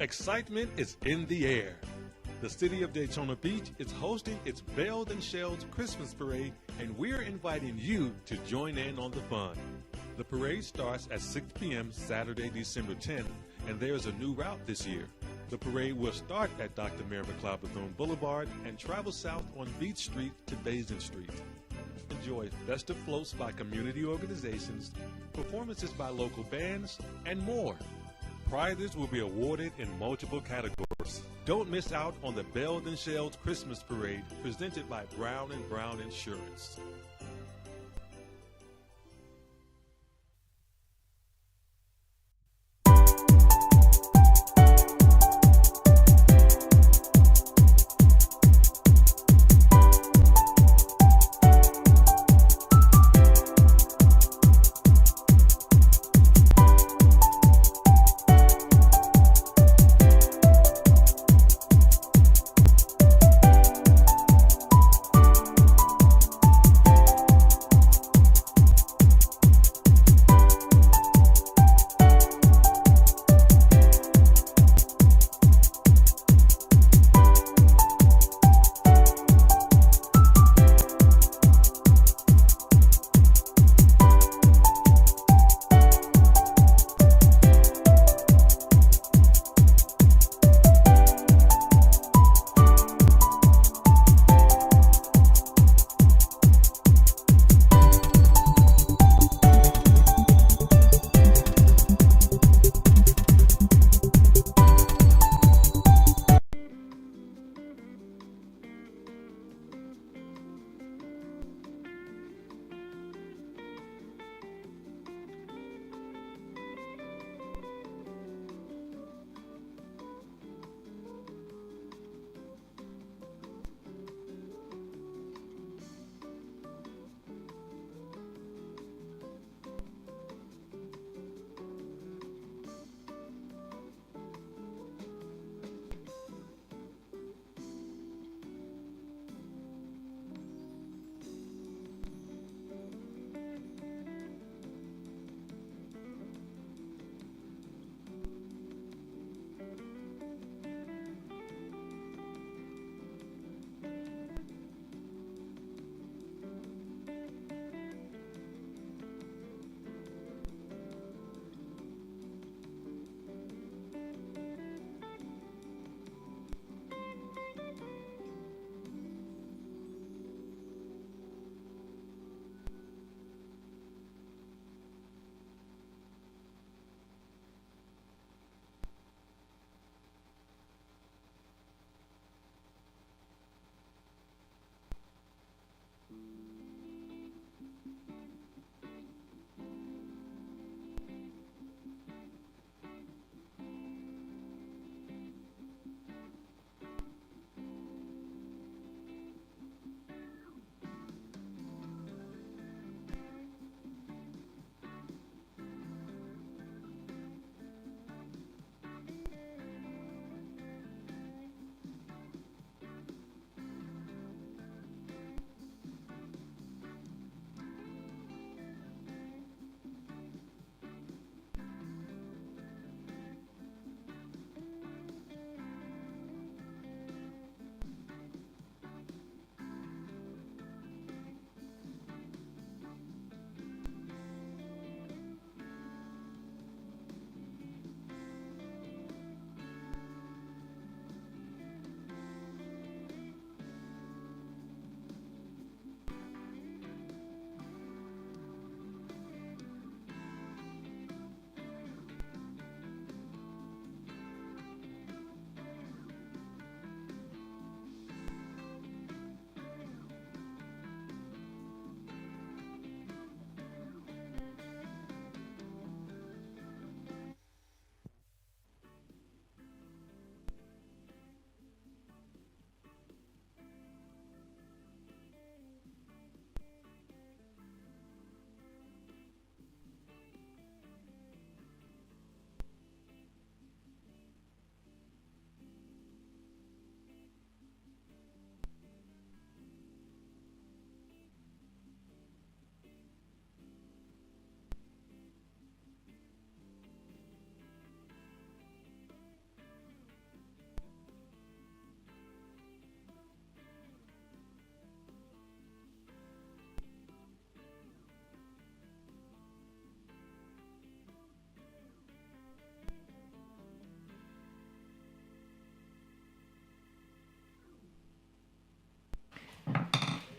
Excitement is in the air. The city of Daytona Beach is hosting its Bells and Shells Christmas Parade, and we're inviting you to join in on the fun. The parade starts at 6 p.m. Saturday, December 10th, and there's a new route this year. The parade will start at Dr. Mary McLeod Bethune Boulevard and travel south on Beach Street to Basin Street. Enjoy festive floats by community organizations, performances by local bands, and more. Prizes will be awarded in multiple categories. Don't miss out on the Bells and Shells Christmas Parade presented by Brown & Brown Insurance.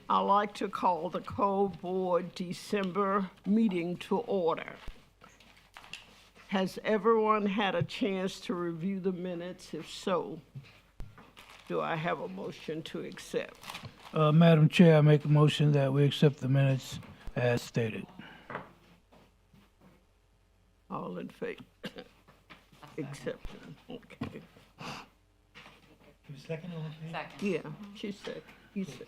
I'd like to call the Code Board December meeting to order. Has everyone had a chance to review the minutes? If so, do I have a motion to accept? Madam Chair, I make a motion that we accept the minutes as stated. All in favor? Accepting, okay. Second. Yeah, she said, you said.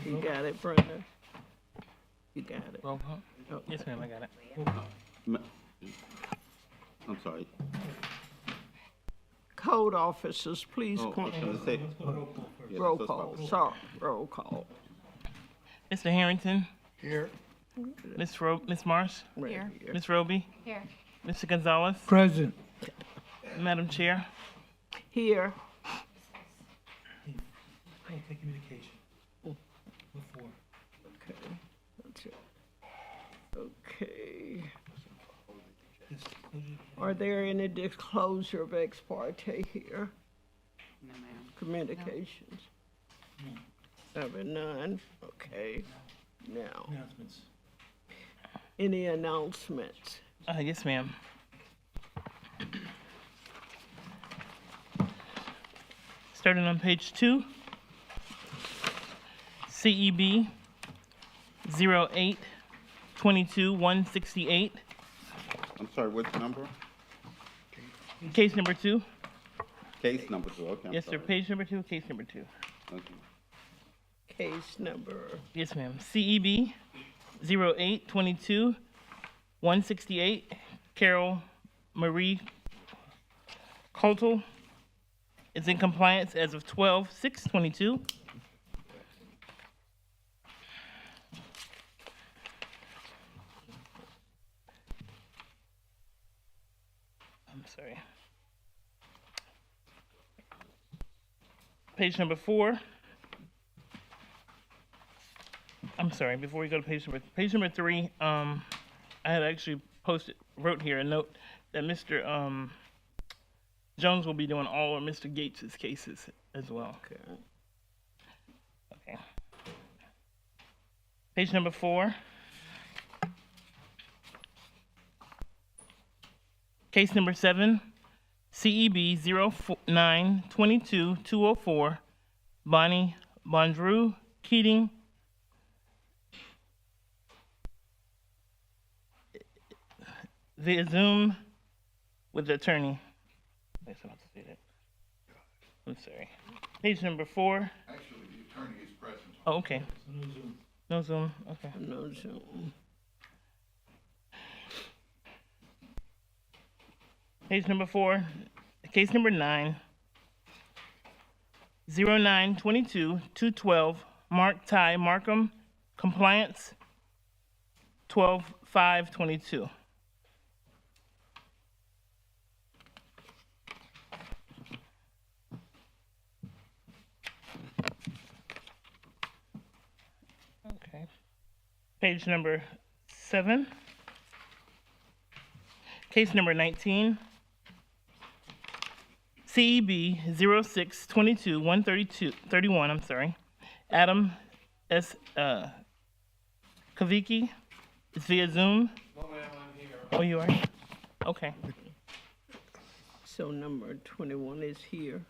You got it, Brenda? You got it? Roll call? Okay. Yes, ma'am, I got it. I'm sorry. Code officers, please Oh, I come. was gonna say. Yeah, Roll so it's call, probably- sorry, roll call. Mr. Harrington, Here. Ms. Marsh, Right Here. Ms. Roby, Here. Mr. Gonzalez, Present. Madam Chair. Here, Take communication. Before. okay, that's it. Okay. Are there any disclosure of ex parte here? No, ma'am. Communications? Having none, okay. Now, Announcements. any announcements? Yes, ma'am. Starting on page 2, CEB 08-22-168, I'm sorry, which number? case number 2. Case number 2, okay. I'm Yes, sir, sorry. page number 2, case number 2. Okay. Case number, Yes, ma'am. CEB 08-22-168, Carol Marie Coltle is in compliance as of 12/6/22. I'm sorry. Page number 4. I'm sorry, before we go to page number 3, I had actually wrote here a note that Mr. Jones will be doing all of Mr. Gates's cases as well. okay. Okay. Page number 4. Case number 7, CEB 09-22-204, Bonnie Bondrew Keating, via Zoom with the attorney. I'm supposed to say that. I'm sorry. Page number 4. Actually, the attorney is present. Oh, okay. No Zoom. Okay. No Zoom. Page number 4. Case number 9. 09-22-212, Mark Ty Markham, compliance 12/5/22. Okay. Page number 7. Case number 19. CEB 06-22-131, I'm sorry. Adam S. Kavicki. It's via Zoom. No, ma'am, I'm here. Oh, you are? Okay. So number 21 is here.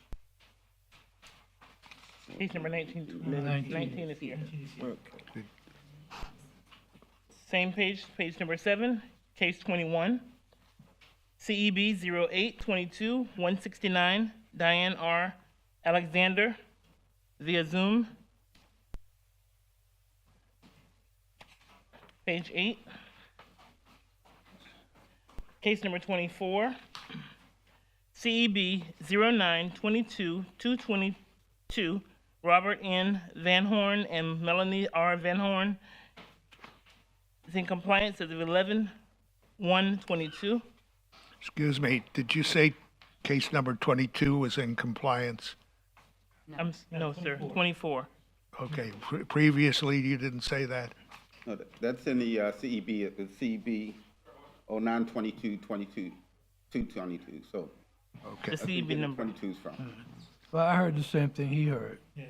Case number 19. 19 is here. Okay. Same page, page number 7, case 21. CEB 08-22-169, Diane R. Alexander, via Zoom. Page 8. Case number 24. CEB 09-22-222, Robert N. Van Horn and Melanie R. Van Horn is in compliance as of 11/1/22. Excuse me, did you say case number 22 was in compliance? No, sir, 24. Okay, previously you didn't say that? No, that's in the CEB, the CEB 09-22-22, 222, so. Okay. The that's where you CEB get the number. 22s from. Well, I heard the same thing he heard. Yeah,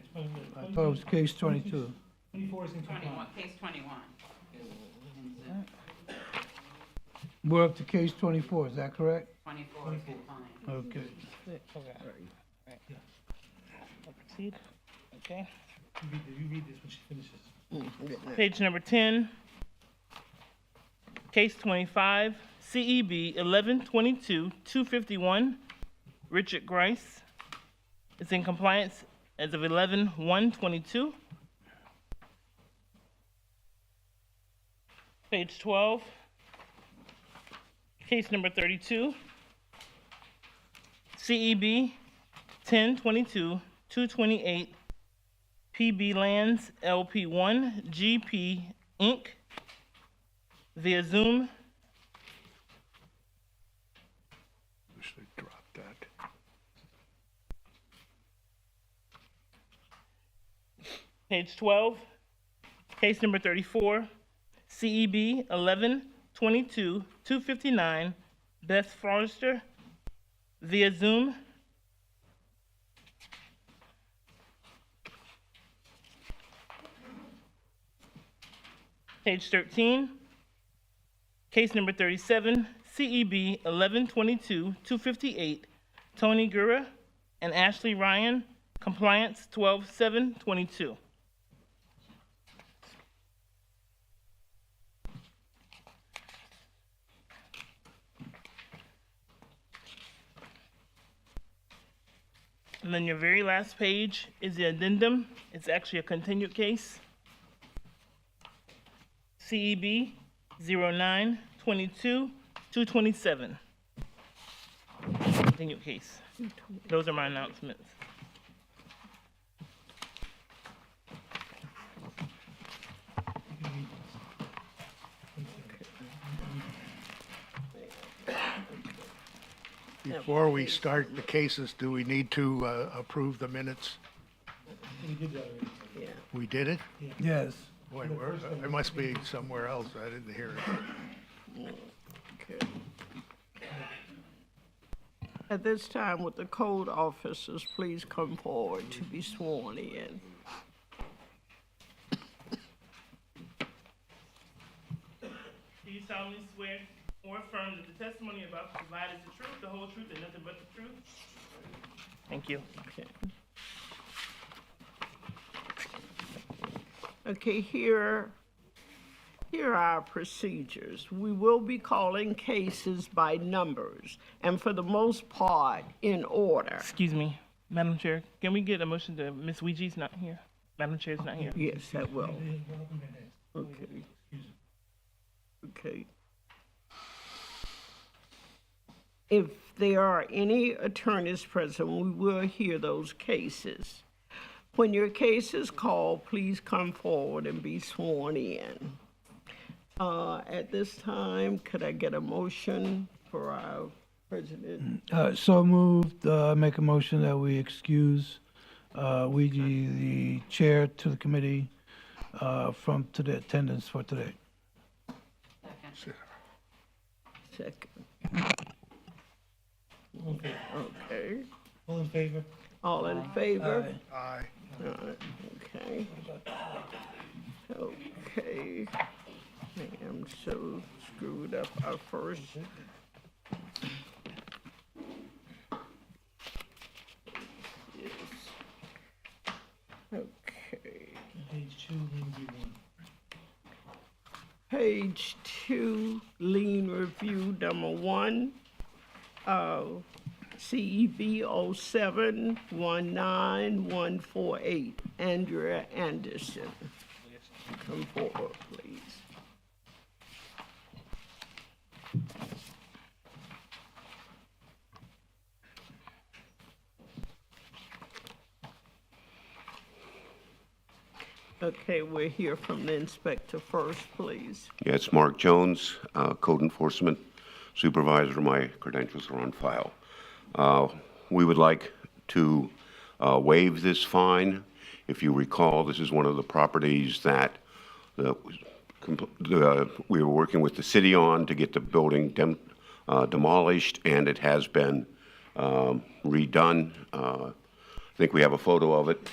I thought it was case 22. 24 is in 21, compliance. case 21. We're up to case 24, is that correct? 24 is compliant. Okay. Okay. Right. I'll proceed. Okay. You read this when she finishes. Page number 10, case 25, CEB 1122-251, Richard Grice. It's in compliance as of 11/1/22. Page 12, case number 32, CEB 1022-228, PB Lands LP1 GP Inc. via Zoom. Wish they dropped that. Page 12, case number 34, CEB 1122-259, Beth Forrester via Zoom. Page 13, case number 37, CEB 1122-258, Tony Gura and Ashley Ryan, compliance 12/7/22. And then your very last page is the addendum. It's actually a continued case. CEB 0922-227. Continued case. Those are my announcements. Before we start the cases, do we need to approve the minutes? We did that already. Yeah. We did it? Yes. Boy, it must be somewhere else. I didn't hear it. Okay. At this time, would the code officers please come forward to be sworn in? Do you solemnly swear or affirm that the testimony you're about to provide is the truth, the whole truth, and nothing but the truth? Thank you. Okay. Okay, here are our procedures. We will be calling cases by numbers, and for the most part, in order. Excuse me, Madam Chair, can we get a motion to Ms. Ouija's not here? Madam Chair's not here. Yes, that will. Okay. Okay. If there are any attorneys present, we will hear those cases. When your case is called, please come forward and be sworn in. At this time, could I get a motion for our president? So moved, make a motion that we excuse Ouija, the chair to the committee, from today, attendance for today. Second. All in favor? Okay. All in favor? All in favor? Aye. All right, okay. Okay. I am so screwed up. Our first. Yes. Okay. Page 2, lien review 1. Page 2, lien review number 1. CEB 07-19148, Andrea Anderson. Come forward, please. Okay, we'll hear from the inspector first, please. Yeah, it's Mark Jones, Code Enforcement Supervisor. My credentials are on file. We would like to waive this fine. If you recall, this is one of the properties that we were working with the city on to get the building demolished, and it has been redone. think we have a photo of it.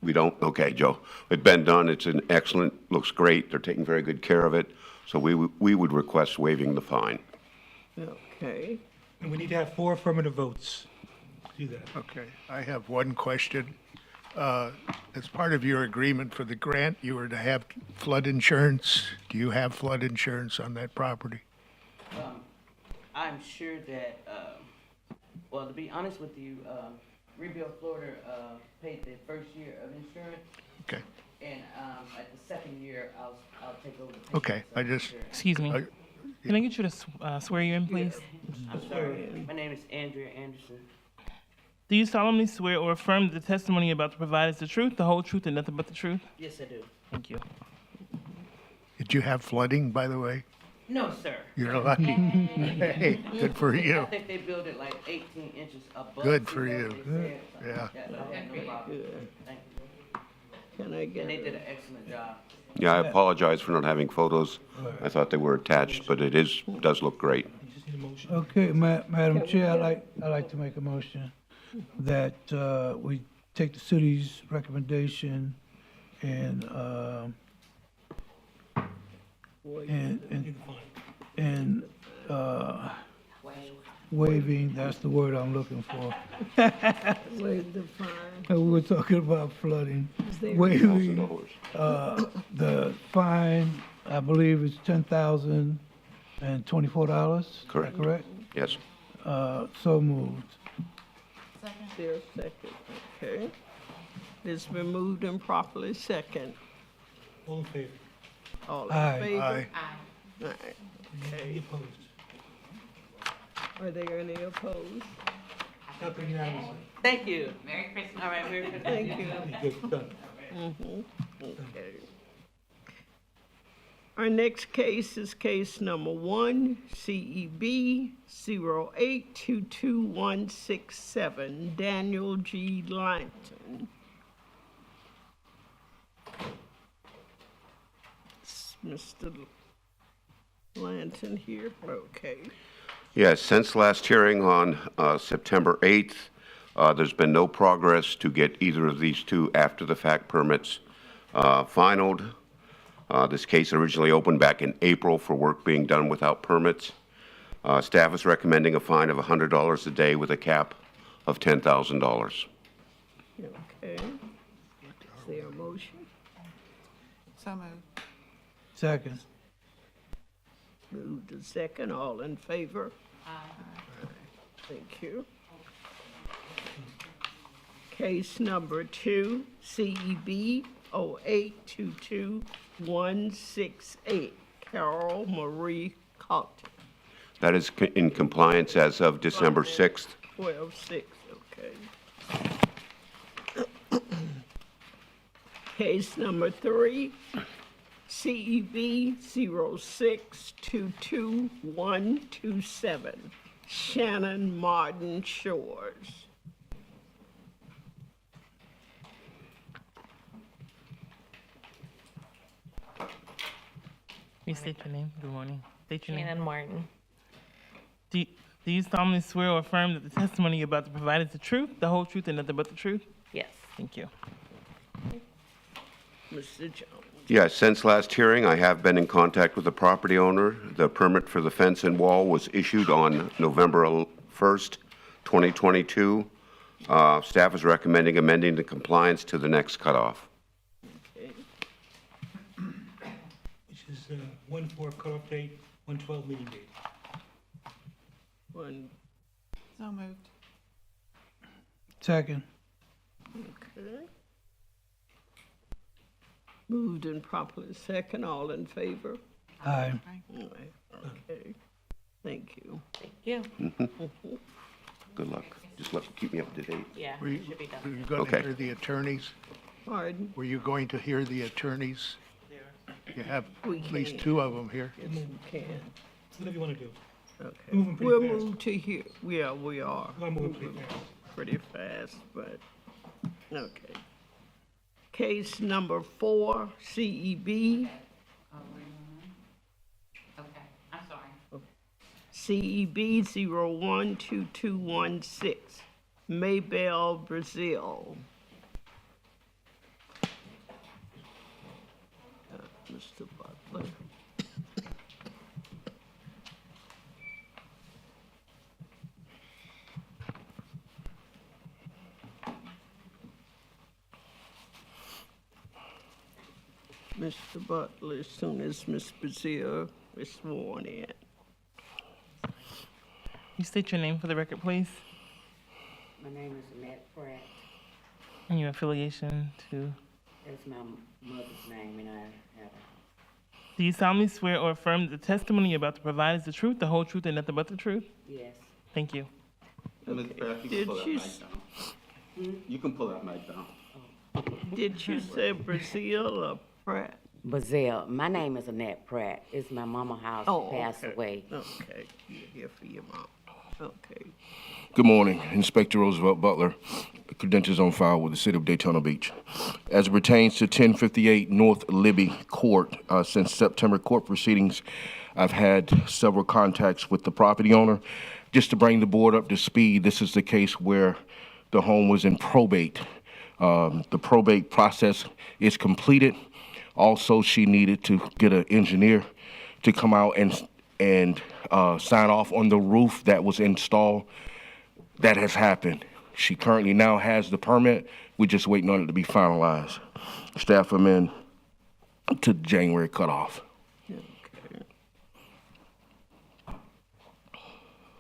We don't? Okay, Joe. It's been done. It's an excellent, looks great. They're taking very good care of it. So we would request waiving the fine. Okay. And we need to have 4 affirmative votes to do that. Okay, I have one question. As part of your agreement for the grant, you were to have flood insurance. Do you have flood insurance on that property? I'm sure that, well, to be honest with you, Rebuild Florida paid the first year of insurance, Okay, and at the second year, I'll take over the okay, I just, insurance. Excuse me. I- Can I get you to swear you in, please? I'm sorry, my name is Andrea Anderson. Do you solemnly swear or affirm that the testimony you're about to provide is the truth, the whole truth, and nothing but the truth? Yes, I do. Thank you. did you have flooding, by the way? No, sir. You're lucky. Hey, good for I you. think they built it like 18 inches above. Good sea for level, you. they said, so, Yeah. I had no problem. Good. Thank you. Can I get And they a did an excellent job. Yeah, I apologize for not having photos. I thought they were attached, but does look great. You just need a motion. Okay, Madam Chair, I'd like to make a motion that we take the city's recommendation and Need the fine. and waiving, that's the word I'm looking for. waive the fine? We were talking about flooding. there- Waiving the fine, I believe it's $10,024. Correct. Correct? Yes. So moved. Is there a second? Okay. It's been moved and properly second. All in favor? All in Aye. favor? Aye. Aye. Any opposed? Are there any opposed? Nothing unanimous. Thank you. Merry Christmas. All right, Merry Christmas. Thank you. Good, done. Okay. Our next case is case number 1, CEB 0822167, Daniel G. Lanton. Is Mr. Lanton here? Okay. Yes, since last hearing on September 8th, there's been no progress to get either of these two after-the-fact permits finalized. This case originally opened back in April for work being done without permits. Staff is recommending a fine of $100 a day with a cap of $10,000. Okay. Is there a motion? So moved. Second. Moved to second. All in favor? Aye. Thank you. Case number 2, CEB 0822168, Carol Marie Cotton. That is in compliance as of December 6th. 12/6, okay. Case number 3, CEB 0622127, Shannon Martin Shores. Please state your name. Good morning. State your name. Shannon Martin. Do you solemnly swear or affirm that the testimony you're about to provide is the truth, the whole truth, and nothing but the truth? Yes. Thank you. Mr. Jones. Yes, since last hearing, I have been in contact with the property owner. The permit for the fence and wall was issued on November 1st, 2022. Staff is recommending amending the compliance to the next cutoff. Okay. Which is 1/4 cutoff date, 1/12 meeting date. One, So moved. Second. okay. Moved and properly second. All in favor? Aye. Aye. Okay. Thank you. Thank you. Good luck. Just keep me up to date. Yeah, Were you should be done. going to Okay. hear the attorneys? Pardon? Were you going to hear the attorneys? You have We at least can. 2 of them here. Yes, we can. Whatever you want to do. Okay. Moving pretty We'll fast. move to here. Yeah, we are. I'm moving pretty fast. Pretty fast, but, okay. Case number 4, CEB, Okay, I'm sorry. CEB 012216, Maybell Brazil. Mr. Butler. Mr. Butler, as soon as Ms. Brazil is sworn in. You state your name for the record, please, My name is Annette Pratt. and your affiliation to. That's my mother's name, and I have a, Do you solemnly swear or affirm that the testimony you're about to provide is the truth, the whole truth, and nothing but the truth? yes. Thank you. Ms. Pratt, you Did can pull that you mic s- down. You can pull that mic down. Did you say Brazil or Pratt? Bazille. My name is Annette Pratt. It's my mama house Oh, passed okay. away. Okay, you're here for your mom. Okay. Good morning, Inspector Roosevelt Butler, credentials on file with the City of Daytona Beach. As it pertains to 1058 North Libby Court, since September court proceedings, I've had several contacts with the property owner. Just to bring the board up to speed, this is the case where the home was in probate. The probate process is completed. Also, she needed to get an engineer to come out and sign off on the roof that was installed. That has happened. She currently now has the permit. We're just waiting on it to be finalized. Staff them in to January cutoff. Okay.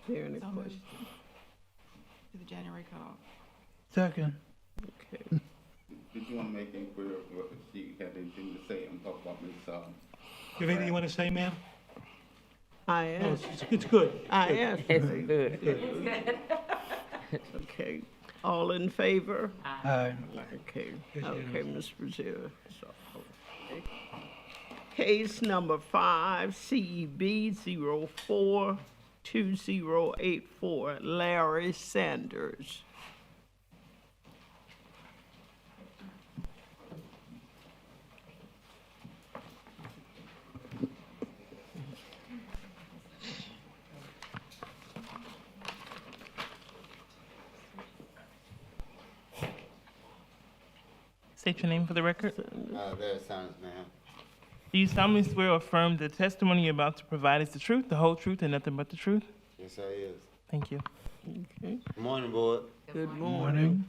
There any questions? To the January cutoff. Second. Okay. Did you want to make inquiry of what she had anything to say and talk about Ms. You have anything you want to say, ma'am? I No, asked, it's good. I asked. It's her. good. Okay, all in favor? Aye. Okay, okay, Ms. Brazil. So, okay. Case number 5, CEB 042084, Larry Sanders. State your name for the record. Larry Sanders, ma'am. Do you solemnly swear or affirm the testimony you're about to provide is the truth, the whole truth, and nothing but the truth? Yes, I is. Thank you. Okay, Good morning, board. good morning.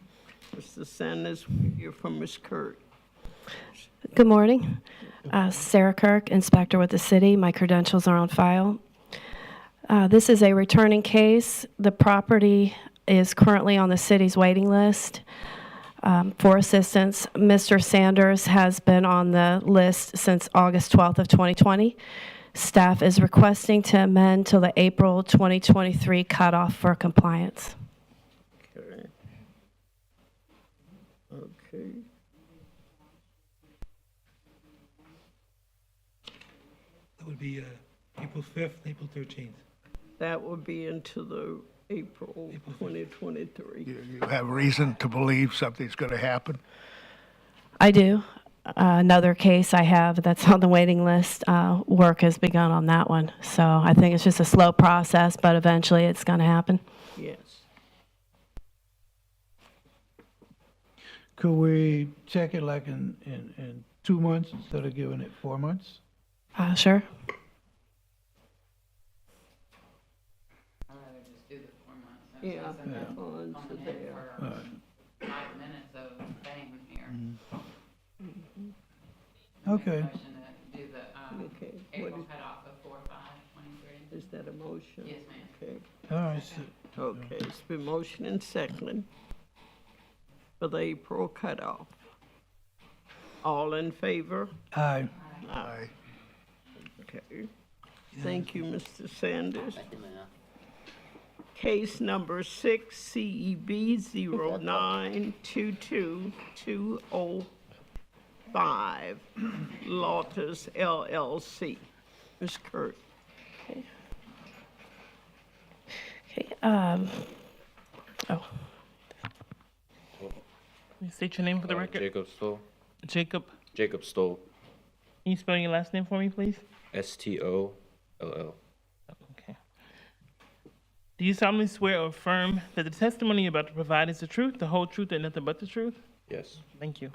Mr. Sanders, we hear from Ms. Kurt. Good morning. Sarah Kirk, Inspector with the City. My credentials are on file. This is a returning case. The property is currently on the city's waiting list for assistance. Mr. Sanders has been on the list since August 12th of 2020. Staff is requesting to amend to the April 2023 cutoff for compliance. Okay. Okay. That would be April 5th, April 13th. That would be into the April 2023. You have reason to believe something's going to happen? I do. Another case I have that's on the waiting list, work has begun on that one. So I think it's just a slow process, but eventually it's going to happen. Yes. Could we check it like in 2 months instead of giving it 4 months? Sure. I'd rather just do the 4 months. Yeah, Since it's on to coming in there. for 5 minutes of fame here. Okay. Make a motion to do the, Okay. April What cutoff of 4/5/23. is that a motion? Yes, ma'am. Okay. All right. So, Okay, it's been motion and second for the April cutoff. All in favor? aye. Aye. Okay. Thank you, Mr. Sanders. Case number 6, CEB 09222005, Lotus LLC. Ms. Kurt. Okay. State your name for the record. Jacob Stoll. Jacob, Jacob Stoll. can you spell your last name for me, please? STOLL. Okay. Do you solemnly swear or affirm that the testimony you're about to provide is the truth, the whole truth, and nothing but the truth? Yes. Thank you.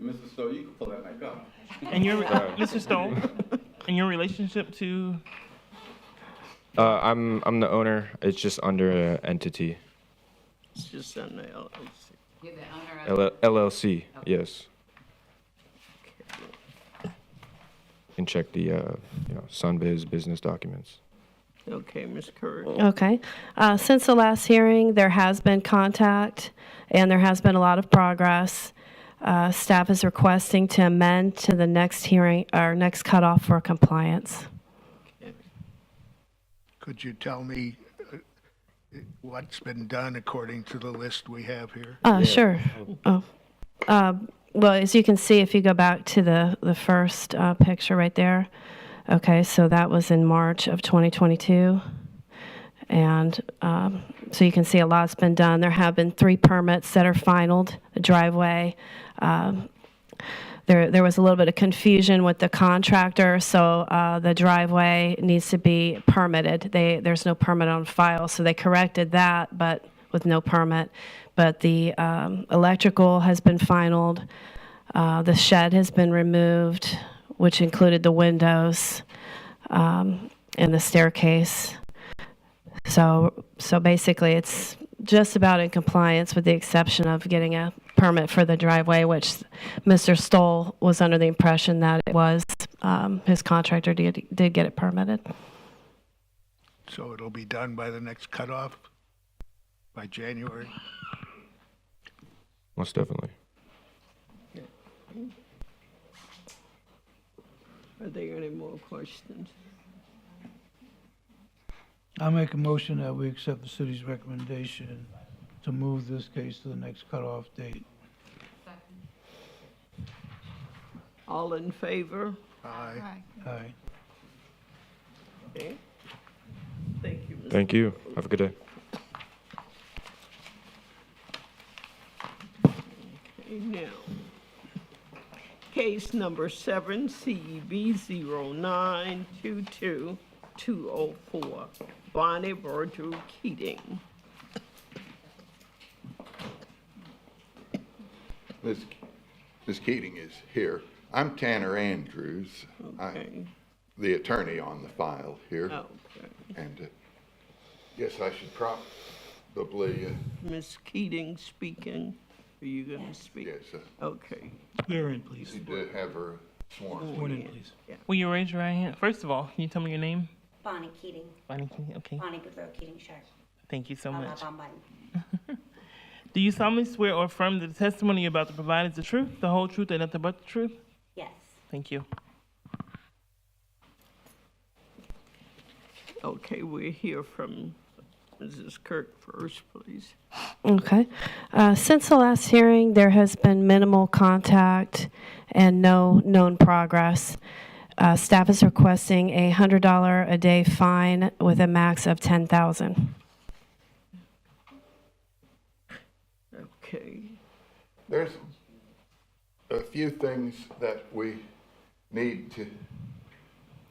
Mr. Stowe, you can pull that back up. And your, Mr. Stoll, and your relationship to, I'm the owner. It's just under an entity. It's just on the LLC. You're the owner of LLC, yes. You can check the, Sunbiz business documents. Okay, Ms. Kirk. Okay. Since the last hearing, there has been contact, and there has been a lot of progress. Staff is requesting to amend to the next hearing, or next cutoff for compliance. Could you tell me what's been done according to the list we have here? Sure. Oh. Well, as you can see, if you go back to the first picture right there, okay, so that was in March of 2022. And so you can see a lot's been done. There have been 3 permits that are finalized, the driveway. There was a little bit of confusion with the contractor, so the driveway needs to be permitted. There's no permit on file, so they corrected that, but with no permit. But the electrical has been finalized. The shed has been removed, which included the windows and the staircase. So basically, it's just about in compliance with the exception of getting a permit for the driveway, which Mr. Stoll was under the impression that it was. His contractor did get it permitted. So it'll be done by the next cutoff, by January? Most definitely. Are there any more questions? I make a motion that we accept the city's recommendation to move this case to the next cutoff date. All in favor? Aye. Aye. Okay. Thank you, Mr. Thank you. Have a good day. Okay, now, case number 7 CEB 0922-204, Bonnie Virgil Keating. Ms. Keating is here. I'm Tanner Andrews. Okay. I'm the attorney on the file here. Okay. And yes, I should probably, Ms. Keating speaking. Are you going to speak? yes, Okay. Swear in, please. need to have her sworn. Sworn in, please. will you raise your right hand? First of all, can you tell me your name? Bonnie Keating, Bonnie Keating, okay. Bonnie Goodrow Keating Sharp. Thank you so much. Bum, bum, bum. Do you solemnly swear or affirm that the testimony you're about to provide is the truth, the whole truth, and nothing but the truth? Yes. Thank you. Okay, we'll hear from Mrs. Kirk first, please. Okay. Since the last hearing, there has been minimal contact and no known progress. Staff is requesting a $100 a day fine with a max of $10,000. Okay. There's a few things that we need to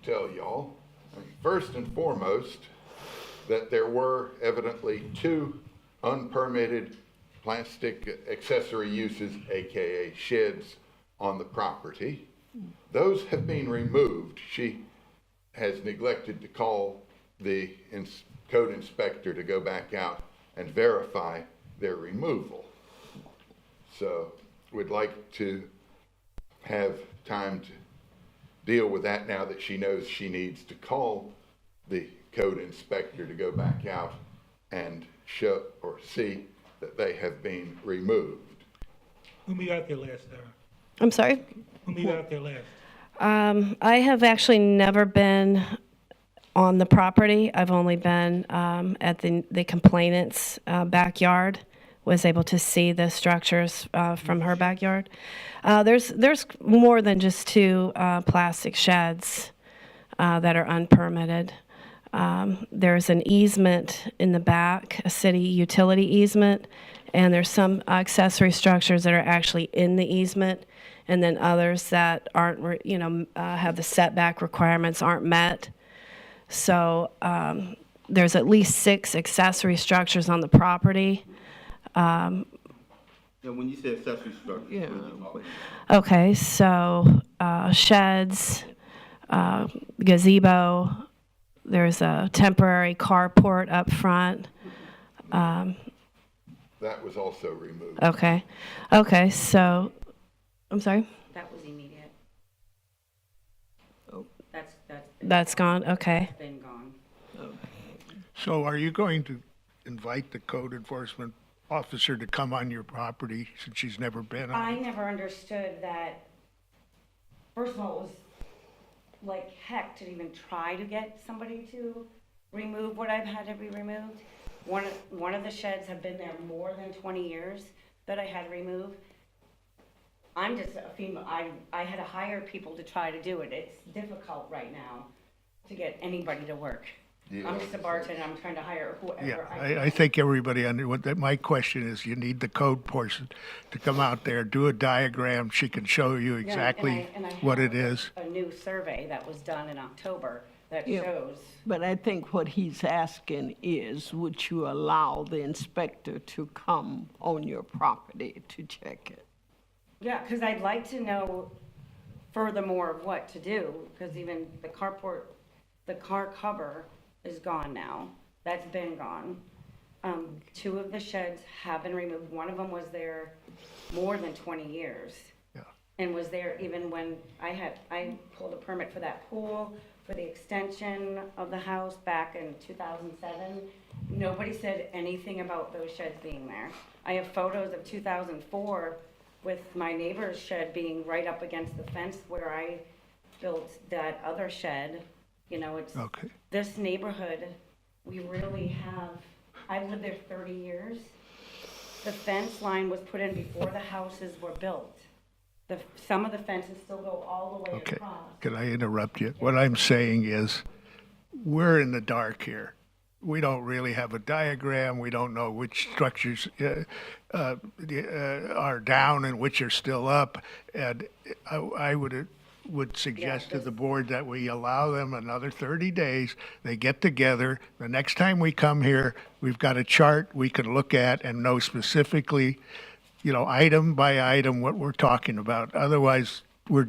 tell y'all. First and foremost, that there were evidently 2 unpermitted plastic accessory uses, AKA sheds, on the property. Those have been removed. She has neglected to call the code inspector to go back out and verify their removal. So we'd like to have time to deal with that now that she knows she needs to call the code inspector to go back out and show or see that they have been removed. When we got there last, Sarah? I'm sorry? When we got there last? I have actually never been on the property. I've only been at the complainant's backyard. Was able to see the structures from her backyard. There's more than just 2 plastic sheds that are unpermitted. There's an easement in the back, a city utility easement, and there's some accessory structures that are actually in the easement, and then others that aren't, have the setback requirements aren't met. So there's at least 6 accessory structures on the property. Yeah, when you say accessory structure, what are you talking about? Okay, so sheds, gazebo, there's a temporary carport up front. That was also removed. Okay, so, I'm sorry? That was immediate. That's That's gone, okay. been gone. So are you going to invite the code enforcement officer to come on your property since she's never been I on it? never understood that, first of all, it was like heck to even try to get somebody to remove what I've had to be removed. One of the sheds have been there more than 20 years that I had removed. I'm just a female, I had to hire people to try to do it. It's difficult right now to get anybody to work. Yeah. I'm just a bartender, I'm trying to hire Yeah, whoever I think everybody my question is, you need the code person to come out there, do a diagram, she can show you Yeah, exactly and I what have it is. A new survey that was done in October that Yeah. shows. But I think what he's asking is, would you allow the inspector to come on your property to check it? Yeah, because I'd like to know furthermore of what to do, because even the carport, the car cover is gone now. That's been gone. 2 of the sheds have been removed. One of them was there more than 20 years. Yeah. And was there even when I pulled a permit for that pool, for the extension of the house back in 2007. Nobody said anything about those sheds being there. I have photos of 2004 with my neighbor's shed being right up against the fence where I built that other shed. You know, it's Okay. this neighborhood, we really have, I've lived there 30 years. The fence line was put in before the houses were built. Some of the fences still go all the way Okay, across. can I interrupt you? What I'm saying is, we're in the dark here. We don't really have a diagram, we don't know which structures are down and which are still up. And I would suggest to the board that we allow them another 30 days. They get together. The next time we come here, we've got a chart we can look at and know specifically, you know, item by item what we're talking about. Otherwise, we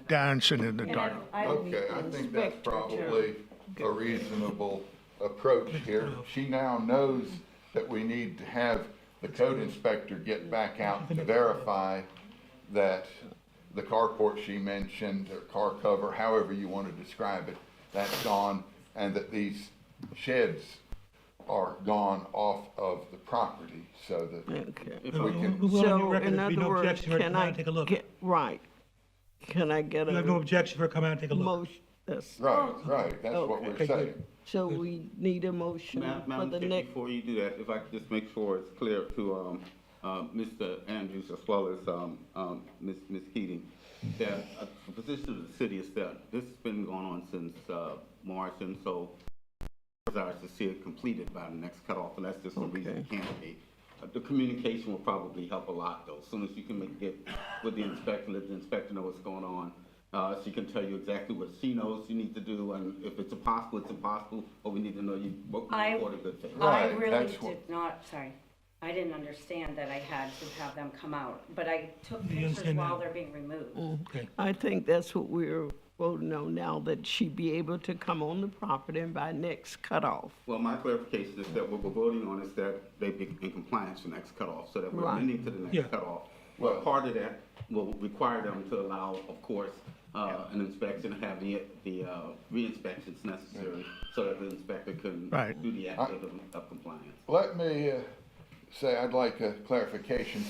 dancing in the dark. Okay, I think that's probably a reasonable approach here. She now knows that we need to have the code inspector get back out to verify that the carport she mentioned, or car cover, however you want to describe it, that's gone, and that these sheds are gone off of the property, so that Okay. if we can. We will on your So, record, in there'd be other no words, objection for her to can come out I and take a look. get, right, can I get You have no a objection for her to come out and take a look. motion? That's- Right, that's what we're Okay. saying. So we need a motion for Madam the Chair, next, before you do that, if I could just make sure it's clear to Mr. Andrews as well as Ms. Keating, that the position of the city is that this has been going on since March, and so desires to see it completed by the next cutoff, and that's just the reason it can't be. The communication will probably help a lot, though. As soon as you can get with the inspector, let the inspector know what's going on. She can tell you exactly what she knows you need to do, and if it's impossible, it's impossible, but we need to know you worked for the good thing. I Right, really that's what- did not, sorry, I didn't understand that I had to have them come out, but I took You pictures understand while now? they're being removed. Okay. I think that's what we're voting on now, that she be able to come on the property and by next cutoff. Well, my clarification is that what we're voting on is that they be in compliance for next cutoff, so that we're Right. amending to the Yeah. next cutoff. Well, part of that will require them to allow, of course, an inspection, have the re-inspections necessary, so that the inspector can Right. do the act of compliance. Let me say, I'd like a clarification.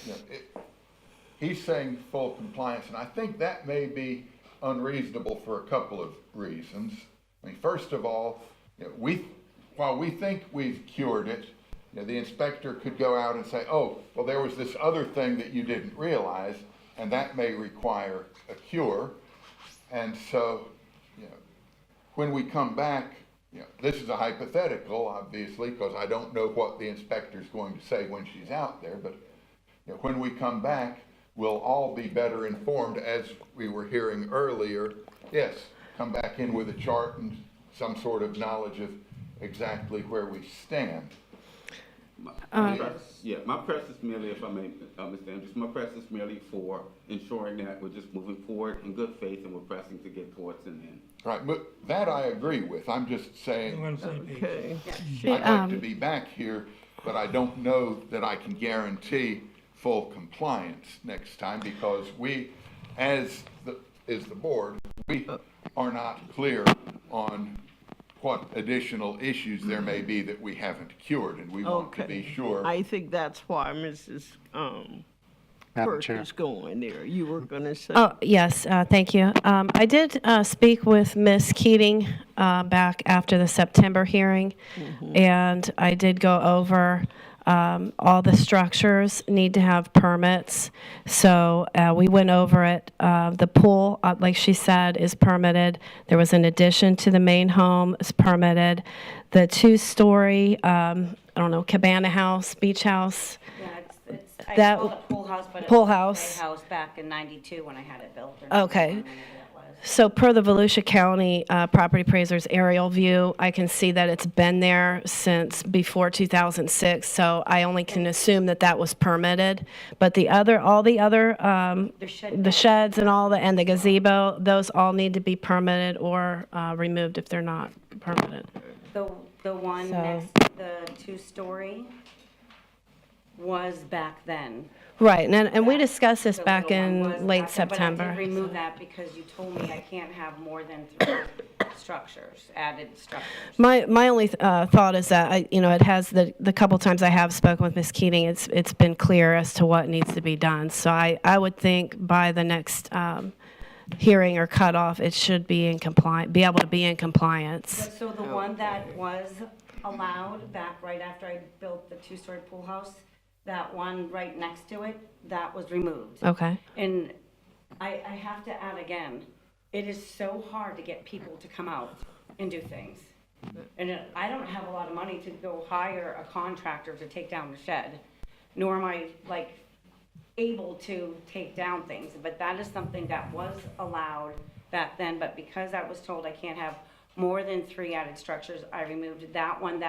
You know, he's saying full compliance, and I think that may be unreasonable for a couple of reasons. I mean, first of all, you know, while we think we've cured it, you know, the inspector could go out and say, oh, well, there was this other thing that you didn't realize, and that may require a cure. And so, you know, when we come back, you know, this is a hypothetical, obviously, because I don't know what the inspector's going to say when she's out there, but you know, when we come back, we'll all be better informed, as we were hearing earlier. Yes, come back in with a chart and some sort of knowledge of exactly where we stand. My press is merely, if I may, Mr. Andrews, my press is merely for ensuring that we're just moving forward in good faith and we're pressing to get towards an end. Right, but that I agree with. I'm just saying, We're on the same page. Okay. I'd like to be back here, but I don't know that I can guarantee full compliance next time because we, as the board, we are not clear on what additional issues there may be that we haven't cured, and we want to be sure. I think that's why Mrs. Burke is going there. You were going to say. Oh, yes, thank you. I did speak with Ms. Keating back after the September hearing, and I did go over all the structures need to have permits. So we went over it. The pool, like she said, is permitted. There was an addition to the main home, is permitted. The two-story, cabana house, beach house. Yeah, I That- called it pool house, but it Pool was a house. play house back in '92 when I had it built. or Okay. whenever that was. So per the Volusia County property appraiser's aerial view, I can see that it's been there since before 2006, so I only can assume that that was permitted. But all the other, the sheds and and the gazebo, those all need to be permitted or removed if they're not permitted. The one So- next, the two-story was back then. Right, and we discussed this The back little one was in late back then, September. But I did remove that because you told me I can't have more than 3 structures, added structures. My only thought is that it has the couple times I have spoken with Ms. Keating, it's been clear as to what needs to be done. So I would think by the next hearing or cutoff, it should be able to be in compliance. So the one that was allowed back right after I built the two-story pool house, that one right next to it, that was removed. Okay. And I have to add again, it is so hard to get people to come out and do things. And I don't have a lot of money to go hire a contractor to take down the shed, nor am I able to take down things. But that is something that was allowed back then, but because I was told I can't have more than 3 added structures, I removed that one,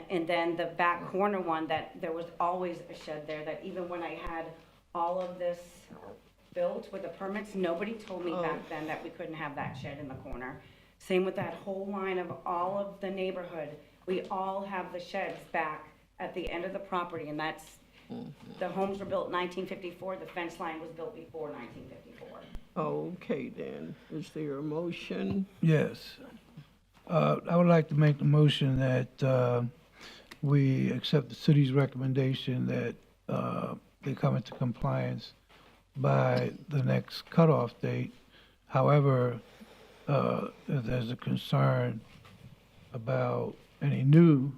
and then the back corner one, that there was always a shed there, that even when I had all of this built with the permits, nobody told me back then that we couldn't have that shed in the corner. Same with that whole line of all of the neighborhood. We all have the sheds back at the end of the property, and that's, the homes were built in 1954, the fence line was built before 1954. Okay, then. Is there a motion? Yes. I would like to make the motion that we accept the city's recommendation that they come into compliance by the next cutoff date. However, if there's a concern about any new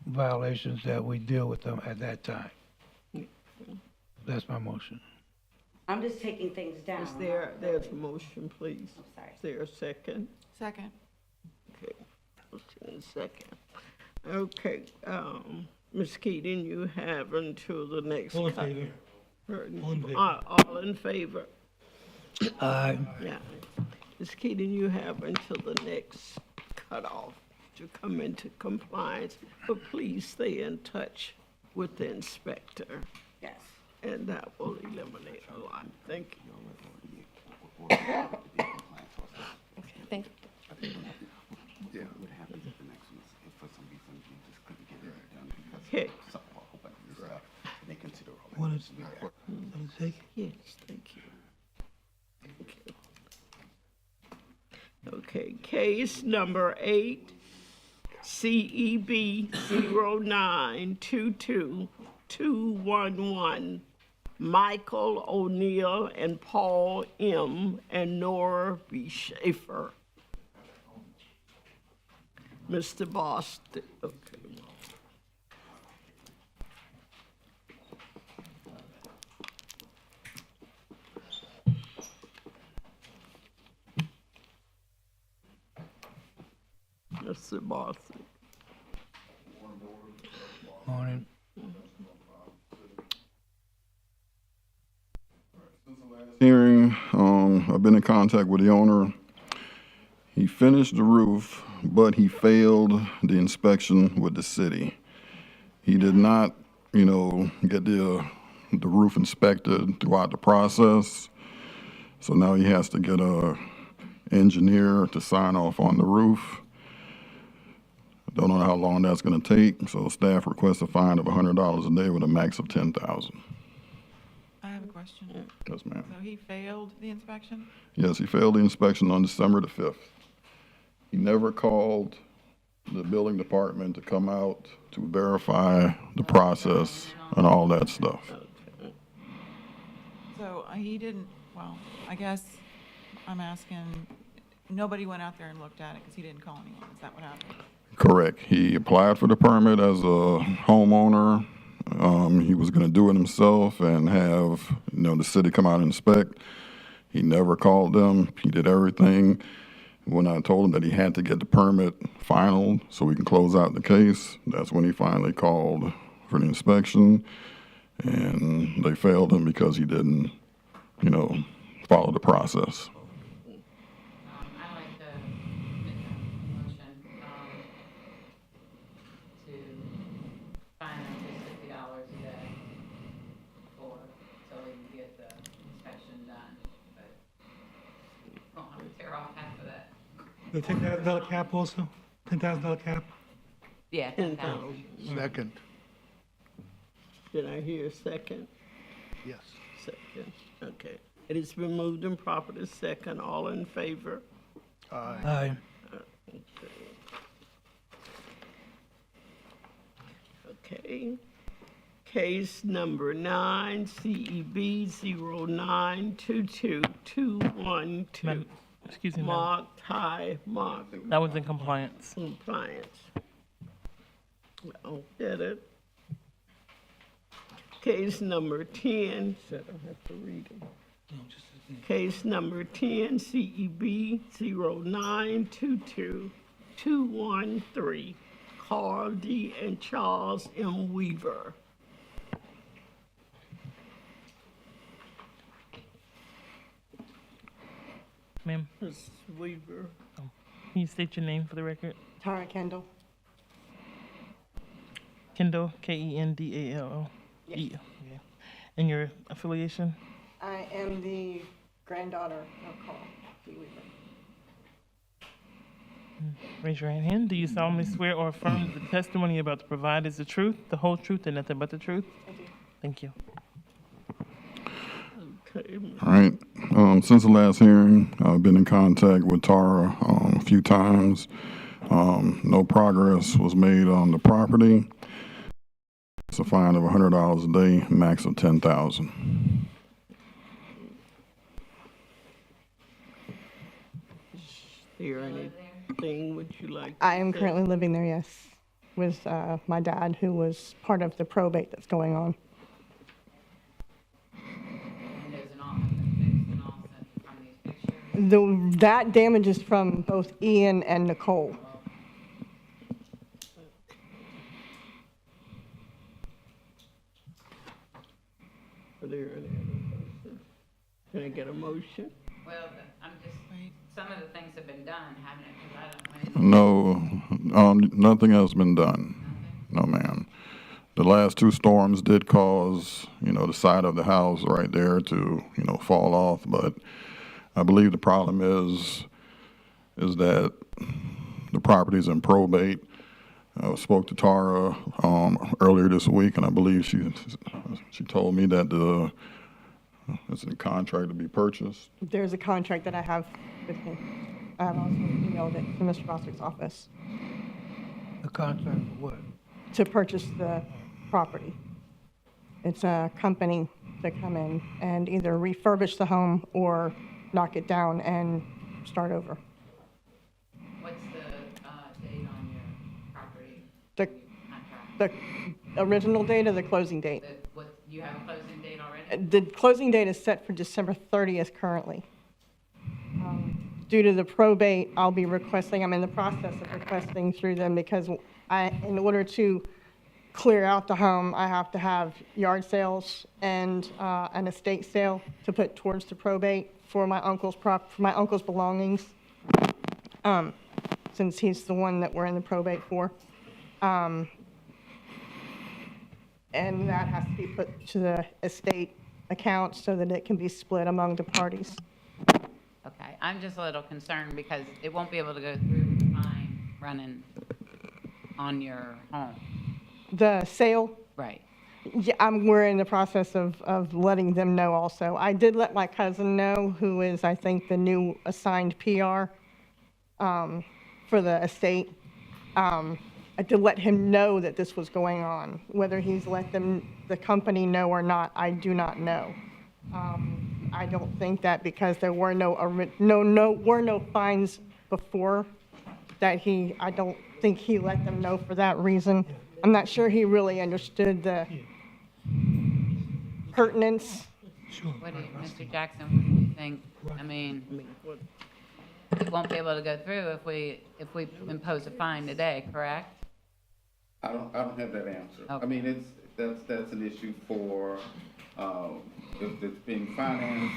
violations, that we deal with them at that time. That's my motion. I'm just taking things down. There's a motion, please? I'm sorry. Is there a second? Second. Okay, motion and second. Okay, Ms. Keating, you have until the next. All in favor? All in favor. All in favor? Aye. Yeah. Ms. Keating, you have until the next cutoff to come into compliance, but please stay in touch with the inspector, Yes. and that will eliminate a lot. Thank you. Thank you. Okay. Want to take? Yes, thank you. Okay, case number 8, CEB 0922211, Michael O'Neill and Paul M. and Nora B. Schaefer. Mr. Boston, okay. Mr. Boston. Morning. Hearing, I've been in contact with the owner, He finished the roof, but he failed the inspection with the city. He did not, get the roof inspected throughout the process. So now he has to get a engineer to sign off on the roof. Don't know how long that's going to take, so staff requests a fine of $100 a day with a max of $10,000. I have a question. Yes, ma'am. So he failed the inspection? Yes, he failed the inspection on December the 5th. He never called the building department to come out to verify the process and all that stuff. So he didn't, well, I guess I'm asking, nobody went out there and looked at it because he didn't call anyone. Is that what happened? Correct. He applied for the permit as a homeowner. He was going to do it himself and have, the city come out and inspect. He never called them. He did everything. When I told him that he had to get the permit finalized so we can close out the case, that's when he finally called for the inspection. And they failed him because he didn't, follow the process. I'd like to make a motion to fine him $50 a day so he can get the inspection done. But won't have to tear off half of that. The $10,000 cap also? $10,000 cap? Yeah, 10,000. Second. Did I hear a second? Yes. Second, okay. It has been moved and properly second. All in favor? Aye. Okay. Case number 9, CEB 0922-212. Excuse me, ma'am. Mark Ty Mark. That was in compliance. Compliance. I'll get it. Case number 10, said I have to read it. Case number 10, CEB 0922-213, Carl D. and Charles M. Weaver. Ma'am, Ms. Weaver. can you state your name for the record? Tara Kendall. Kendall, Kendall. Yes. Okay. And your affiliation? I am the granddaughter of Carl D. Weaver. Raise your right hand. Do you solemnly swear or affirm that the testimony you're about to provide is the truth, the whole truth, and nothing but the truth? I do. Thank you. Okay. All right. Since the last hearing, I've been in contact with Tara a few times. No progress was made on the property. It's a fine of $100 a day, max of $10,000. Is there anything would you like to I am say? currently living there, yes, with my dad, who was part of the probate that's going on. And there's an offset from these pictures. That damage is from both Ian and Nicole. Are there any other questions? Can I get a motion? Well, I'm just, some of the things have been done, haven't it? 'Cause I don't know. No, nothing has been done. No, ma'am. The last two storms did cause, the side of the house right there to, fall off. But I believe the problem is that the property's in probate. I spoke to Tara earlier this week, and I believe she told me that it's a contract to be purchased. There's a contract that I have with me. I have also emailed it from Mr. Bostwick's office A contract for what? to purchase the property. It's a company to come in and either refurbish the home or knock it down and start over. What's the date on your property The, contract? the original date or the closing date? You have a closing date already? The closing date is set for December 30th currently. Due to the probate, I'm in the process of requesting through them because in order to clear out the home, I have to have yard sales and an estate sale to put towards the probate for my uncle's belongings. since he's the one that we're in the probate for. And that has to be put to the estate account so that it can be split among the parties. Okay, I'm just a little concerned because it won't be able to go through the fine running on your home. The sale, Right. yeah, we're in the process of letting them know also. I did let my cousin know, who is, I think, the new assigned PR for the estate. I did let him know that this was going on. Whether he's let the company know or not, I do not know. I don't think that because there were no fines before that I don't think he let them know for that reason. I'm not sure he really understood the pertinence. What do you, Mr. Jackson, what do you think? I mean, it won't be able to go through if we impose a fine today, correct? I don't have that answer. I mean, that's an issue for, if it's being financed,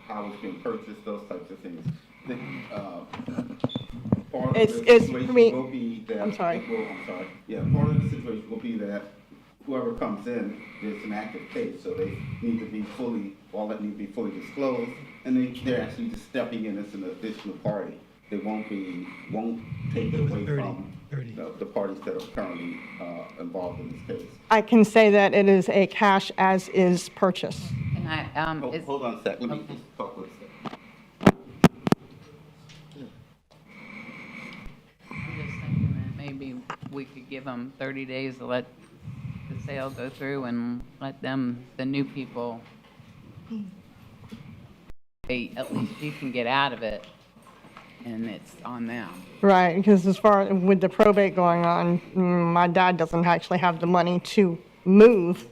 how it's being purchased, those types of things. Part of the situation will be that. I'm sorry. I'm sorry. Yeah, part of the situation will be that whoever comes in, there's an active case, so they need to be all that need to be fully disclosed, and they're actually just stepping in as an additional party. They won't take it away from the parties that are currently involved in this case. I can say that it is a cash as is purchase. Can I, Hold on a sec, let me just talk with a sec. I'm just thinking that maybe we could give them 30 days to let the sale go through and let them, the new people, at least you can get out of it, and it's on them. Right, because as far with the probate going on, my dad doesn't actually have the money to move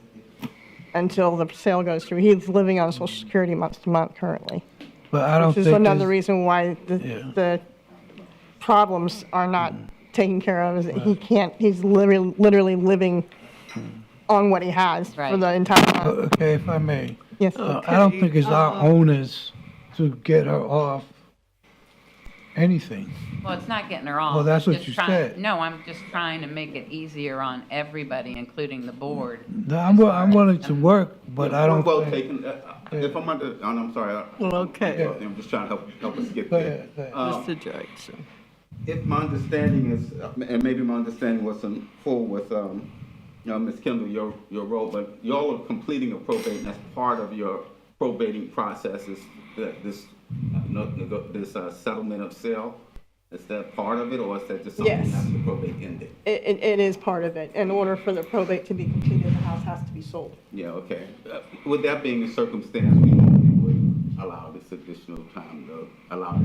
until the sale goes through. He's living on Social Security month to month currently. But I don't Which is think another there's- reason why the problems are not taken care of, is that he can't, he's literally living on what he has for the entire month. Okay, if I may. Yes. I don't think it's our onus to get her off anything. Well, it's not getting her off. Well, that's I'm what just you trying- said. No, I'm just trying to make it easier on everybody, including the board. No, I'm willing to work, but I don't Well think. taken. If I'm under, and I'm sorry. Okay. I'm just trying to help us get Go there. ahead, go ahead. Mr. Jackson. If my understanding is, and maybe my understanding wasn't full with, Ms. Kendall, your role, but y'all are completing a probate, and that's part of your probating process is that this settlement of sale. Is that part of it, or is that just something Yes. after the probate ended? It is part of it. In order for the probate to be completed, the house has to be sold. Yeah, okay. With that being the circumstance, we normally would allow this additional time to allow that.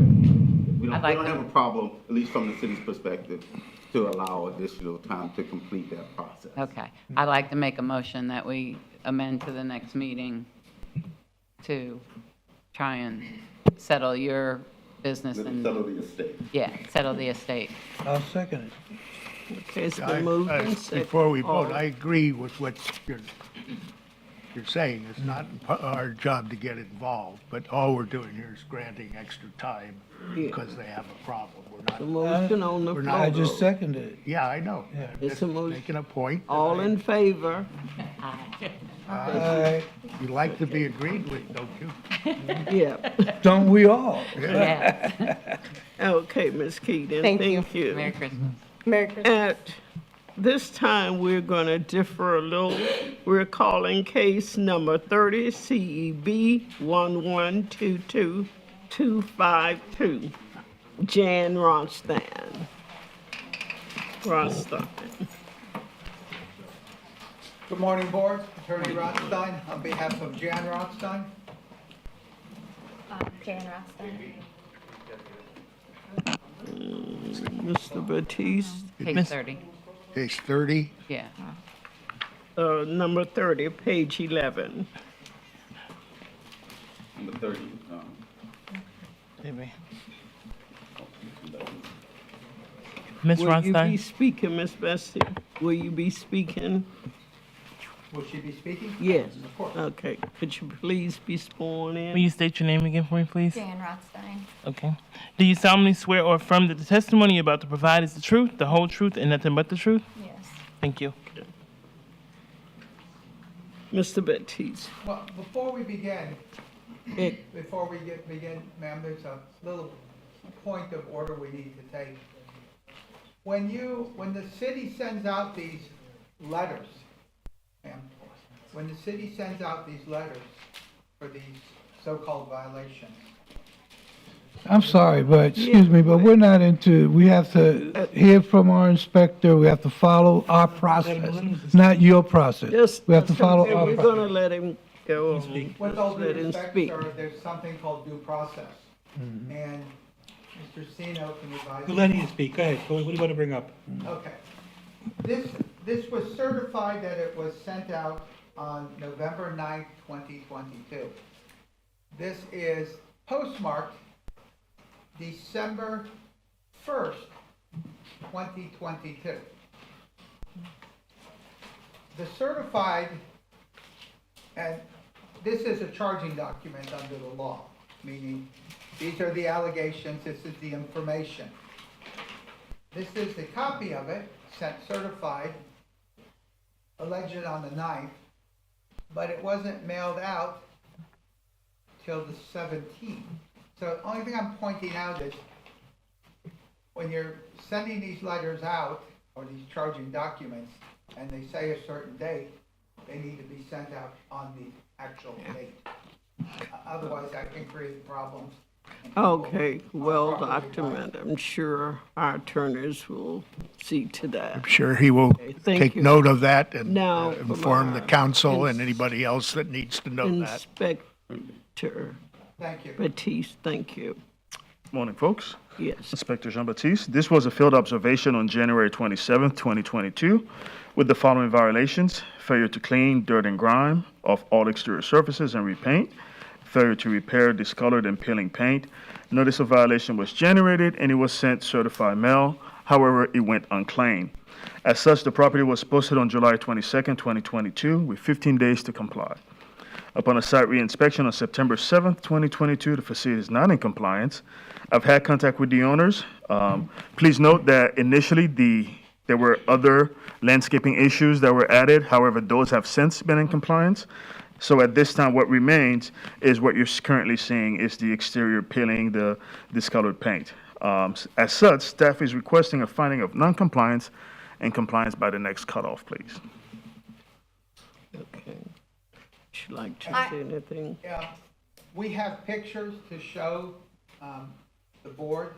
We don't have a problem, at least from the city's perspective, to allow additional time to complete that process. Okay. I'd like to make a motion that we amend to the next meeting to try and settle your business and. Settle the estate. Yeah, settle the estate. I'll second it. Okay, it's been moved and seconded. Before we vote, All- I agree with what you're saying. It's not our job to get involved, but all we're doing here is granting extra time because they have a problem. The motion on the we're floor. I just seconded it. Yeah, I know. It's Just a motion. making a point. All in favor? Aye. You like to be agreed with, don't you? Yeah. Don't we all? Yes. Okay, Ms. Keating, Thank you. thank you. Merry Christmas. Merry Christmas. At this time, we're going to differ a little. We're calling case number 30 CEB 1122252, Jan Ronstein. Good morning, Board. Attorney Rothstein, on behalf of Jan Rothstein. Jan Rothstein. Mr. Batiste. Case 30. Case 30. Yeah. Number 30, page 11. Number 30. Ms. Will you be Ronstein? speaking, Ms. Bessie? Will you be speaking? Will she be speaking? Yes. Of course. Okay. Could you please be sworn in? Will you state your name again for me, please? Dan Rothstein. Okay. Do you solemnly swear or affirm that the testimony you're about to provide is the truth, the whole truth, and nothing but the truth? Yes. Thank you. Mr. Batiste. Well, before we begin, Eh, begin, ma'am, there's a little point of order we need to take. When the city sends out these letters, ma'am, when the city sends out these letters for these so-called violations, I'm sorry, but, excuse me, but we're not into, we have to hear from our inspector, we have to follow our process, not your process. Just, We have to follow our we're process. gonna let him go on. with all Let due him respect, speak. sir, there's something called due process. And Mr. Sino can advise. We're letting you speak. Go ahead. What do you want to bring up? Okay. This was certified that it was sent out on November 9th, 2022. This is postmarked December 1st, 2022. The certified, and this is a charging document under the law, meaning these are the allegations, this is the information. This is the copy of it, sent certified, alleged on the 9th, but it wasn't mailed out till the 17th. So the only thing I'm pointing out is when you're sending these letters out, or these charging documents, and they say a certain date, they need to be sent out on the actual date. Otherwise, that can create problems. Okay, well documented. I'm sure our attorneys will see to that. I'm sure he will Okay, thank take you. note of that and Now, inform the council and anybody else that needs to know that. Inspector Thank you. Batiste, thank you. Morning, folks. Yes. Inspector Jean-Baptiste. This was a field observation on January 27th, 2022, with the following violations: failure to clean dirt and grime off all exterior surfaces and repaint, failure to repair discolored and peeling paint. Notice of violation was generated and it was sent certified mail. However, it went unclaimed. As such, the property was posted on July 22nd, 2022, with 15 days to comply. Upon a site re-inspection on September 7th, 2022, the facility is not in compliance. I've had contact with the owners. Please note that initially there were other landscaping issues that were added. However, those have since been in compliance. So at this time, what remains is what you're currently seeing is the exterior peeling, the discolored paint. As such, staff is requesting a finding of non-compliance and compliance by the next cutoff, please. Okay. Would you like to I- say anything? Yeah, we have pictures to show the board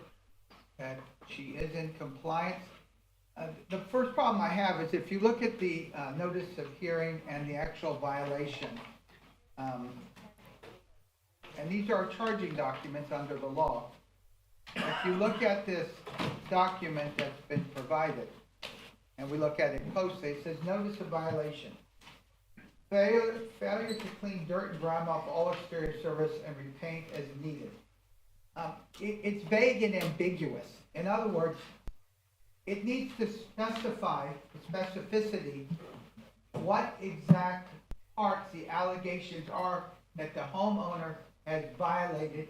that she is in compliance. The first problem I have is if you look at the notice of hearing and the actual violation, and these are charging documents under the law. If you look at this document that's been provided, and we look at it closely, it says notice of violation. Failure to clean dirt and grime off all exterior surface and repaint as needed. It's vague and ambiguous. In other words, it needs to specify the specificity, what exact parts the allegations are that the homeowner has violated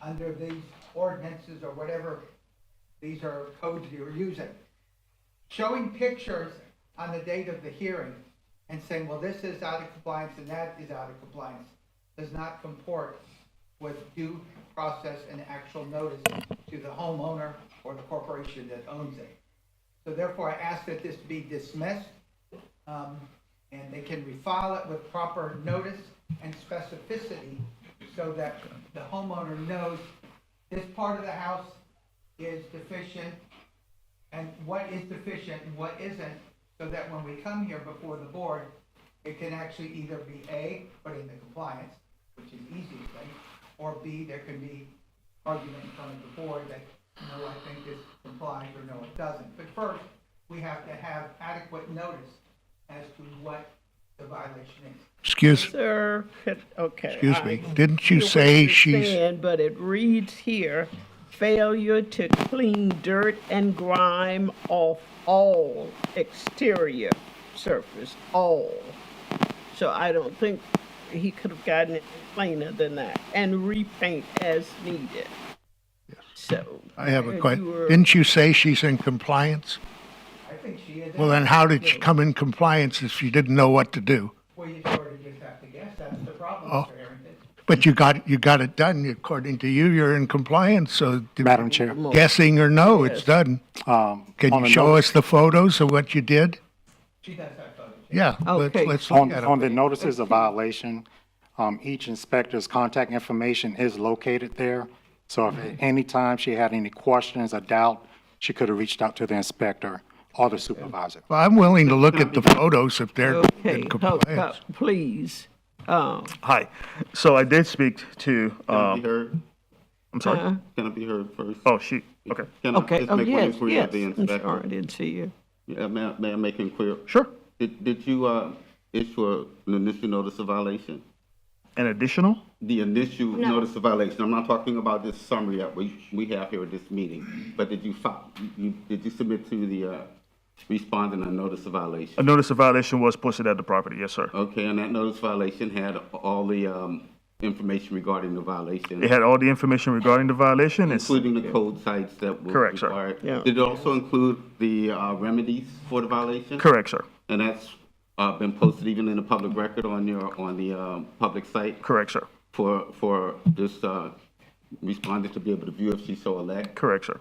under these ordinances or whatever these are codes you're using. Showing pictures on the date of the hearing and saying, well, this is out of compliance and that is out of compliance, does not comport with due process and actual notice to the homeowner or the corporation that owns it. So therefore, I ask that this be dismissed, and they can refile it with proper notice and specificity so that the homeowner knows this part of the house is deficient and what is deficient and what isn't, so that when we come here before the board, it can actually either be A, put into compliance, which is the easiest thing, or B, there can be argument in front of the board that, no, I think this complies, or no, it doesn't. But first, we have to have adequate notice as to what the violation is. Sir, okay. Excuse me, didn't you say she's, understand, but it reads here, failure to clean dirt and grime off all exterior surface, all. So I don't think he could have gotten it plainer than that, and repaint as needed. So. I have a you question. were- Didn't you say she's in compliance? I think she is. Well, then how did she come in compliance if she didn't know what to do? Well, you sort of just have to guess, that's the problem, Oh. Mr. Harrington. But you got it done. According to you, you're in compliance, so. Madam Chair. Guessing or no, it's done. Can on you the show notice- us the photos of what you did? She does have photos. Yeah, Okay. let's look On, at on the them. notices of violation, each inspector's contact information is located there. So if at any time she had any questions or doubt, she could have reached out to the inspector or the supervisor. Well, I'm willing to look at the photos if they're Okay, in compliance. please. Hi. So I did speak to, Can I be heard? I'm sorry? Can I be heard first? Oh, she, okay. Can I Okay, just oh, make one yes, inquiry yes, of the I'm inspector? sorry, I didn't see you. Yeah, may I make an inquiry? Sure. Did you, issue an initial notice of violation? An additional? The initial notice of violation, I'm not talking about this summary that we have here at this meeting, but did you submit to the, respondent a notice of violation? A notice of violation was posted at the property, yes, sir. Okay, and that notice of violation had all the, information regarding the violation? It had all the information regarding the violation. It's, Including the code sites that were Correct, sir. required? Yeah. Did it also include the, remedies for the violation? correct, sir. And that's, been posted even in the public record on the, public site? Correct, sir. For this, respondent to be able to view if she so elect? Correct, sir.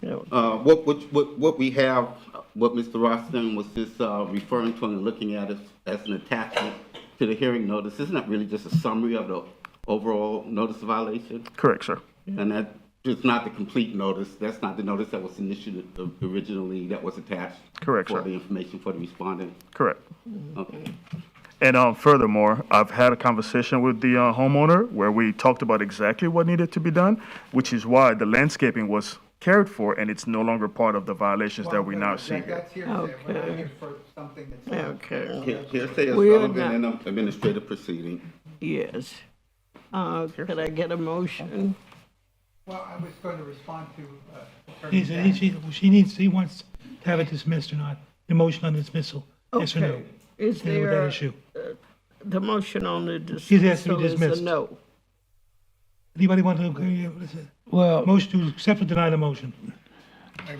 Yeah. What we have, what Mr. Roston was just referring to and looking at as an attachment to the hearing notice, isn't that really just a summary of the overall notice of violation? Correct, sir. And that is not the complete notice, that's not the notice that was initially, originally, that was attached? Correct, For sir. the information for the respondent? Correct. Okay. And furthermore, I've had a conversation with the homeowner where we talked about exactly what needed to be done, which is why the landscaping was cared for and it's no longer part of the violations that we now see here. That's hearsay, we're not here for something that's. Okay, Hearsay is We're relevant not- in an administrative proceeding. yes. Could I get a motion? Well, I was going to respond to, Attorney He wants to have it dismissed or not. The motion on dismissal, yes or no? Okay. Is Deal with that there, issue. the motion on the He's asked to dismissal be is a dismissed. no? Anybody want to agree? What is it? Well, Motion to accept or deny the motion?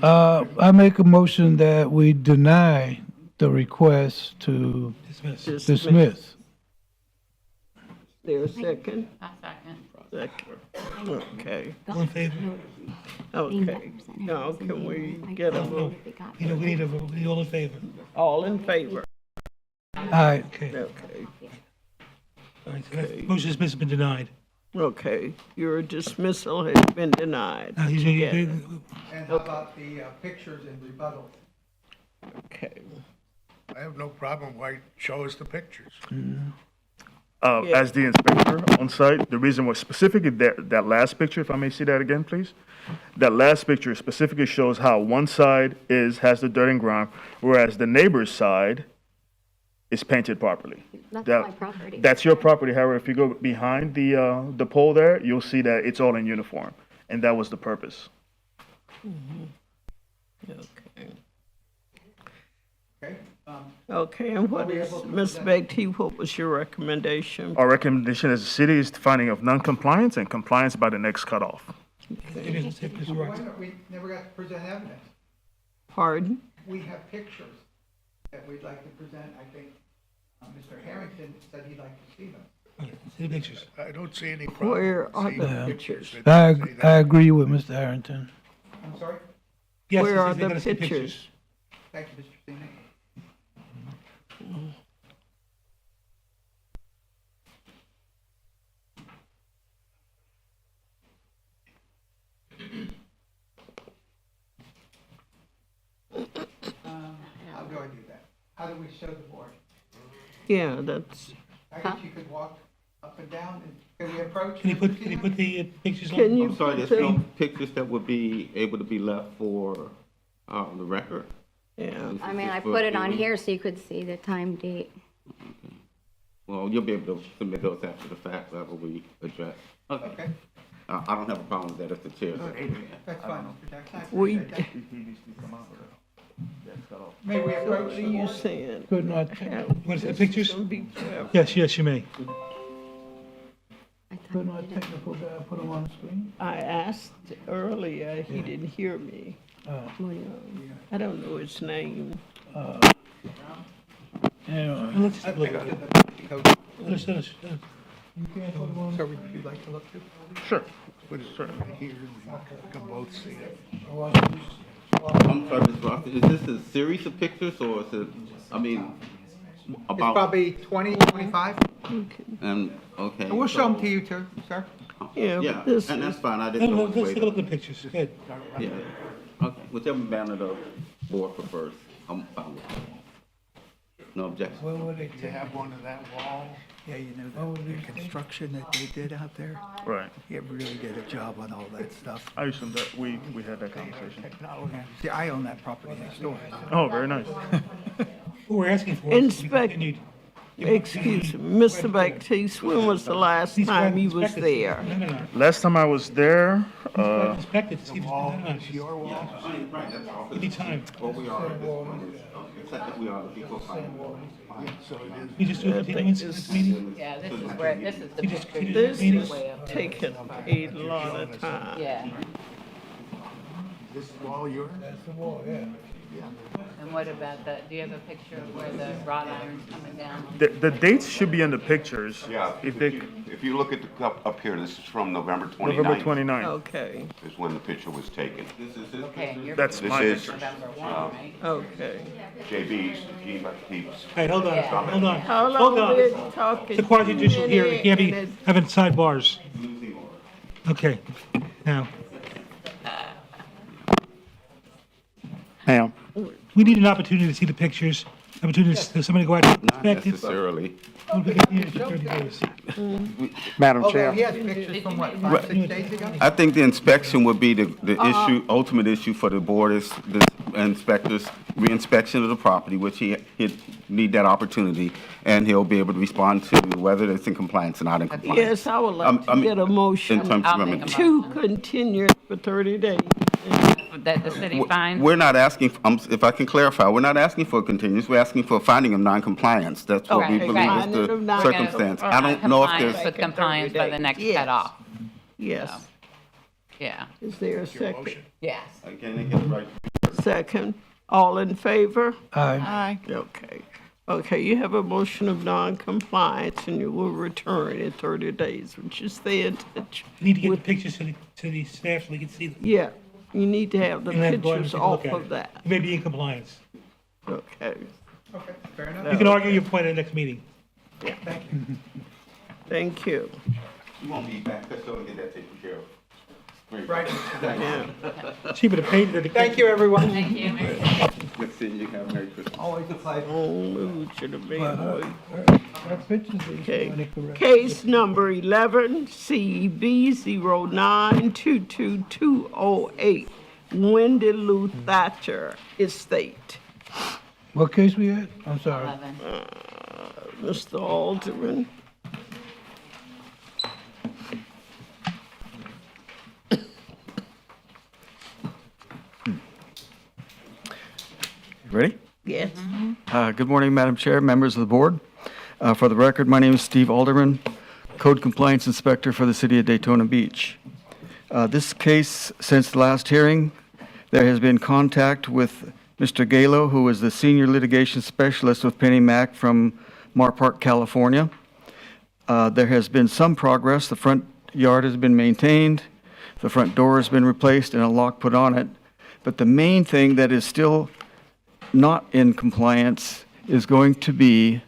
I make a motion that we deny the request to Dismiss. dismiss. There a second? A second. Second. Okay, All in favor? okay. Now, can we get a vote? We need a vote. We need all in favor. All in favor? Aye. Okay. Okay, All right, so that motion to dismiss has been denied. okay. Your dismissal has been denied. Now, he's Yes. And how about the pictures and rebuttal? Okay. I have no problem. Why show us the pictures? Yeah. As the inspector on site, the reason was specifically that last picture, if I may see that again, please. That last picture specifically shows how one side has the dirt and grime, whereas the neighbor's side is painted properly. That's That- my property. That's your property, however, if you go behind the pole there, you'll see that it's all in uniform, and that was the purpose. Okay. Okay? Okay, and what Are we is, able to Ms. present- Beatty, what was your recommendation? Our recommendation as a city is the finding of non-compliance and compliance by the next cutoff. It is, it's Why right. don't we never got to present evidence? Pardon? We have pictures that we'd like to present, I think. Mr. Harrington said he'd like to see them. See the pictures. I don't see any problem. Where are seeing the pictures. I agree with Mr. Harrington. I'm sorry? Yes, Where he are says they the gotta see pictures? Thank you, Mr. Senior. How do I do that? How do we show the board? Yeah, that's, I guess you could walk up and down, and can we approach? Can you Mr. put Senior? the pictures on? can you? I'm sorry, there's put no them- pictures that would be able to be left for, the record? Yeah, This I is mean, just I for put it on viewing? here so you could see the time, date. Well, you'll be able to submit those after the fact, that will be addressed. Okay, I don't have a problem with that if the chair. that's fine, Mr. Jackson. I We- appreciate that. May we So approach what are the you board? saying? Could not, Want to see the pictures? Be careful. Yes, yes, you may. could not technical guy put them on the screen? I asked earlier, he didn't hear me. I don't know his name. Anyway, Let's just look at it. Let's- you can't put them on. So would you like to look too? Sure. Put it right here, we can both see it. I'm sorry, Mr. Ross, is this a series of pictures or is it, I mean, It's about, probably 20, 25. and, okay. And we'll show them to you too, sir. Yeah, Yeah, but this and that's is, fine, I didn't know which Let's way take a look to. at the pictures. Good. Yeah, okay, whichever banner the board prefers, I'm fine with it. No objection. Where would they You take? have one of that wall? Yeah, you know, the construction that they did out there, Right. he really did a job on all that stuff. I assume that we had that conversation. See, I own that property next door. Oh, very nice. What we're asking for is to be Inspect- continued. excuse me, Mr. Baptiste, when was the last He's time you got was inspected. there? No. Last time I was there, Inspected to see if it's Your wall? anytime. Well, we are, except that we are the people fighting. So it is. You just do a continuance in this meeting? Yeah, this is the You just- picture. you This just- is taking a lot of time. Yeah, This wall yours? That's the wall, yeah. and what about the, do you have a picture of where the wrought iron's coming down? the dates should be in the pictures. Yeah, If they, if you look at the cup up here, this is from November 29th. November 29th. Okay, Is when the picture was taken. This is his Okay, picture? your That's picture my This is, November 1, right? okay. JB's, Gene Keeps. Hey, hold on, Yeah. hold on. How Hold long on. we're talking? It's a quasi judicial hearing, it can't be And having sidebars. Okay, now. Ma'am, We need an opportunity to see the pictures, opportunity for somebody to go out and Not inspect it. necessarily. We'll be continued for 30 days. Madam Although Chair. he has pictures from what, 5, 6 days ago? I think the inspection would be the issue, ultimate issue for the board is the inspector's reinspection of the property, which he'd need that opportunity, and he'll be able to respond to whether it's in compliance or not in compliance. Yes, I would like I to mean, get a motion in terms I'll of- make a to continue it for 30 days. That the city finds? We're not asking, if I can clarify, we're not asking for a continuance, we're asking for a finding of noncompliance. That's what we Okay, believe is finding of the non-compliance. circumstance. I don't know if Compliance there's, with compliance by the next Yes. cutoff. Yes. Yeah. Is there a second? Yes. can they get it right? Second. All in favor? Aye. Okay. Okay, you have a motion of non-compliance and you will return in 30 days, which is the intention. Need to get the pictures to the staff so they can see them. Yeah, you need to have the And then go ahead and pictures take a look off at of it. that. You may be in compliance. Okay. Okay, fair enough. You can argue your point at the next meeting. Thank you. You won't be back, let's go and get that taken care of. Right. Yeah. Cheaper to pay than to. Thank you, everyone. Thank you. Good seeing you, have a Merry Christmas. Always a pleasure. Don't move to the big boy. Our pictures is Okay. only correct. Case number 11, CB 09222208, Wendy Lou Thatcher Estate. What case we had? I'm sorry. 11. Mr. Alderman. Ready? Yes. Good morning, Madam Chair, members of the board. For the record, my name is Steve Alderman, Code Compliance Inspector for the City of Daytona Beach. This case, since the last hearing, there has been contact with Mr. Galo, who is the Senior Litigation Specialist with Penny Mac from Mar Park, California. There has been some progress. The front yard has been maintained, the front door has been replaced, and a lock put on it. But the main thing that is still not in compliance is going to be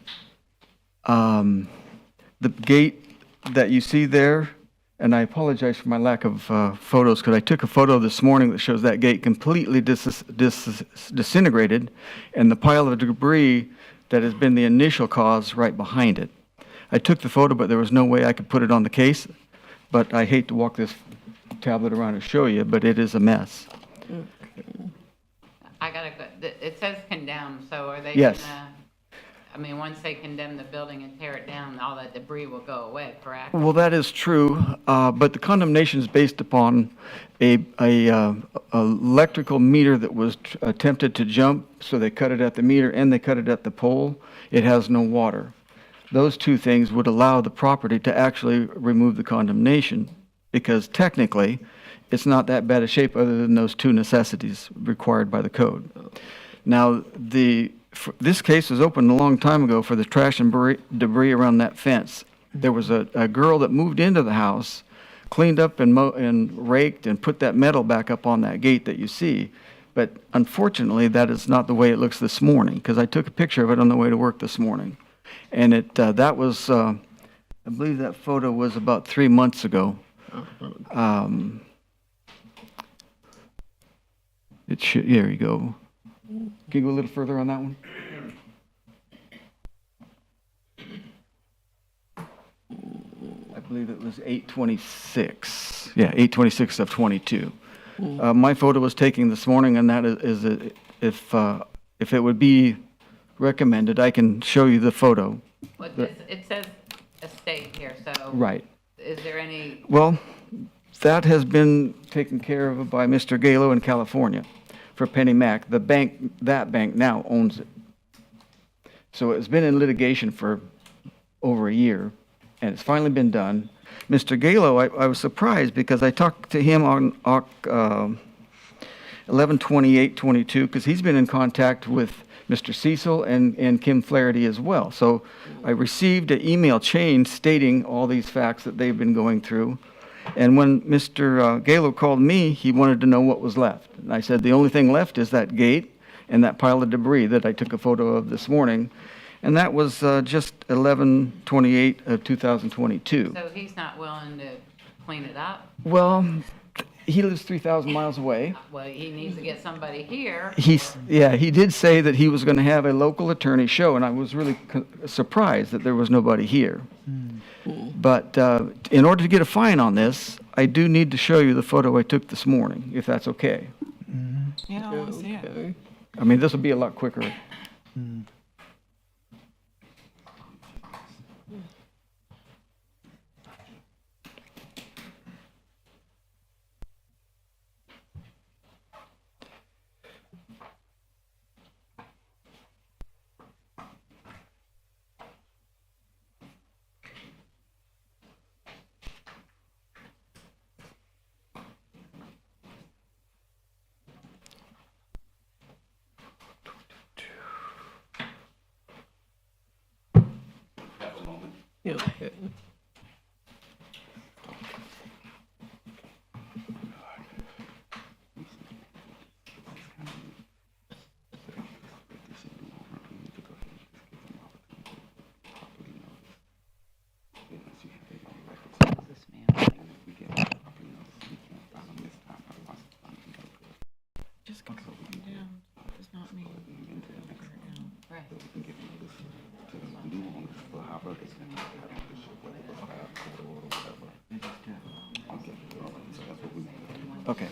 the gate that you see there, and I apologize for my lack of photos, because I took a photo this morning that shows that gate completely disintegrated, and the pile of debris that has been the initial cause right behind it. I took the photo, but there was no way I could put it on the case, but I hate to walk this tablet around and show you, but it is a mess. I gotta go, it says condemned, so are they Yes. gonna, I mean, once they condemn the building and tear it down, all that debris will go away, correct? Well, that is true, but the condemnation is based upon a electrical meter that was attempted to jump, so they cut it at the meter and they cut it at the pole. It has no water. Those two things would allow the property to actually remove the condemnation, because technically, it's not that bad a shape other than those two necessities required by the code. Now, this case was opened a long time ago for the trash and debris around that fence. There was a girl that moved into the house, cleaned up and raked and put that metal back up on that gate that you see. But unfortunately, that is not the way it looks this morning, because I took a picture of it on the way to work this morning. And that was, I believe that photo was about 3 months ago. Here you go. Can you go a little further on that one? I believe it was 8/26. Yeah, 8/26 of 22. My photo was taken this morning, and that if it would be recommended, I can show you the photo. Well, it says estate here, so. Right. Is there any, Well, that has been taken care of by Mr. Galo in California for Penny Mac. That bank now owns it. So it's been in litigation for over a year, and it's finally been done. Mr. Galo, I was surprised because I talked to him on 11/28/22, because he's been in contact with Mr. Cecil and Kim Flaherty as well. So I received an email chain stating all these facts that they've been going through. And when Mr. Galo called me, he wanted to know what was left. And I said, the only thing left is that gate and that pile of debris that I took a photo of this morning. And that was just 11/28 of 2022. so he's not willing to clean it up? Well, he lives 3,000 miles away. Well, he needs to get somebody here. He did say that he was going to have a local attorney show, and I was really surprised that there was nobody here. But in order to get a fine on this, I do need to show you the photo I took this morning, if that's okay. Yeah, I want to see it. I mean, this will be a lot quicker. Okay. Just because it came down does not mean. Right. Okay.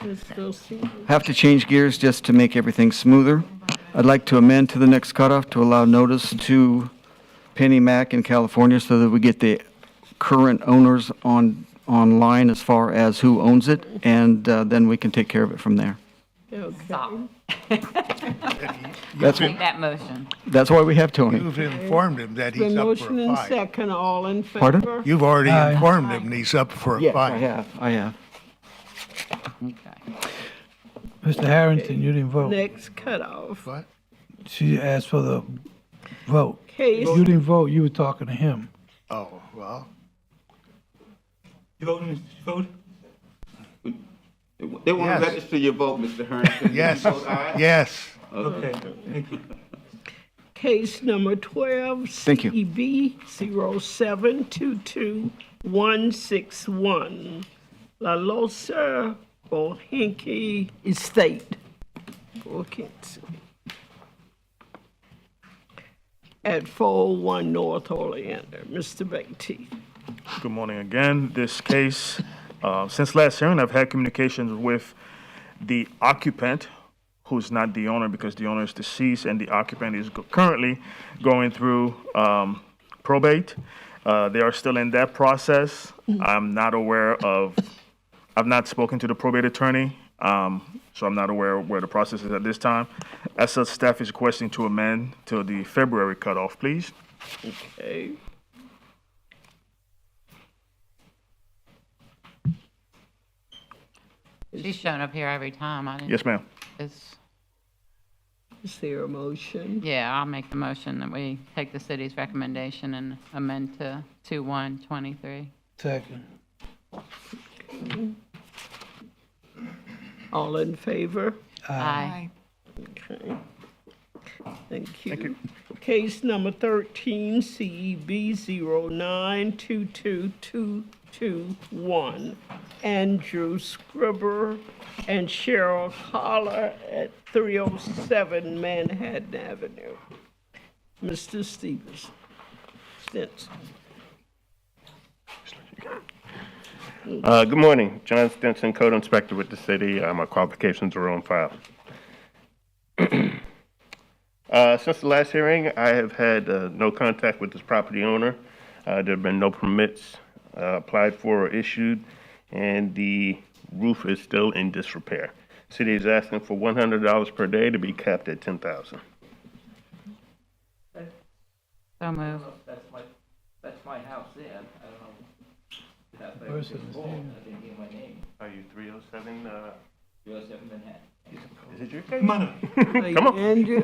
Let's go see. Have to change gears just to make everything smoother. I'd like to amend to the next cutoff to allow notice to Penny Mac in California so that we get the current owners online as far as who owns it, and then we can take care of it from there. Stop. That's Make that motion. That's why we have Tony. You've informed him that The he's up for motion a and fine. second, all in favor? Pardon? You've already Aye. informed him he's up for a Yes, fine. I have. Okay. Mr. Harrington, you didn't vote. Next cutoff. What? She asked for the vote. Case, You didn't vote, you were talking to him. Oh, well, You voting, Mr. Vote? They want Yes. to register your vote, Mr. Harrington. yes, You vote aye? yes. Okay, thank you. case number 12. Thank you. CB 0722161. La Losa Bohinky Estate. Poughkeepsie. At 401 North Oleander. Mr. Beatty. Good morning again. This case, since last hearing, I've had communications with the occupant who's not the owner because the owner is deceased and the occupant is currently going through probate. They are still in that process. I'm not aware of, I've not spoken to the probate attorney, so I'm not aware of where the process is at this time. As such, staff is requesting to amend to the February cutoff, please. Okay. She's shown up here every time. I didn't. Yes, ma'am. Is there a motion? Yeah, I'll make the motion that we take the city's recommendation and amend to 2/1/23. Second. All in favor? Aye. Okay. Thank you. Case number 13, CEB 09222221. Andrew Scribber and Cheryl Collar at 307 Manhattan Avenue. Mr. Stevens. Stinson. Good morning. John Stinson, Code Inspector with the city. My qualifications are on file. Since the last hearing, I have had no contact with this property owner. There have been no permits applied for or issued, and the roof is still in disrepair. City is asking for $100 per day to be capped at $10,000. So move. That's my house there. I don't know. That Person is I here. didn't hear my name. Are you 307? 307 Manhattan. Is it your case? Come on up. Come on. Andrew.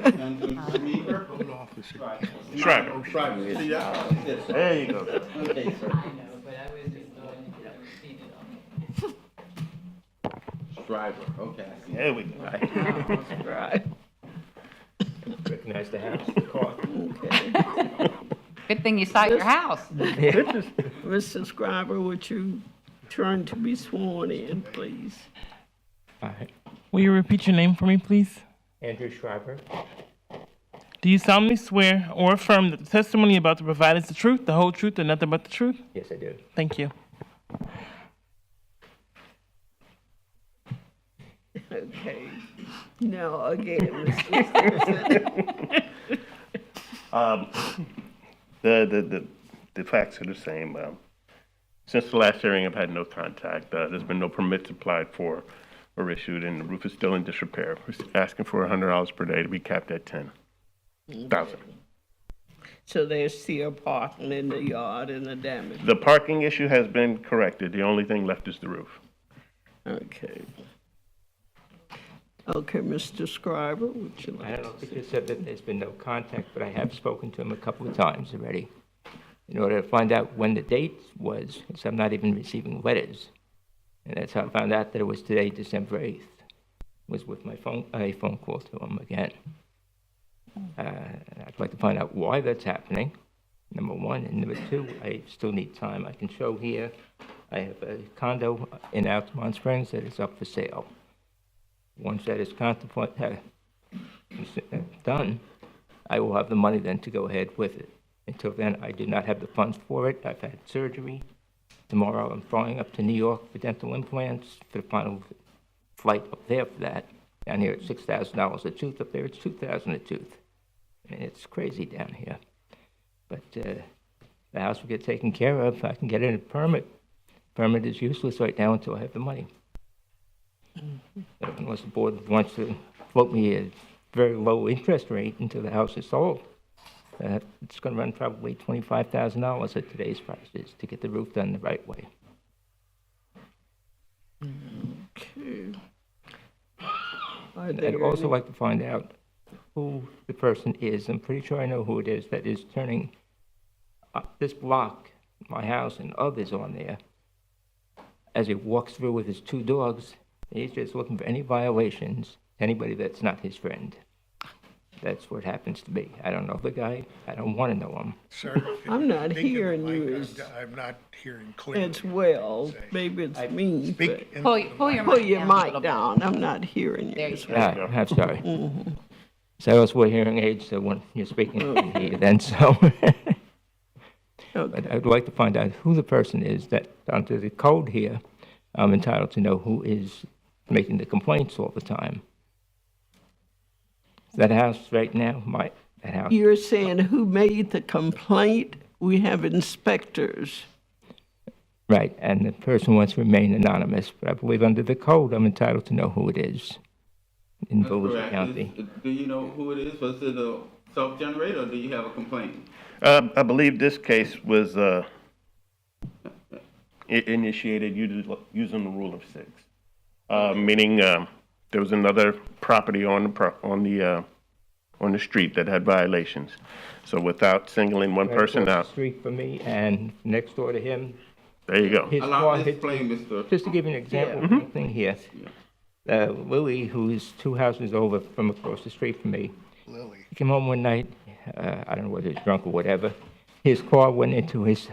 Schreiber. Schreiber. There you go. Okay, sir. I know, but I was just repeated on it. Driver, okay. There we go. Right. Recognize the house, the car. Good thing you cite your house. Mr. Scriber, would you turn to be sworn in, please? All right. Will you repeat your name for me, please? Andrew Schreiber. Do you solemnly swear or affirm that the testimony you're about to provide is the truth, the whole truth, and nothing but the truth? Yes, I do. Thank you. Okay. Now, again, Mr. Stinson. The facts are the same. Since the last hearing, I've had no contact. There's been no permits applied for or issued, and the roof is still in disrepair. We're asking for $100 per day to be capped at $10,000. So there's still parking in the yard and the damage. The parking issue has been corrected. The only thing left is the roof. Okay. Okay, Mr. Scriber, would you like I to don't think you said that there's been no contact, but I have spoken to him a couple of times already in order to find out when the date was, because I'm not even receiving letters. And that's how I found out that it was today, December 8th, was with a phone call to him again. I'd like to find out why that's happening, number one. And number two, I still need time. I can show here, I have a condo in Altamont Springs that is up for sale. Once that is done, I will have the money then to go ahead with it. Until then, I do not have the funds for it. I've had surgery. Tomorrow, I'm flying up to New York for dental implants for the final flight up there for that. Down here, it's $6,000 a tooth. Up there, it's $2,000 a tooth. I mean, it's crazy down here. But the house will get taken care of. I can get in a permit. Permit is useless right now until I have the money. Unless the board wants to float me a very low interest rate until the house is sold. It's going to run probably $25,000 at today's prices to get the roof done the right way. Okay. I'd also like to find out who the person is. I'm pretty sure I know who it is that is turning this block, my house, and others on there. As he walks through with his two dogs, he's just looking for any violations, anybody that's not his friend. That's what happens to be. I don't know the guy. I don't want to know him. Sir, I'm not speak in the hearing mic. you as, I'm not hearing clearly. as well. Maybe it's me, but Pull your mic down. I'm not hearing you as well. I'm sorry. So I also wear hearing aids, so when you're speaking, I can hear you then, so. But I'd like to find out who the person is that, under the code here, I'm entitled to know who is making the complaints all the time. That house right now, that house, You're saying who made the complaint? We have inspectors. right, and the person wants to remain anonymous, but I believe under the code, I'm entitled to know who it is in That's Volusia correct. County. Do you know who it is? Was it a self-generated, or do you have a complaint? I believe this case was initiated using the rule of six, meaning there was another property on the street that had violations. So without singling one Right person across out, the street from me and next door to him. there you go. His Allow car me to hit- explain, Mr. Just to give you an example of something here. Willie, who is 2 houses over from across the street from me, he came home one night, I don't know whether he was drunk or whatever, his car went into his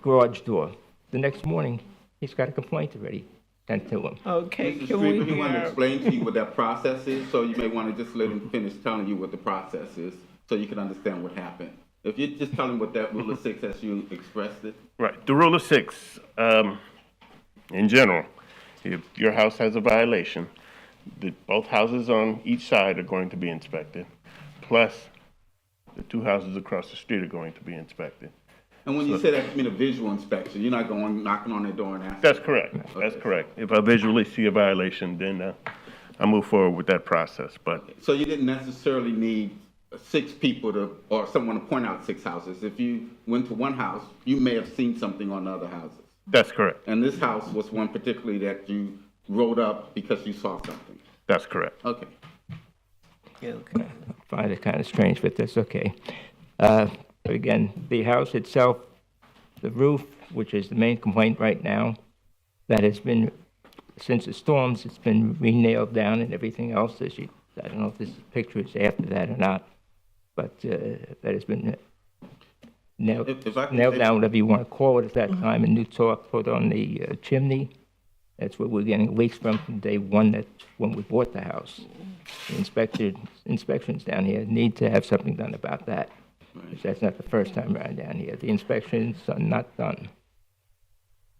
garage door. The next morning, he's got a complaint already sent to him. Okay, Mr. can we Streeter, he wanted to hear? explain to you what that process is, so you may want to just let him finish telling you what the process is, so you can understand what happened. If you just tell him what that rule of six as you expressed it. Right, the rule of six, in general, if your house has a violation, both houses on each side are going to be inspected, plus the 2 houses across the street are going to be inspected. And when you say that, you mean a visual inspection, you're not going knocking on their door and asking? That's correct, that's correct. If I visually see a violation, then I move forward with that process, but So you didn't necessarily need 6 people or someone to point out 6 houses. If you went to one house, you may have seen something on the other houses. that's correct, And this house was one particularly that you wrote up because you saw something. that's correct. Okay. I find it kind of strange, but that's okay. But again, the house itself, the roof, which is the main complaint right now, that has been, since the storms, it's been re-nailed down and everything else. I don't know if this picture is after that or not, but that has been nailed, If I could nailed take- down, whatever you want to call it at that time, and new top put on the chimney. That's what we're getting leaks from day one, that's when we bought the house. The inspections down here need to have something done about that. 'Cause that's not the first time around down here. The inspections are not done.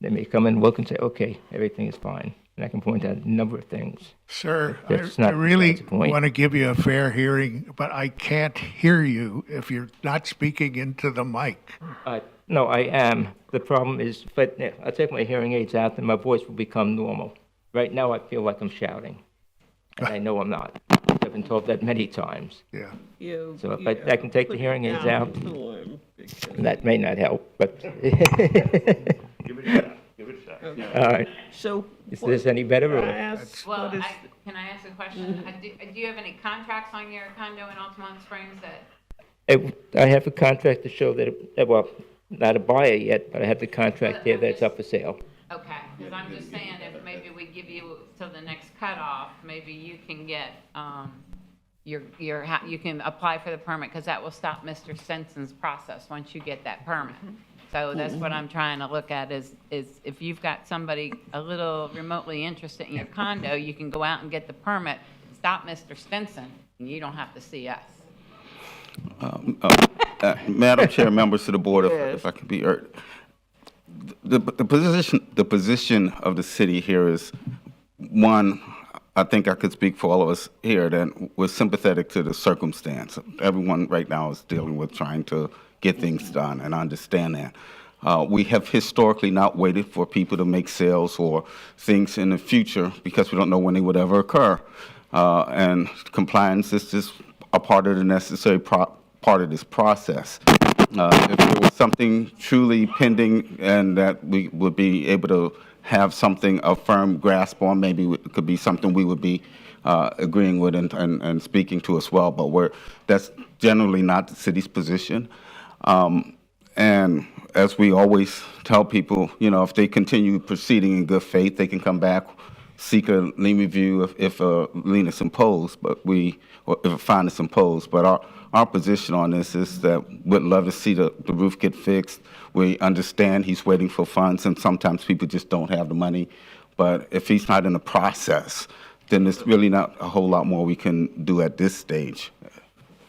They may come and look and say, okay, everything is fine. And I can point out a number of things. Sir, That's I not really besides the point. want to give you a fair hearing, but I can't hear you if you're not speaking into the mic. No, I am. The problem is, but I'll take my hearing aids out and my voice will become normal. Right now, I feel like I'm shouting. And I know I'm not. I've been told that many times. Yeah. So if I can take the hearing aids out, that may not help, but. Give it a shot, give it a shot. All right. So. Is this any better? Can I Or? ask, Well, what is, can I ask a question? Do you have any contracts on your condo in Altamont Springs that, I have a contract to show that, well, not a buyer yet, but I have the contract there that's up for sale. okay, because I'm just saying if maybe we give you till the next cutoff, maybe you can get, you can apply for the permit, because that will stop Mr. Stenson's process once you get that permit. So that's what I'm trying to look at is if you've got somebody a little remotely interested in your condo, you can go out and get the permit, stop Mr. Stenson, and you don't have to see us. Madam Chair, members of the board, if I could be heard. The position of the city here is, one, I think I could speak for all of us here, that we're sympathetic to the circumstance. Everyone right now is dealing with trying to get things done, and I understand that. We have historically not waited for people to make sales or things in the future because we don't know when they would ever occur. And compliance is just a part of the necessary part of this process. If there was something truly pending and that we would be able to have something, a firm grasp on, maybe it could be something we would be agreeing with and speaking to as well, but that's generally not the city's position. And as we always tell people, if they continue proceeding in good faith, they can come back, seek a lien review if a lien is imposed, or if a fine is imposed. But our position on this is that we'd love to see the roof get fixed. We understand he's waiting for funds, and sometimes people just don't have the money. But if he's not in the process, then there's really not a whole lot more we can do at this stage.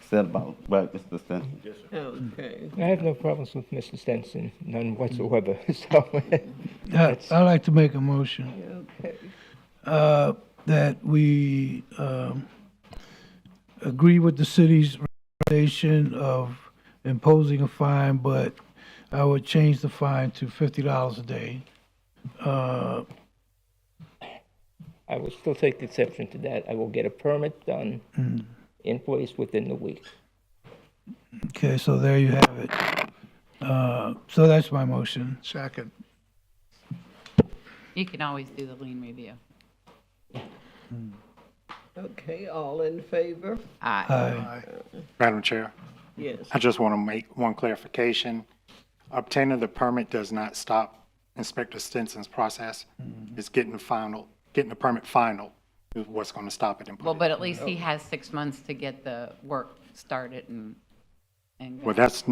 Is that about right, Mr. Stenson? Yes, sir. okay. I have no problems with Mr. Stenson, none whatsoever. So I'd like to make a motion Okay. that we agree with the city's recommendation of imposing a fine, but I would change the fine to $50 a day. I will still take exception to that. I will get a permit done in place within the week. Okay, so there you have it. So that's my motion. Second. You can always do the lien review. Okay, all in favor? Aye. Madam Chair, Yes. I just want to make one clarification. Obtaining the permit does not stop Inspector Stinson's process. It's getting the permit final is what's going to stop it. Well, but at least he has 6 months to get the work started and go. Well, that's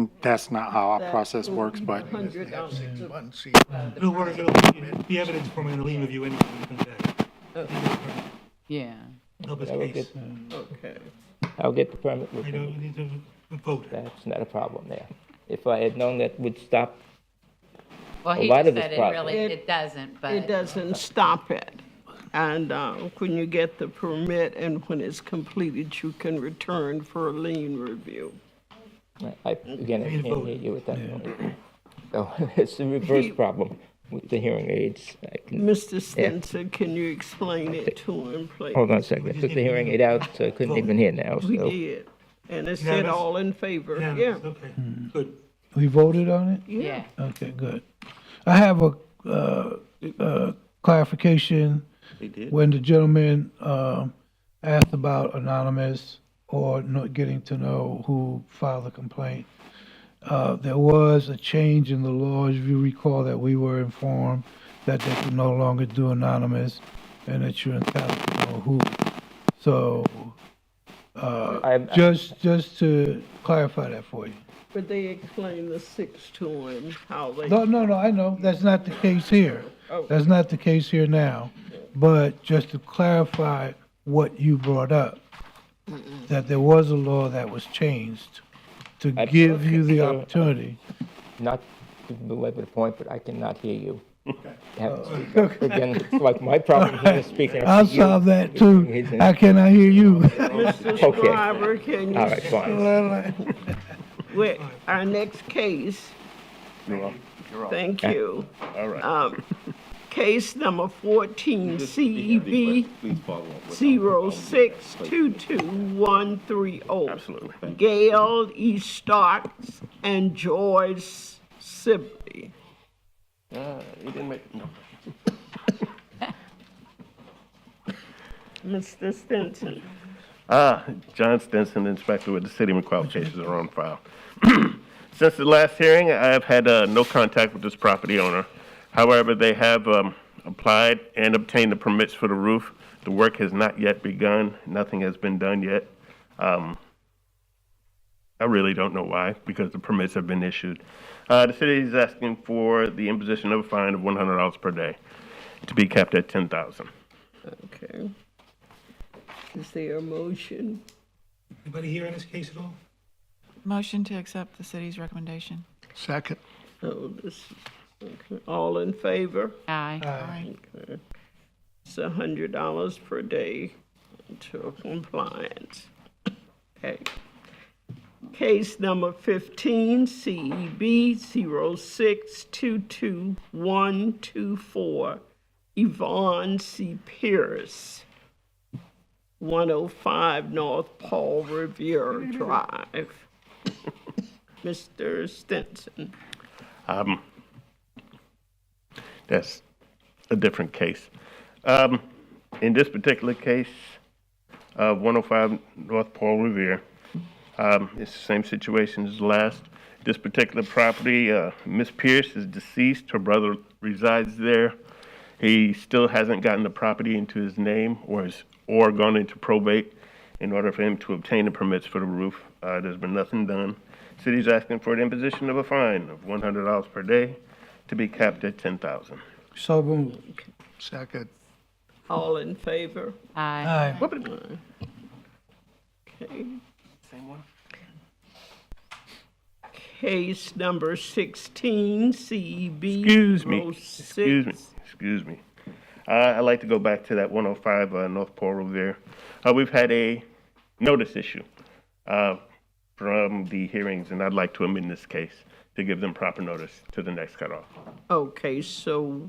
not how our process works, but $100. It'll work, it'll be evidence for me in a lien review anyway when it comes back. Yeah. Help his I will case. Okay. I'll get the permit I within the don't week. need to vote. That's not a problem there. If I had known that would stop Well, a he lot just of this said it process. really, it doesn't, but. It doesn't stop it. And when you get the permit and when it's completed, you can return for a lien review. Again, I can't hear you at that point. So it's a reverse problem with the hearing aids. I can- Mr. yeah. Stinson, can you explain it to him, please? Hold on a second. I took the hearing aid out, so I couldn't even hear now. We So did. And it said Unanimous? all in favor. Yeah. Unanimous, okay, good. We voted on it? Yeah. Okay, good. I have a clarification. When the gentleman asked about anonymous or not getting to know who filed the complaint, there was a change in the law, if you recall, that we were informed that they could no longer do anonymous and that you're entitled to know who. So, just to clarify that for you. But they explained the 6 to him, how they. No, I know, that's not the case here. Oh. That's not the case here now. But just to clarify what you brought up, that there was a law that was changed to give you the opportunity. not to belabor the point, but I cannot hear you. Have to speak up. Again, it's like my problem here is speaking up I'll to you. solve that too. I cannot hear you. Mr. Okay. Schreiber, can you? All right, fine. With our next case, thank you. All right. Case number 14, CEB Please follow up with. 0622130. Absolutely. Gail E. Starks and Joyce Sibley. He didn't make, no. Mr. Stinson. John Stinson, Inspector with the City of McCall. Cases are on file. Since the last hearing, I have had no contact with this property owner. However, they have applied and obtained the permits for the roof. The work has not yet begun. Nothing has been done yet. I really don't know why, because the permits have been issued. The city is asking for the imposition of a fine of $100 per day to be kept at $10,000. Okay. Is there a motion? Anybody here in this case at all? Motion to accept the city's recommendation. Second. Oh, this, okay. All in favor? Aye. Okay. It's $100 per day until compliance. Okay. Case number 15, CEB 0622124, Yvonne C. Pierce, 105 North Paul Revere Drive. Mr. Stinson. That's a different case. In this particular case, 105 North Paul Revere, it's the same situation as the last. This particular property, Miss Pierce is deceased. Her brother resides there. He still hasn't gotten the property into his name or gone into probate in order for him to obtain the permits for the roof. There's been nothing done. City's asking for the imposition of a fine of $100 per day to be capped at $10,000. So moved. Second. All in favor? Aye. Aye. Okay. Same one? Case number 16, CEB. Excuse me. 06. Excuse me. I'd like to go back to that 105 North Paul Revere. We've had a notice issue from the hearings, and I'd like to amend this case to give them proper notice to the next cutoff. Okay, so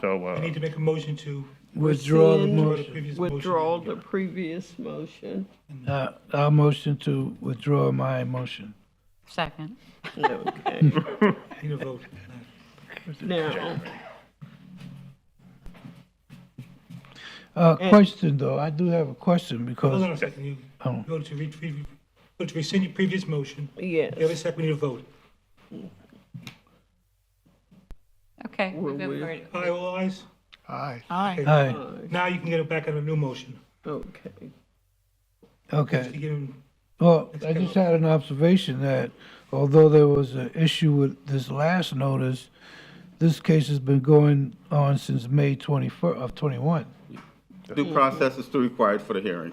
So, I need to make a motion to Withdraw the rescind- motion. Withdraw the previous motion. I'll motion to withdraw my motion. Second. Okay. need a vote. Now, Question though, I do have a question Hold because, on a second. You Oh. go to go to rescind your previous motion. yes. You have a second, we need a vote. Okay, we'll go we- for it. Aye, all ayes? Aye. Okay. aye, Now you can get it back on a new motion. Okay. okay. You give him- Well, I just had an observation that although there was an issue with this last notice, this case has been going on since May 21st of 21. Due process is still required for the hearing.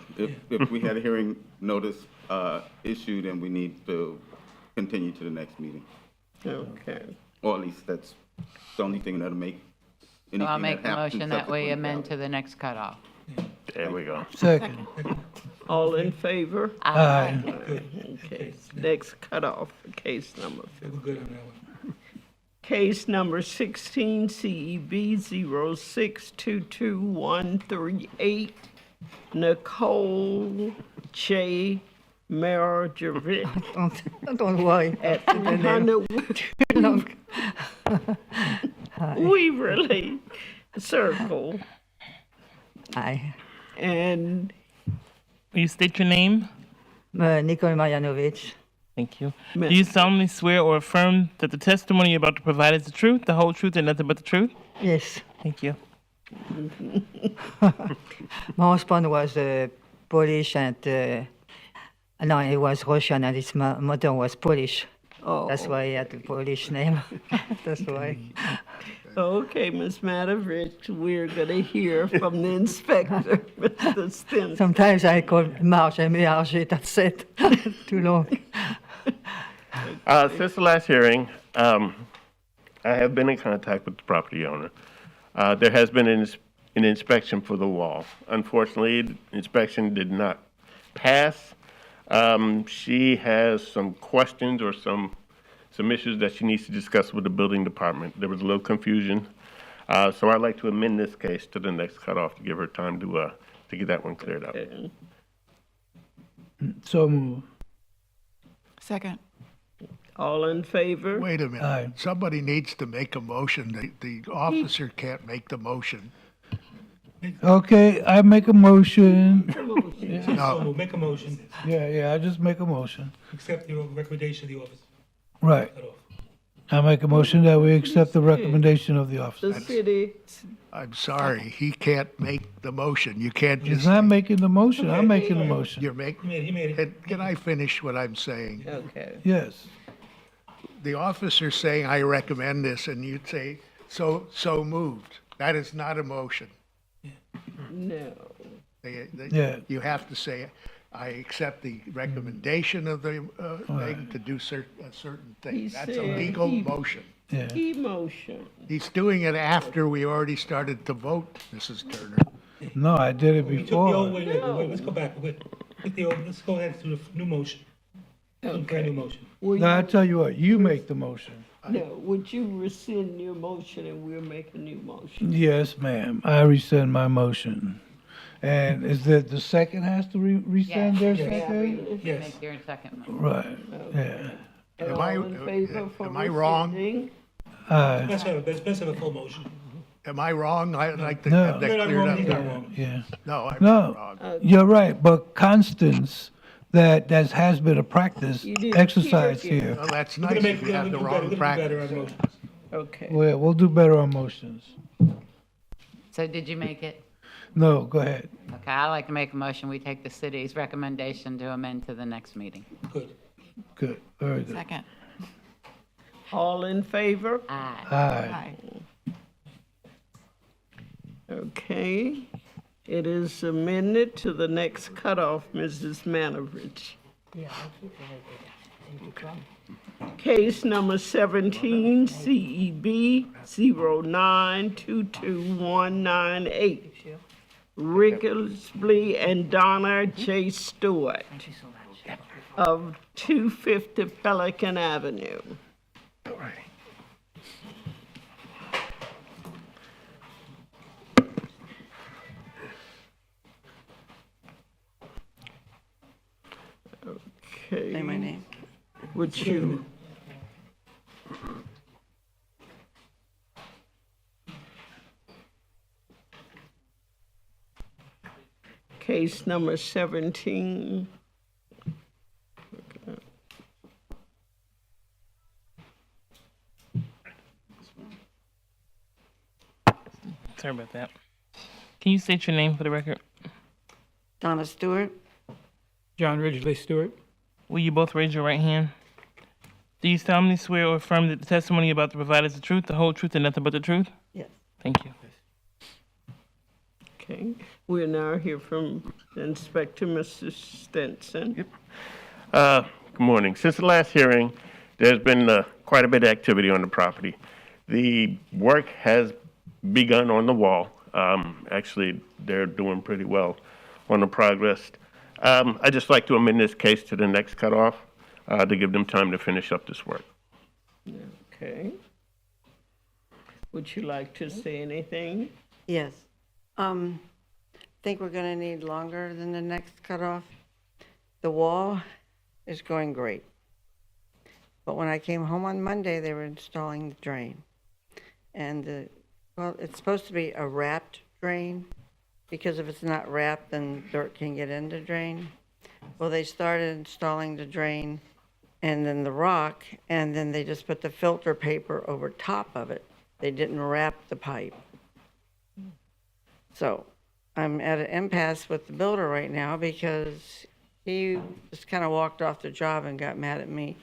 If we had a hearing notice issued, then we need to continue to the next meeting. Okay. Or at least that's the only thing that'll make So I'll anything make that the happens motion that we subsequently amend valid. to the next cutoff. There we go. Second. All in favor? Aye. Okay. Next cutoff, case number We're good on that one. Case number 16 CEB 0622138, Nicole J. Marjorie Don't worry. at 300 Waverly Circle. Hi. And Will you state your name? Nicole Marjanovic. Thank you. Do you solemnly swear or affirm that the testimony you're about to provide is the truth, the whole truth, and nothing but the truth? Yes. Thank you. My husband was Polish and no, he was Russian and his mother was Polish. Oh. That's why he had the Polish name. That's why. Okay, Ms. Matavich, we're going to hear from the inspector, Mr. Stinson. Sometimes I call Marge and Marge, that's it. Too long. Since the last hearing, I have been in contact with the property owner. There has been an inspection for the wall. Unfortunately, the inspection did not pass. She has some questions or some issues that she needs to discuss with the building department. There was a little confusion. So I'd like to amend this case to the next cutoff to give her time to get that one cleared up. So move. Second. All in favor? Wait a minute. Aye. Somebody needs to make a motion. The officer can't make the motion. Okay, I make a motion. So make a motion, Yeah, I just make a motion. accept the recommendation of the office. Right. I make a motion that we accept the recommendation of the The officer. city, I'm sorry, he can't make the motion. You can't He's just. not making the motion, I'm making the motion. You're making. He made it. Can I finish what I'm saying? okay. Yes. The officer's saying, I recommend this, and you'd say, so moved. That is not a motion. No. Yeah. You have to say, I accept the recommendation of the thing to do a certain thing. He That's a said legal he- motion. Yeah. Emotion. He's doing it after we already started to vote, Mrs. Turner. No, I did it We took the old, before. wait, let's go back. Let's go ahead to the new motion. Brand new motion. No, I tell you what, you make the motion. No, would you rescind your motion and we'll make a new motion? Yes, ma'am, I rescind my motion. And is that the second has to rescind their second? Yes. Make your second motion. Right, yeah. All in favor for Am I wrong? rescinding? Aye, Let's have a full motion. Am I wrong? I'd like to No. have that You're not cleared wrong, up. he's not wrong. yeah. No, I'm No, wrong. you're right, but Constance, that has been a practice You didn't exercise hear it. here. Well, that's We're nice gonna make, if you have the we're gonna wrong do better practice. on motions. Okay. We'll do better on motions. So did you make it? No, go ahead. Okay, I'd like to make a motion, we take the city's recommendation to amend to the next meeting. Good. Good, very good. Second. All in favor? Aye. Aye. Okay. It is amended to the next cutoff, Mrs. Manovich. Case number 17, CEB 0922198. Wrigley and Donna J. Stewart of 250 Pelican Avenue. Okay. Say my name. Would you? Case number 17. Sorry about that. Can you state your name for the record? Donna Stewart. John Ridgely Stewart. Will you both raise your right hand? Do you solemnly swear or affirm that the testimony about to provide is the truth, the whole truth, and nothing but the truth? Yes. Thank you. Okay, we'll now hear from the Inspector, Mr. Stinson. Good morning. Since the last hearing, there's been quite a bit of activity on the property. The work has begun on the wall. Actually, they're doing pretty well on the progress. I'd just like to amend this case to the next cutoff to give them time to finish up this work. Okay. Would you like to say anything? Yes. Think we're gonna need longer than the next cutoff. The wall is going great. But when I came home on Monday, they were installing the drain. And well, it's supposed to be a wrapped drain, because if it's not wrapped, then dirt can get in the drain. Well, they started installing the drain and then the rock, and then they just put the filter paper over top of it. They didn't wrap the pipe. So I'm at an impasse with the builder right now because he just kind of walked off the job and got mad at me.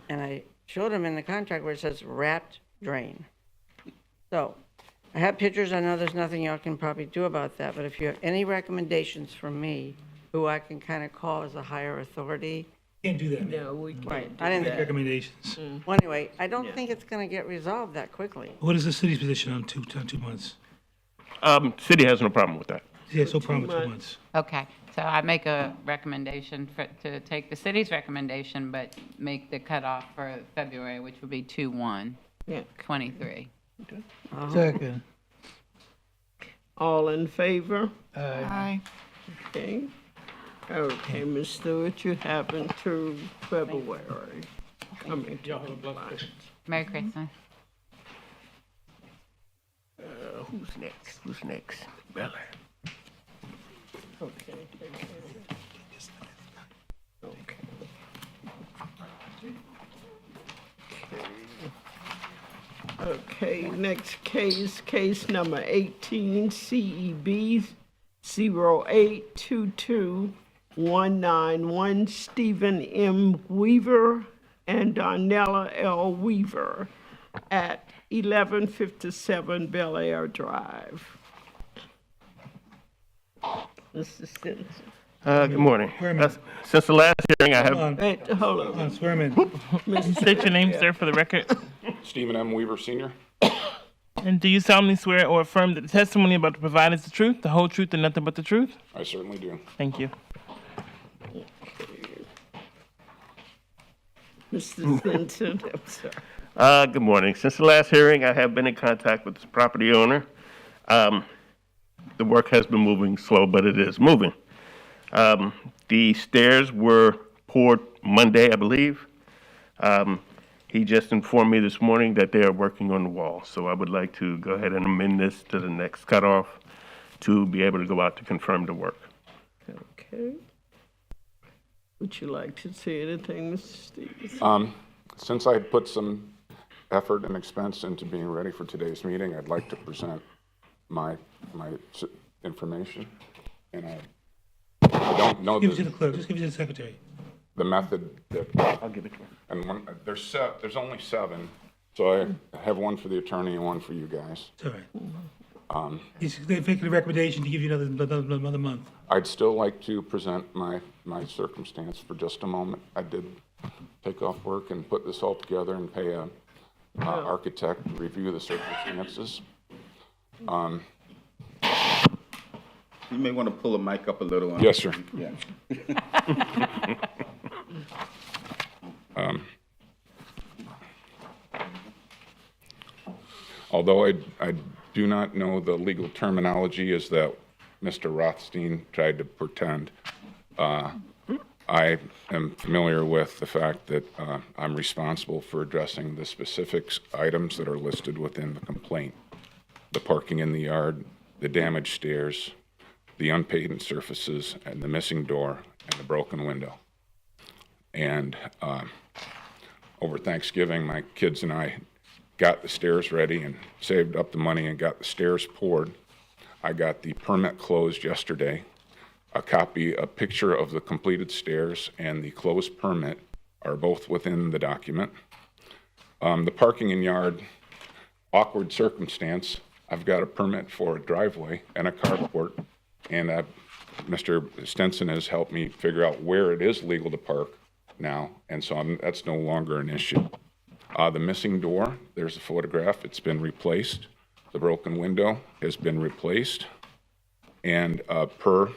And I showed him in the contract where it says wrapped drain. So I have pictures. I know there's nothing y'all can probably do about that, but if you have any recommendations from me, who I can kind of call as a higher authority. Can't do that. No, we can't Right. do I didn't that. Recommendations. Well, anyway, I don't think it's going to get resolved that quickly. What is the city's position on 2 months? City has no problem with that. Yeah, so problem with 2 months. Okay, so I make a recommendation to take the city's recommendation, but make the cutoff for February, which would be 2/1, Yeah. 23. Second. All in favor? Aye. Okay. Okay, Ms. Stewart, you have until February. I mean, Merry Christmas. Who's next? Who's next? Bella. Okay, take care of it. Okay. Okay, next case number 18, CEB 0822191, Stephen M. Weaver and Darnella L. Weaver at 1157 Bel Air Drive. Mr. Stinson. Good morning. Since the last hearing, I have. Wait, hold on. Swear him in. State your name, sir, for the record. Stephen M. Weaver, Sr. And do you solemnly swear or affirm that the testimony about to provide is the truth, the whole truth, and nothing but the truth? I certainly do. Thank you. Mr. Stinson, I'm sorry. Good morning. Since the last hearing, I have been in contact with this property owner. The work has been moving slow, but it is moving. The stairs were poured Monday, I believe. He just informed me this morning that they are working on the wall. So I would like to go ahead and amend this to the next cutoff to be able to go out to confirm the work. Okay. Would you like to say anything, Mr. Stevens? Since I put some effort and expense into being ready for today's meeting, I'd like to present my information. And I don't know Give it to the clerk. Just give it to the secretary. the method that. I'll give it to him. And there's only 7, so I have one for the attorney and one for you guys. It's all right. He's making a recommendation to give you another month. I'd still like to present my circumstance for just a moment. I did take off work and put this all together and pay a architect to review the circumstances. You may want to pull the mic up a little. Yes, sir. Yeah. Although I do not know the legal terminology is that Mr. Rothstein tried to pretend, I am familiar with the fact that I'm responsible for addressing the specific items that are listed within the complaint. The parking in the yard, the damaged stairs, the unpainted surfaces, and the missing door, and the broken window. And over Thanksgiving, my kids and I got the stairs ready and saved up the money and got the stairs poured. I got the permit closed yesterday. A picture of the completed stairs and the closed permit are both within the document. The parking in yard, awkward circumstance. I've got a permit for a driveway and a carport, and Mr. Stenson has helped me figure out where it is legal to park now, and so that's no longer an issue. The missing door, there's a photograph, it's been replaced. The broken window has been replaced, and per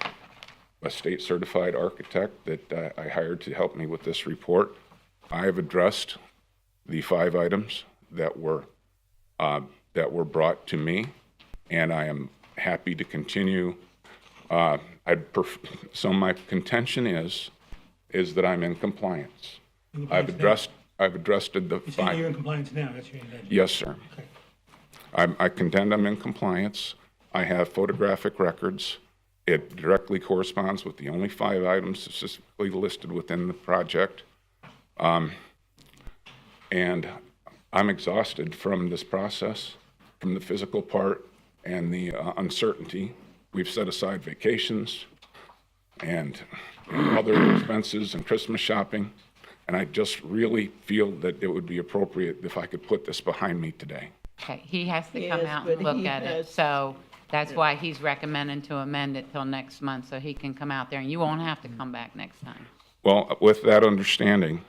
a state certified architect that I hired to help me with this report, I have addressed the 5 items that were brought to me, and I am happy to continue. So my contention is that I'm in compliance. I've addressed the You're saying 5. you're in compliance now, that's your intention? Yes, sir. Okay. I contend I'm in compliance. I have photographic records. It directly corresponds with the only 5 items specifically listed within the project. And I'm exhausted from this process, from the physical part and the uncertainty. We've set aside vacations and other expenses and Christmas shopping. And I just really feel that it would be appropriate if I could put this behind me today. Okay, he has to come Yes, out and but look he at it, has- so that's why he's recommending to amend it till next month, so he can come out there, and you won't have to come back next time. Well, with that understanding,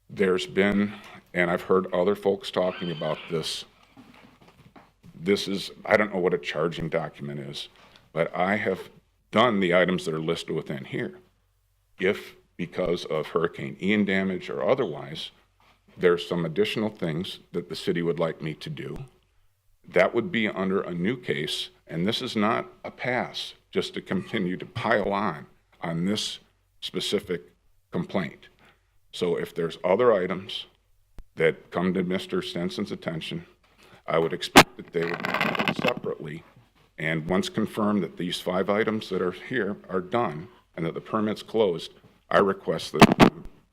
there's been, and I've heard other folks talking about this. This is, I don't know what a charging document is, but I have done the items that are listed within here. If, because of Hurricane Ian damage or otherwise, there's some additional things that the city would like me to do, that would be under a new case, and this is not a pass just to continue to pile on this specific complaint. So if there's other items that come to Mr. Stenson's attention, I would expect that they would be handled separately. And once confirmed that these 5 items that are here are done and that the permit's closed, I request that it be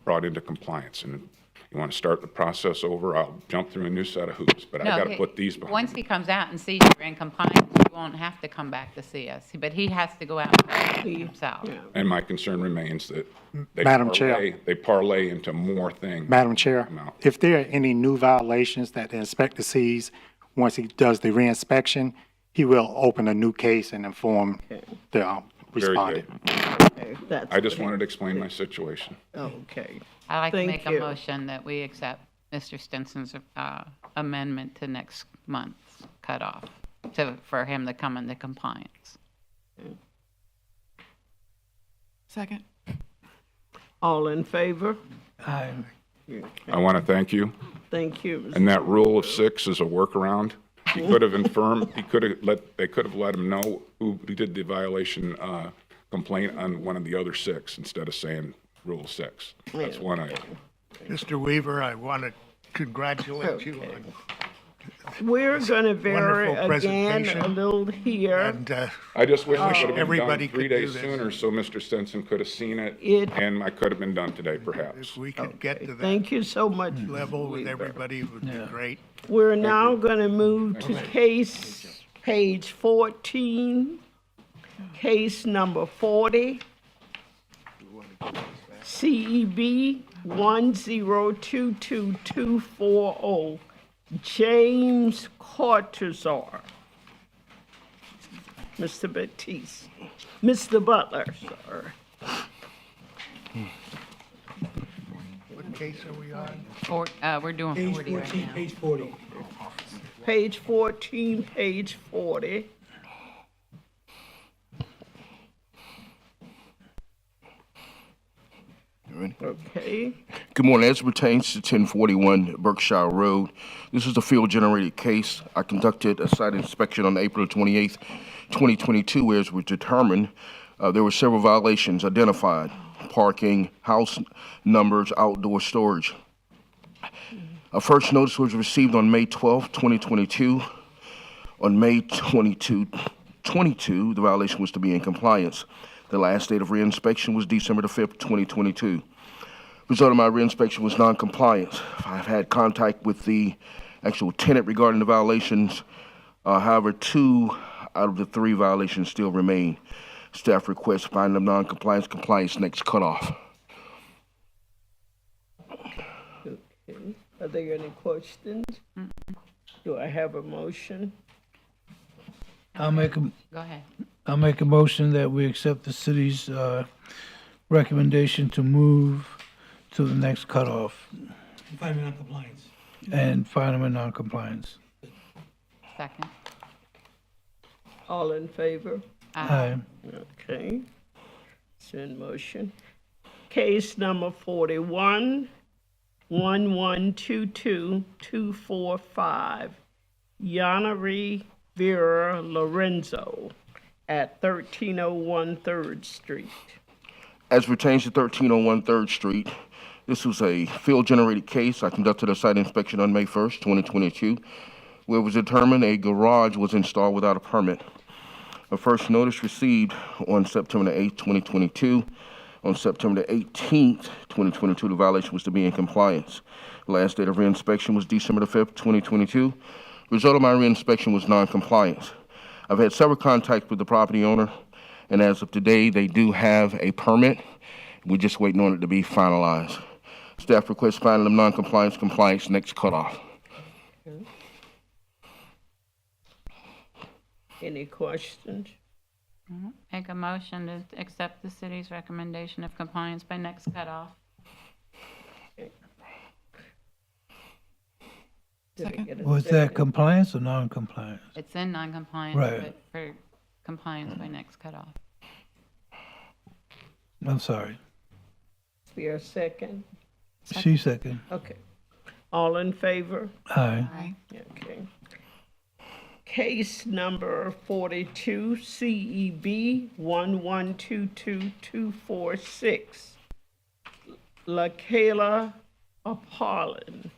brought into compliance. And if you want to start the process over, I'll jump through a new set of hoops, but I No, got to he- put these behind Once me. he comes out and sees you're in compliance, you won't have to come back to see us, but he has to go out and see himself. And my concern remains that they Madam Chair. parlay into more things. Madam Chair, Come out. if there are any new violations that the inspector sees, once he does the reinspection, he will open a new case and inform the Very respondent. Okay, that's I just what wanted to explain my situation. Okay. I'd like to Thank make a you. motion that we accept Mr. Stenson's amendment to next month's cutoff, for him to come into compliance. Second. All in favor? Aye. I want to thank you. Thank you. Mr. And that rule of 6 is a workaround. He could have they could have let him know who did the violation complaint on one of the other 6 instead of saying rule 6. That's one item. Mr. Weaver, I want to congratulate you on We're gonna vary wonderful again presentation. a little here. and I just wish it wish could have been everybody done 3 could do days this. sooner so Mr. Stenson could have seen it It- and I could have been done today perhaps. If we could get to that Thank you so much. level with Weaver. everybody, it would be great. We're now gonna move to case page 14, case number 40, CEB 1022240, James Cortazar. Mr. Batiste, Mr. Butler, sorry. What case are we on? We're doing Page 40 right 14, now. page 40. Page 14, page 40. Okay. Good morning. As it pertains to 1041 Berkshire Road, this is a field-generated case. I conducted a site inspection on April 28th, 2022, where it was determined there were several violations identified: parking, house numbers, outdoor storage. A first notice was received on May 12th, 2022. On May 22, the violation was to be in compliance. The last date of reinspection was December the 5th, 2022. Result of my reinspection was non-compliance. I've had contact with the actual tenant regarding the violations. However, 2 out of the 3 violations still remain. Staff requests finding of non-compliance, compliance next cutoff. Okay. Are there any questions? Do I have a motion? I'll make a, Go ahead. I'll make a motion that we accept the city's recommendation to move to the next cutoff Find non-compliance. and find them in noncompliance. Second. All in favor? Aye. Okay. It's in motion. Case number 41, 1122245, Yana Vera Lorenzo at 1301 3rd Street. As pertains to 1301 3rd Street, this was a field-generated case. I conducted a site inspection on May 1st, 2022, where it was determined a garage was installed without a permit. A first notice received on September the 8th, 2022. On September the 18th, 2022, the violation was to be in compliance. The last date of reinspection was December the 5th, 2022. Result of my reinspection was non-compliance. I've had several contacts with the property owner, and as of today, they do have a permit. We're just waiting on it to be finalized. Staff requests finding of non-compliance, compliance next cutoff. Any questions? Make a motion to accept the city's recommendation of compliance by next cutoff. Did I get a Was that second? compliance or non-compliance? It's in non-compliance, Right. but for compliance by next cutoff. I'm sorry. Is there a second? She second. Okay. All in favor? Aye. Okay. Case number 42, CEB 1122246, LaKayla Apollon.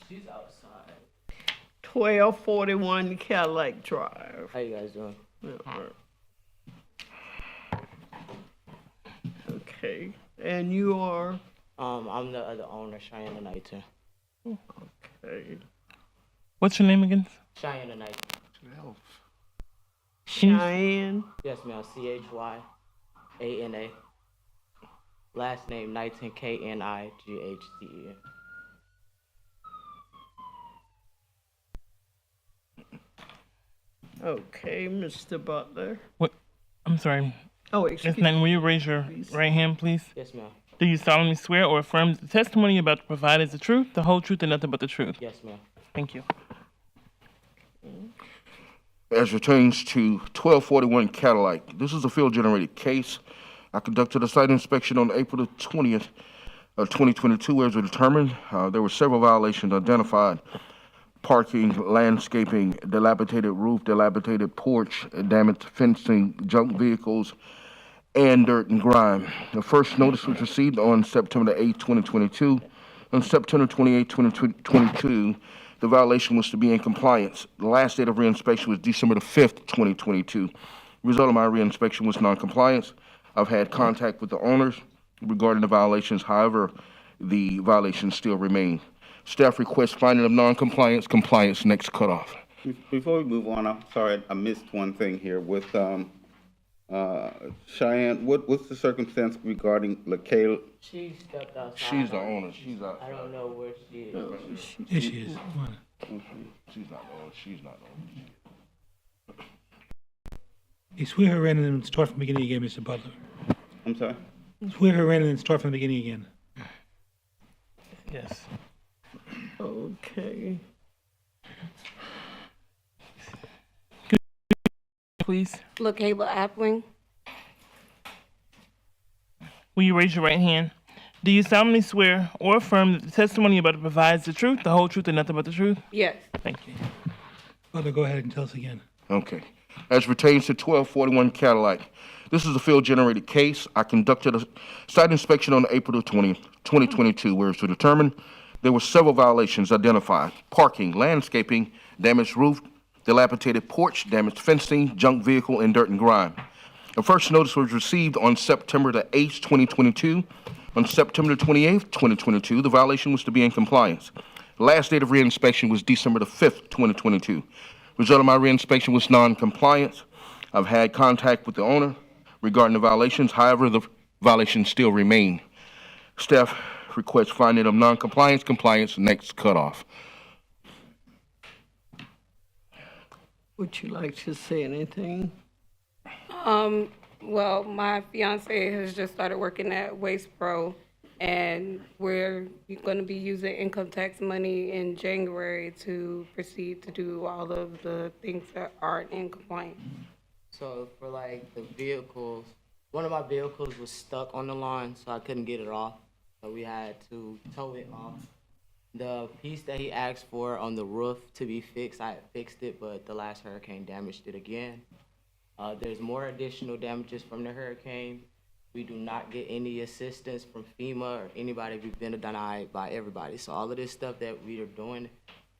She's outside. 1241 Cadillac Drive. How you guys doing? Okay, and you are? I'm the other owner, Cheyenne the Knighton. Okay. What's your name again? Cheyenne the Knighton. Cheyenne? Yes, ma'am. CHYANA. Last name Knighton, KNIGHTEN. Okay, Mr. Butler. What? I'm sorry. Oh, Ms. excuse Knighton, will you raise your right hand, please? Yes, ma'am. Do you solemnly swear or affirm the testimony you're about to provide is the truth, the whole truth, and nothing but the truth? Yes, ma'am. Thank you. As pertains to 1241 Cadillac, this is a field-generated case. I conducted a site inspection on April the 20th of 2022, where it was determined there were several violations identified: parking, landscaping, dilapidated roof, dilapidated porch, damaged fencing, junk vehicles, and dirt and grime. The first notice was received on September the 8th, 2022. On September 28th, 2022, the violation was to be in compliance. The last date of reinspection was December the 5th, 2022. The result of my reinspection was non-compliance. I've had contact with the owners regarding the violations. However, the violations still remain. Staff requests finding of non-compliance, compliance next cutoff. Before we move on, I'm sorry, I missed one thing here with Cheyenne. What's the circumstance regarding LaKayla? She stepped outside. She's the owner. She's out. I don't know where she is. Yes, she is. Come on. She's not the owner. She's not the owner. Hey, swear her in and then start from the beginning again, Mr. Butler. I'm sorry? Swear her in and then start from the beginning again. Yes. Okay. Please. LaKayla Appling. Will you raise your right hand? Do you solemnly swear or affirm that the testimony you're about to provide is the truth, the whole truth, and nothing but the truth? Yes. Thank you. Father, go ahead and tell us again. Okay. As pertains to 1241 Cadillac, this is a field-generated case. I conducted a site inspection on April the 20th, 2022, where it was to determine there were several violations identified: parking, landscaping, damaged roof, dilapidated porch, damaged fencing, junk vehicle, and dirt and grime. The first notice was received on September the 8th, 2022. On September the 28th, 2022, the violation was to be in compliance. The last date of reinspection was December the 5th, 2022. Result of my reinspection was non-compliance. I've had contact with the owner regarding the violations. However, the violations still remain. Staff requests finding of non-compliance, compliance, next cutoff. Would you like to say anything? Well, my fiance has just started working at Waste Pro, and we're going to be using income tax money in January to proceed to do all of the things that aren't in compliance. So for like the vehicles, one of my vehicles was stuck on the line, so I couldn't get it off. So we had to tow it off. The piece that he asked for on the roof to be fixed, I had fixed it, but the last hurricane damaged it again. There's more additional damages from the hurricane. We do not get any assistance from FEMA or anybody. We've been denied by everybody. So all of this stuff that we are doing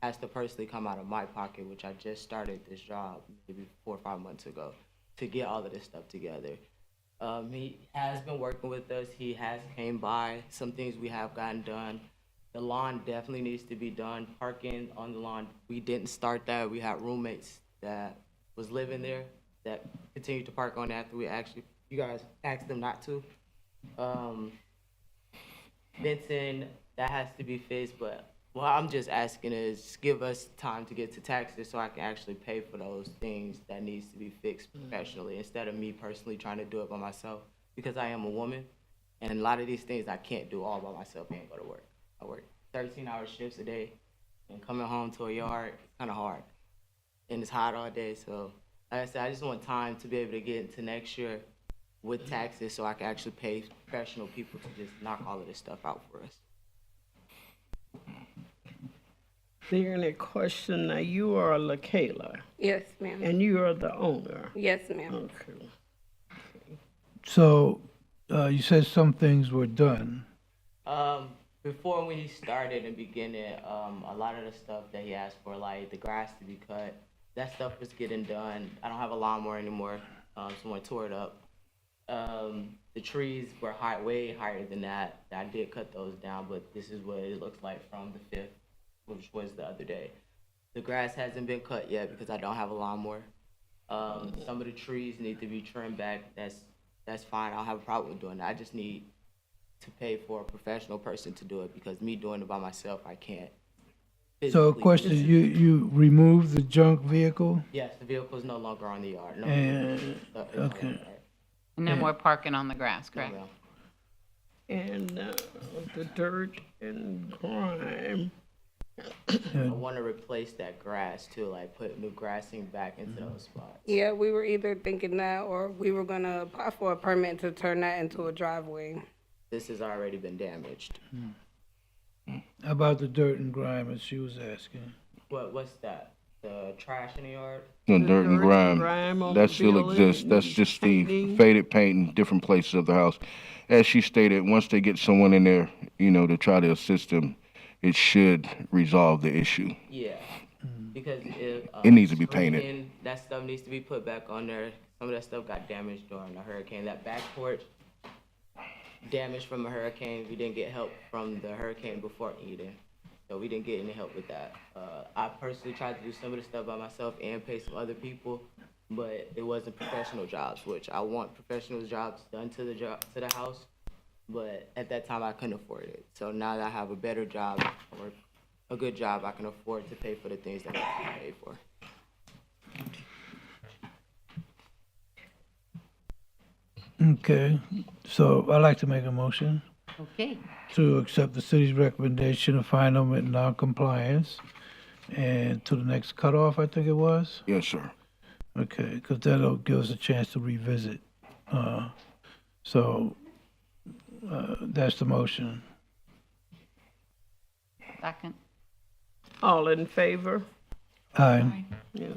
has to personally come out of my pocket, which I just started this job maybe 4 or 5 months ago to get all of this stuff together. He has been working with us. He has came by. Some things we have gotten done. The lawn definitely needs to be done. Parking on the lawn, we didn't start that. We had roommates that was living there that continued to park on it after you guys asked them not to. Benson, that has to be fixed, but what I'm just asking is give us time to get to taxes so I can actually pay for those things that needs to be fixed professionally instead of me personally trying to do it by myself, because I am a woman, and a lot of these things I can't do all by myself and go to work. I work 13-hour shifts a day, and coming home to a yard is kind of hard, and it's hot all day, so like I said, I just want time to be able to get into next year with taxes so I can actually pay professional people to just knock all of this stuff out for us. Is there any question? Now, you are LaKayla, Yes, ma'am. and you are the owner. Yes, ma'am. Okay. So, you said some things were done. Before when he started in the beginning, a lot of the stuff that he asked for, like the grass to be cut, that stuff was getting done. I don't have a lawnmower anymore. Someone tore it up. The trees were way higher than that. I did cut those down, but this is what it looks like from the 5th, which was the other day. The grass hasn't been cut yet because I don't have a lawnmower. Some of the trees need to be trimmed back. That's fine. I don't have a problem with doing that. I just need to pay for a professional person to do it because me doing it by myself, I can't. So, physically. question, you removed the junk vehicle? Yes, the vehicle is no longer on the yard. No, And, it's on the okay. yard. And then we're parking on the grass, correct? No, And the dirt and grime. I want to replace that grass too, like put new grassing back into those spots. Yeah, we were either thinking that or we were going to apply for a permit to turn that into a driveway. This has already been damaged. How about the dirt and grime, as she was asking? What's that? The trash in the yard? The dirt and grime on that the still building, exists. That's just the painting. faded paint in different places of the house. As she stated, once they get someone in there, to try to assist them, it should resolve the issue. Yeah, because It needs to be painted. screening, that stuff needs to be put back on there. Some of that stuff got damaged during the hurricane. That back porch damaged from a hurricane. We didn't get help from the hurricane before Eden, so we didn't get any help with that. I personally tried to do some of the stuff by myself and pay some other people, but it wasn't professional jobs, which I want professional jobs done to the house. But at that time, I couldn't afford it. So now that I have a better job or a good job, I can afford to pay for the things that I have to pay for. Okay, so I'd like to make a motion Okay. to accept the city's recommendation to find them in non-compliance and to the next cutoff, I think it was? Yes, sir. Okay, because that'll give us a chance to revisit. So That's the motion. Second. All in favor? Aye.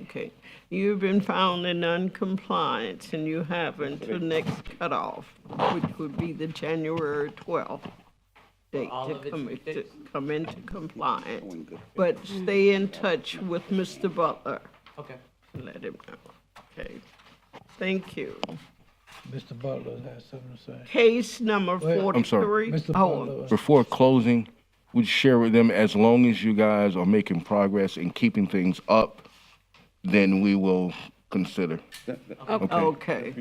Okay. You've been found in non-compliance, and you have until next cutoff, which would be the January 12th date All to of it come into compliance. But stay in touch with Mr. Butler. Okay. Let him know. Okay. Thank you. Mr. Butler has something to say. Case number Wait, 43. I'm sorry. Mr. Oh, Butler. Before closing, would you share with them, as long as you guys are making progress and keeping things up, then we will consider. okay.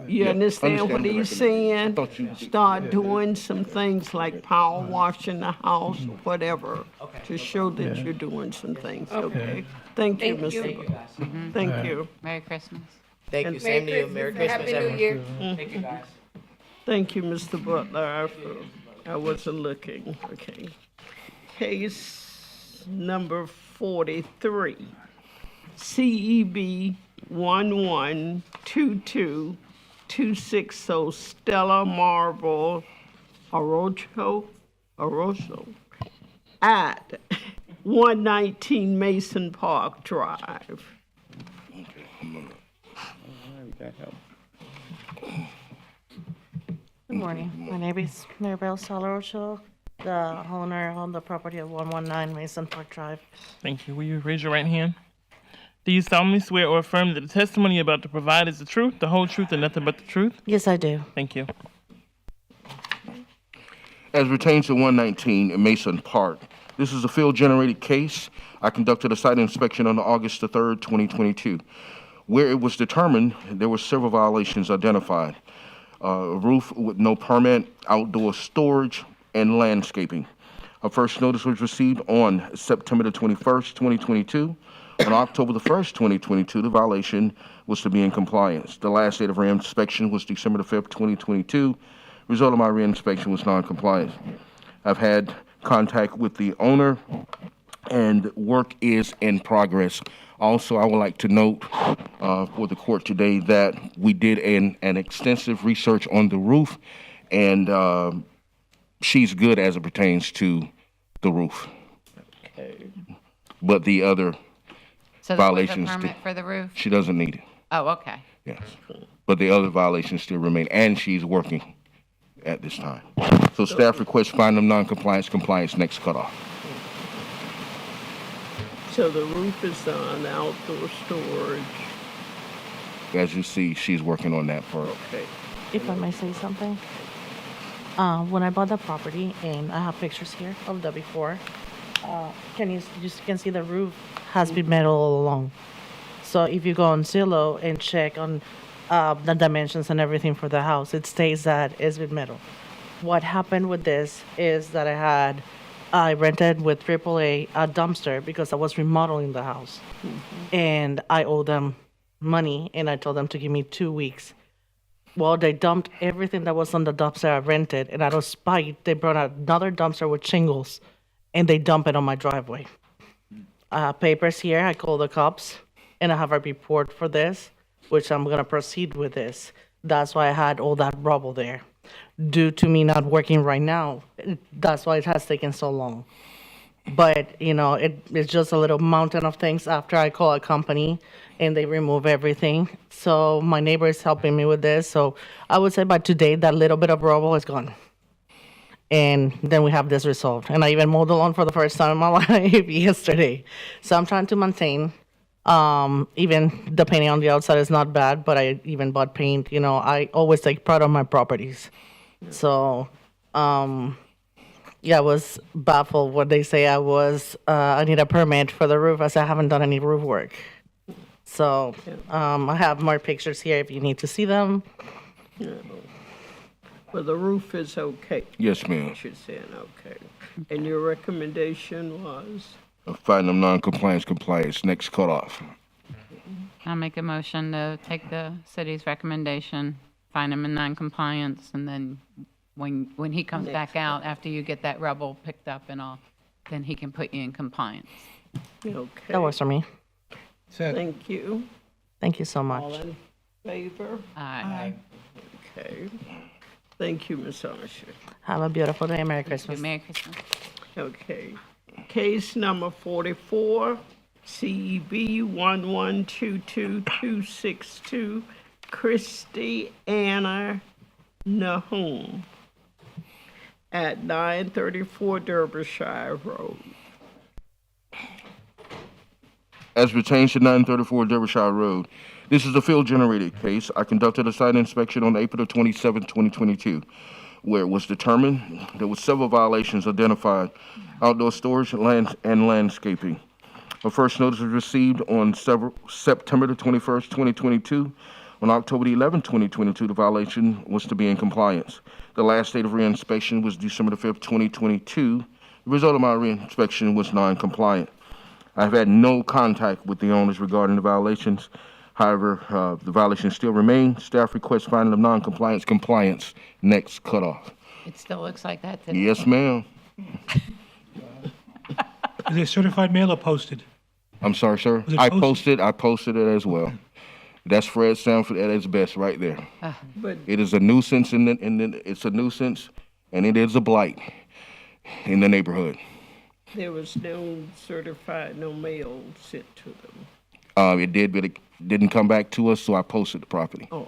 You understand what he's saying? Start doing some things like power washing the house or whatever to show that you're doing some things, okay? Thank you, Thank you. Mr. Butler. Thank you. Merry Christmas. Thank you. Same to you. Merry Christmas, Happy New everyone. Year. Thank you, guys. Thank you, Mr. Butler. I wasn't looking, okay. Case number 43, CEB 1122260 Stella Marble Orocho at 119 Mason Park Drive. Good morning. My name is Maribel Salarocho, the owner on the property of 119 Mason Park Drive. Thank you. Will you raise your right hand? Do you solemnly swear or affirm that the testimony you're about to provide is the truth, the whole truth, and nothing but the truth? Yes, I do. Thank you. As pertains to 119 Mason Park, this is a field-generated case. I conducted a site inspection on August the 3rd, 2022, where it was determined there were several violations identified. A roof with no permit, outdoor storage, and landscaping. A first notice was received on September the 21st, 2022. On October the 1st, 2022, the violation was to be in compliance. The last date of reinspection was December the 5th, 2022. Result of my reinspection was non-compliance. I've had contact with the owner, and work is in progress. Also, I would like to note for the court today that we did an extensive research on the roof, and she's good as it pertains to the roof. Okay. But the other So there was a violations, permit for the roof? she doesn't need it. Oh, okay. Yes. But the other violations still remain, and she's working at this time. So staff requests find them non-compliance, compliance, next cutoff. So the roof is on, outdoor storage. As you see, she's working on that for, Okay. If I may say something. When I bought the property, and I have pictures here of the before, you can see the roof has been metal all along. So if you go on Zillow and check on the dimensions and everything for the house, it states that it's been metal. What happened with this is that I rented with AAA a dumpster because I was remodeling the house. And I owe them money, and I told them to give me 2 weeks. Well, they dumped everything that was on the dumpster I rented, and out of spite, they brought out another dumpster with shingles, and they dumped it on my driveway. I have papers here. I called the cops, and I have a report for this, which I'm going to proceed with this. That's why I had all that rubble there. Due to me not working right now, that's why it has taken so long. But, it's just a little mountain of things after I call a company and they remove everything. So my neighbor is helping me with this. So I would say by today, that little bit of rubble is gone. And then we have this resolved. And I even mowed the lawn for the first time in my life yesterday. So I'm trying to maintain. Even the painting on the outside is not bad, but I even bought paint. I always take pride on my properties. So, I was baffled when they say I need a permit for the roof, as I haven't done any roof work. So, I have more pictures here if you need to see them. No. Well, the roof is okay. yes, ma'am. You're saying okay. And your recommendation was? Find them non-compliance, compliance, next cutoff. I'll make a motion to take the city's recommendation, find him in non-compliance, and then when he comes back out, after you get that rubble picked up and all, then he can put you in compliance. Okay. That works for me. Thank you. Thank you so much. All in favor? Aye. Okay. Thank you, Ms. Usher. Have a beautiful day. Merry Christmas. Merry Christmas. Okay. Case number 44, CEB 1122262, Christy Anna Nahum at 934 Derbyshire Road. As pertains to 934 Derbyshire Road, this is a field-generated case. I conducted a site inspection on April 27, 2022, where it was determined there were several violations identified: outdoor storage, land, and landscaping. A first notice was received on September the 21st, 2022. On October the 11th, 2022, the violation was to be in compliance. The last date of reinspection was December the 5th, 2022. The result of my reinspection was non-compliant. I've had no contact with the owners regarding the violations. However, the violations still remain. Staff requests finding of non-compliance, compliance, next cutoff. It still looks like that today. Yes, ma'am. Is it certified mail or posted? I'm sorry, sir. Was it I posted? posted it as well. That's Fred Sanford at his best right there. But It is a nuisance it's a nuisance, and it is a blight in the neighborhood. there was no certified, no mail sent to them. It did, but it didn't come back to us, so I posted the property. Oh,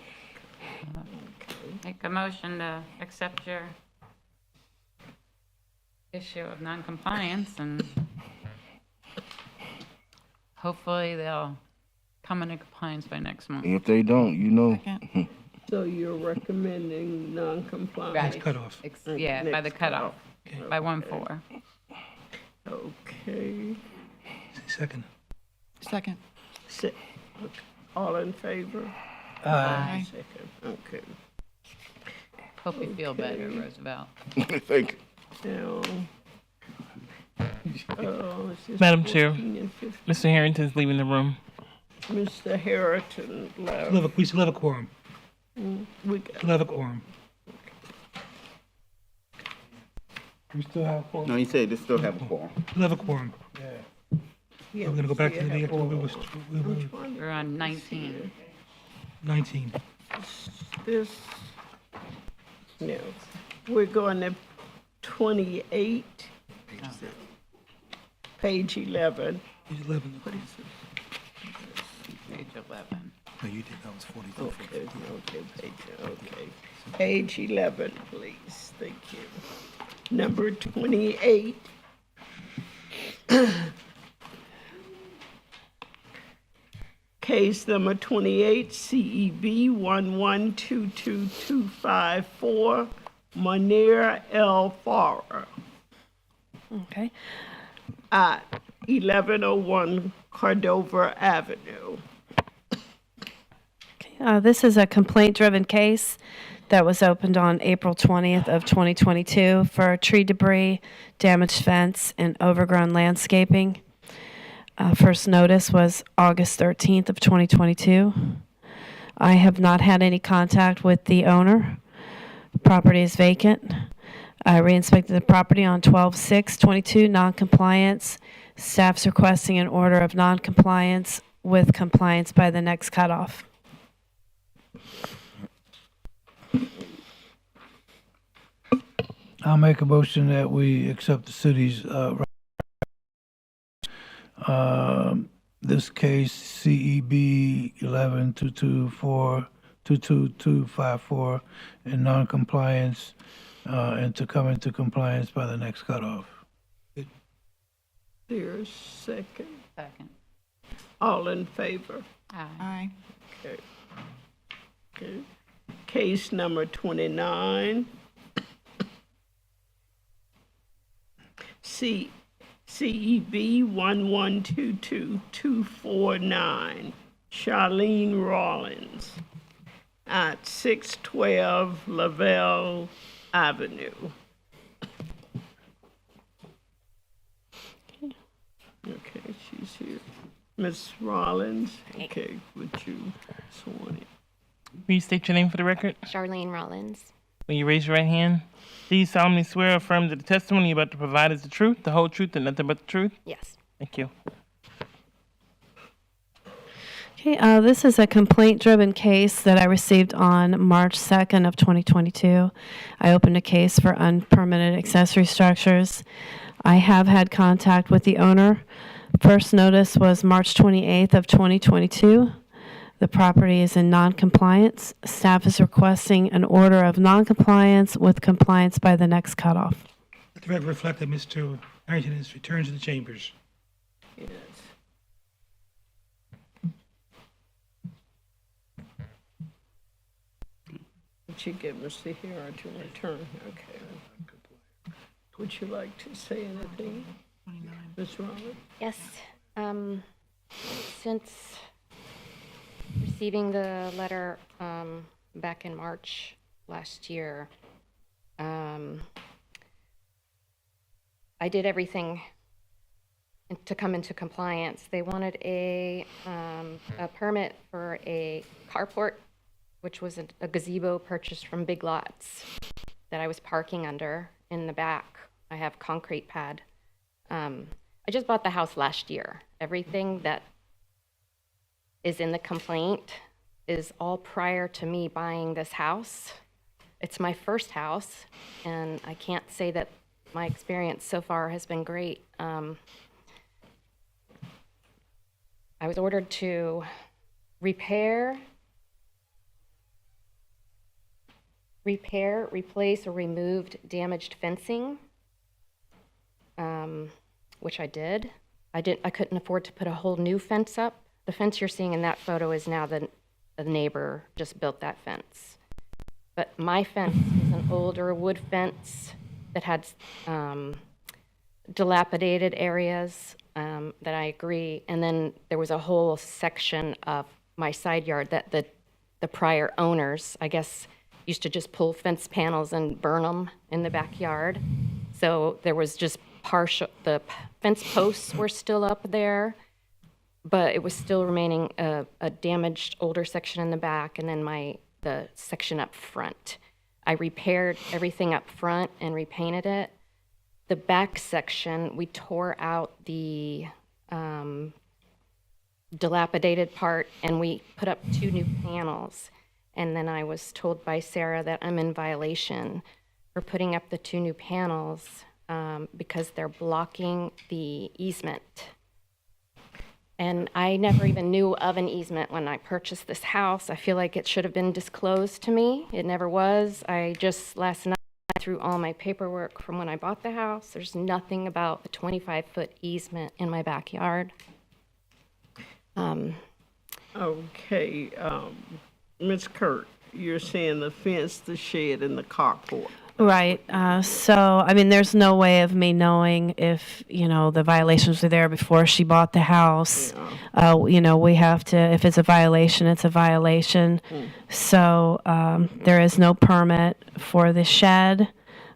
Make a motion to accept your issue of noncompliance, and hopefully they'll come into compliance by next month. If they don't, you know. so you're recommending non-compliance? Right. Cutoff. Yeah, by the Next cutoff, by 1/4. Okay. Second. Second. Okay. All in favor? Aye. Second, okay. Hope you feel better, Roosevelt. Thank you. Now, is this Madam Chair, 14 and 15? Mr. Harrington's leaving the room. Mr. Harrington left. We still have a quorum. We got- Still have a quorum. We still have four. No, he said they still have a quorum. Still have a quorum. yeah, We're gonna go back to we the day still after have we four. were I'm trying to We're on 19. 19. This, no, we're going to 28, page 11. Page 11. What is it? Page 11. No, you did, that was 43. Okay. Page 11, please, thank you. Number 28. Case number 28, CEB 1122254, Munir El Farah Okay. at 1101 Cordova Avenue. This is a complaint-driven case that was opened on April 20th of 2022 for tree debris, damaged fence, and overgrown landscaping. First notice was August 13th of 2022. I have not had any contact with the owner. The property is vacant. I re-inspected the property on 12/6/22, non-compliance. Staff's requesting an order of non-compliance with compliance by the next cutoff. I'll make a motion that we accept the city's, this case, CEB 112224, in non-compliance, and to come into compliance by the next cutoff. There's second. Second. All in favor? Aye. Okay. Okay. Case number 29. CEB 1122249, Charlene Rollins at 612 Lavelle Avenue. Okay, she's here. Miss Rollins, okay, would you sworn in? Will you state your name for the record? Charlene Rollins. Will you raise your right hand? Do you solemnly swear or affirm that the testimony you're about to provide is the truth, the whole truth, and nothing but the truth? Yes. Thank you. Okay, this is a complaint-driven case that I received on March 2nd of 2022. I opened a case for unpermitted accessory structures. I have had contact with the owner. First notice was March 28th of 2022. The property is in non-compliance. Staff is requesting an order of non-compliance with compliance by the next cutoff. Let the record reflect that Mr. Harrington has returned to the chambers. Yes. Would you get Mr. Hero to return? Okay. Would you like to say anything, Ms. Rollins? Yes. Since receiving the letter back in March last year, I did everything to come into compliance. They wanted a permit for a carport, which was a gazebo purchased from Big Lots that I was parking under in the back. I have concrete pad. I just bought the house last year. Everything that is in the complaint is all prior to me buying this house. It's my first house, and I can't say that my experience so far has been great. I was ordered to repair, replace, or removed damaged fencing, which I did. I couldn't afford to put a whole new fence up. The fence you're seeing in that photo is now the neighbor just built that fence. But my fence is an older wood fence that had dilapidated areas that I agree. And then there was a whole section of my side yard that the prior owners, I guess, used to just pull fence panels and burn them in the backyard. So there was just the fence posts were still up there, but it was still remaining a damaged older section in the back, and then the section up front. I repaired everything up front and repainted it. The back section, we tore out the dilapidated part, and we put up 2 new panels. And then I was told by Sarah that I'm in violation for putting up the 2 new panels because they're blocking the easement. And I never even knew of an easement when I purchased this house. I feel like it should have been disclosed to me. It never was. I just last night through all my paperwork from when I bought the house. There's nothing about a 25-foot easement in my backyard. Okay, Ms. Kurt, you're saying the fence, the shed, and the carport. Right. So, I mean, there's no way of me knowing if, the violations were there before she bought the house. We have to, if it's a violation, it's a violation. So, there is no permit for the shed.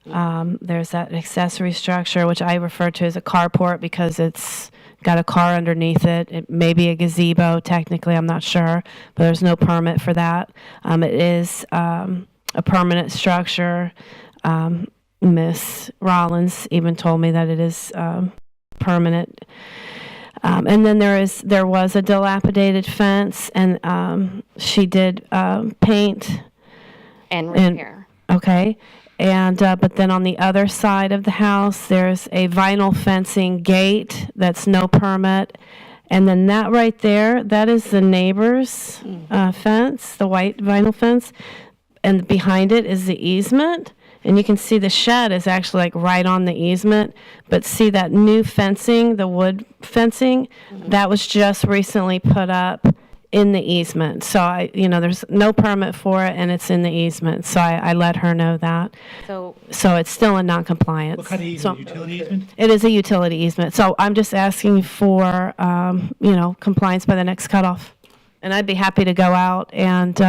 There's that accessory structure, which I refer to as a carport because it's got a car underneath it. It may be a gazebo, technically, I'm not sure, but there's no permit for that. It is a permanent structure. Miss Rollins even told me that it is permanent. And then there was a dilapidated fence, and she did paint and repair. Okay. And but then on the other side of the house, there's a vinyl fencing gate that's no permit. And then that right there, that is the neighbor's fence, the white vinyl fence. And behind it is the easement. And you can see the shed is actually like right on the easement. But see that new fencing, the wood fencing, that was just recently put up in the easement. So there's no permit for it, and it's in the easement. So I let her know that. So it's still in non-compliance. What kind of easement? Utility easement? It is a utility easement. So I'm just asking for, compliance by the next cutoff. And I'd be happy to go out and,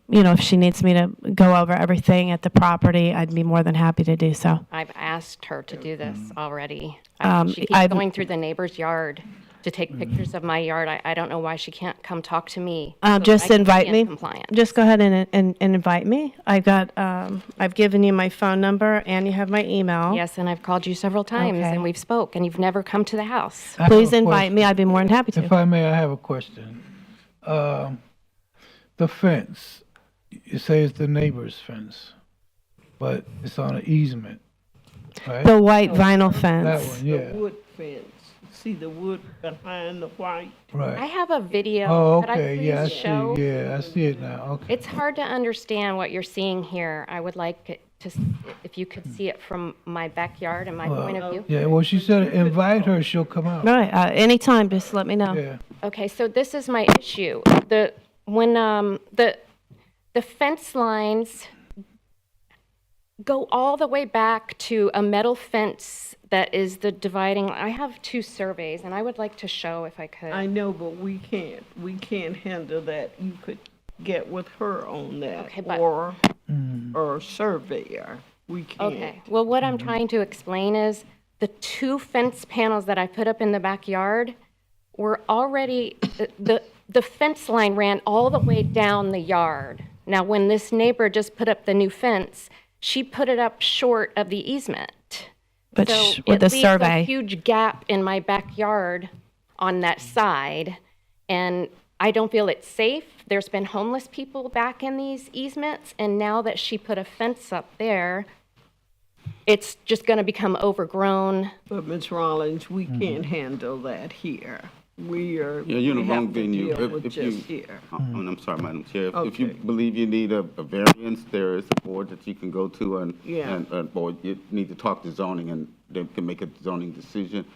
if she needs me to go over everything at the property, I'd be more than happy to do so. I've asked her to do this already. She keeps I've- going through the neighbor's yard to take pictures of my yard. I don't know why she can't come talk to me. so Just I can be invite in me. compliance. Just go ahead and invite me. I've given you my phone number and you have my email. Yes, and I've called you several times, Okay. and we've spoke, and you've never come to the house. I have Please a invite question. me. I'd be more than happy to. If I may, I have a question. The fence, you say it's the neighbor's fence, but it's on an easement, right? The white vinyl That fence. one, The yeah, wood fence. See the wood behind the white? I right. have a video. Oh, Could I okay, yeah, I please show? see, yeah, I see it now, okay. It's hard to understand what you're seeing here. I would like it to, if you could see it from my backyard and my point of view. Yeah, well, she said invite her, she'll come out. Right, anytime, just let me know. Yeah, Okay, so this is my issue. When the fence lines go all the way back to a metal fence that is the dividing. I have 2 surveys, and I would like to show if I could. I know, but we can't handle that. You could get with her on that, Okay, but- or a surveyor. We can't. Okay, well, what I'm trying to explain is the 2 fence panels that I put up in the backyard were already, the fence line ran all the way down the yard. Now, when this neighbor just put up the new fence, she put it up short of the easement. But So with the it leaves survey. a huge gap in my backyard on that side, and I don't feel it's safe. There's been homeless people back in these easements, and now that she put a fence up there, it's just going to become overgrown. But Ms. Rollins, we can't handle that here. We are. Yeah, you're in we the have wrong to venue. deal with If just you, here. I'm sorry, Madam Chair. If you Okay. believe you need a variance, there is a board that you can go to Yeah. or you need to talk to zoning and they can make a zoning decision.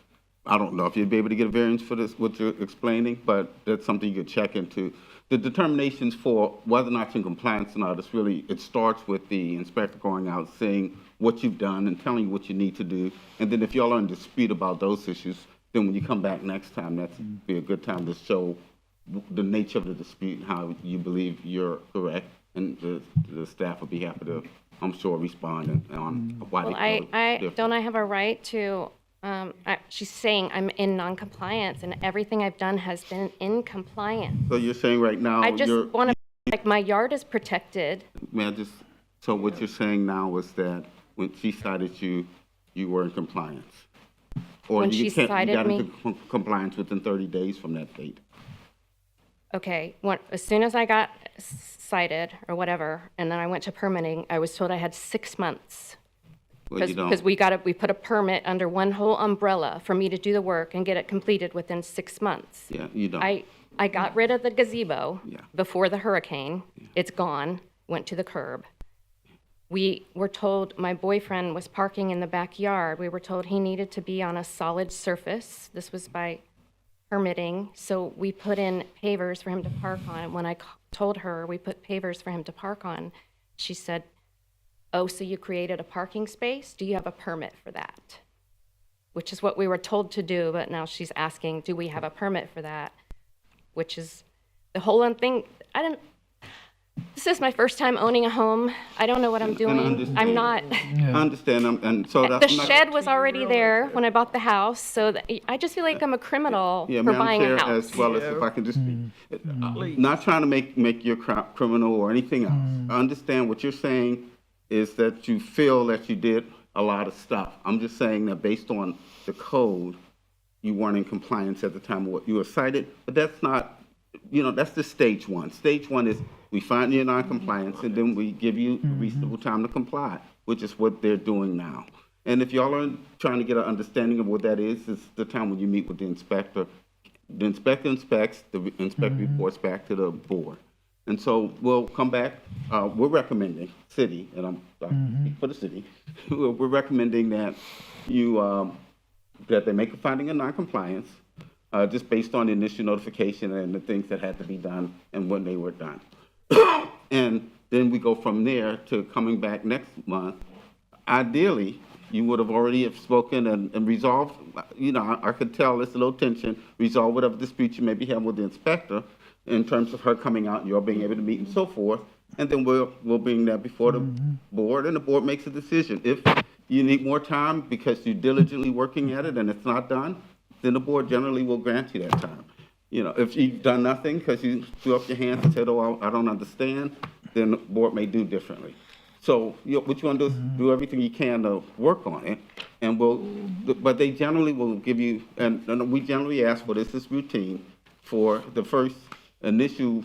I don't know if you'd be able to get a variance for this, what you're explaining, but that's something you could check into. The determinations for whether or not you're in compliance or not, it's really, it starts with the inspector going out, saying what you've done and telling you what you need to do. And then if y'all are in dispute about those issues, then when you come back next time, that's be a good time to show the nature of the dispute and how you believe you're correct. And the staff will be happy to, I'm sure, respond on why Well, they feel different. don't I have a right to, she's saying I'm in non-compliance, and everything I've done has been in compliance. So you're saying right now, I just want to, like, my yard is protected. may I just, so what you're saying now is that when she cited you, you were in compliance? Or When you she can't, you cited got me? into compliance within 30 days from that date? Okay, as soon as I got cited or whatever, and then I went to permitting, I was told I had 6 months. Well, you don't. Because we put a permit under one whole umbrella for me to do the work and get it completed within 6 months. Yeah, you don't. I got rid of the gazebo Yeah. before the hurricane. It's gone, went to the curb. We were told my boyfriend was parking in the backyard. We were told he needed to be on a solid surface. This was by permitting, so we put in pavers for him to park on. When I told her we put pavers for him to park on, she said, "Oh, so you created a parking space? Do you have a permit for that?" Which is what we were told to do, but now she's asking, do we have a permit for that? Which is the whole thing. This is my first time owning a home. I don't know what I'm doing. I'm not. I understand, and so that's. The I'm not- shed was already there when I bought the house, so I just feel like I'm a criminal Yeah, for Madam buying Chair, a house. as well as if I can just speak. Not trying to make you criminal or anything else. I understand what you're saying is that you feel that you did a lot of stuff. I'm just saying that based on the code, you weren't in compliance at the time of what you were cited, but that's not, that's the stage one. Stage one is we find you in non-compliance and then we give you a reasonable time to comply, which is what they're doing now. And if y'all are trying to get an understanding of what that is, it's the time when you meet with the inspector. The inspector inspects, the inspector reports back to the board. And so we'll come back, we're recommending, city, and I'm speaking for the city, we're recommending that that they make a finding of non-compliance, just based on the initial notification and the things that had to be done and when they were done. And then we go from there to coming back next month. Ideally, you would have already have spoken and resolved, I could tell there's a little tension, resolve whatever dispute you may be having with the inspector in terms of her coming out and you're being able to meet and so forth. And then we'll bring that before the board and the board makes a decision. If you need more time because you're diligently working at it and it's not done, then the board generally will grant you that time. If you've done nothing because you threw up your hands and said, "Oh, I don't understand," then the board may do differently. So what you want to do is do everything you can to work on it, and but they generally will give you, and we generally ask for this is routine for the first initial,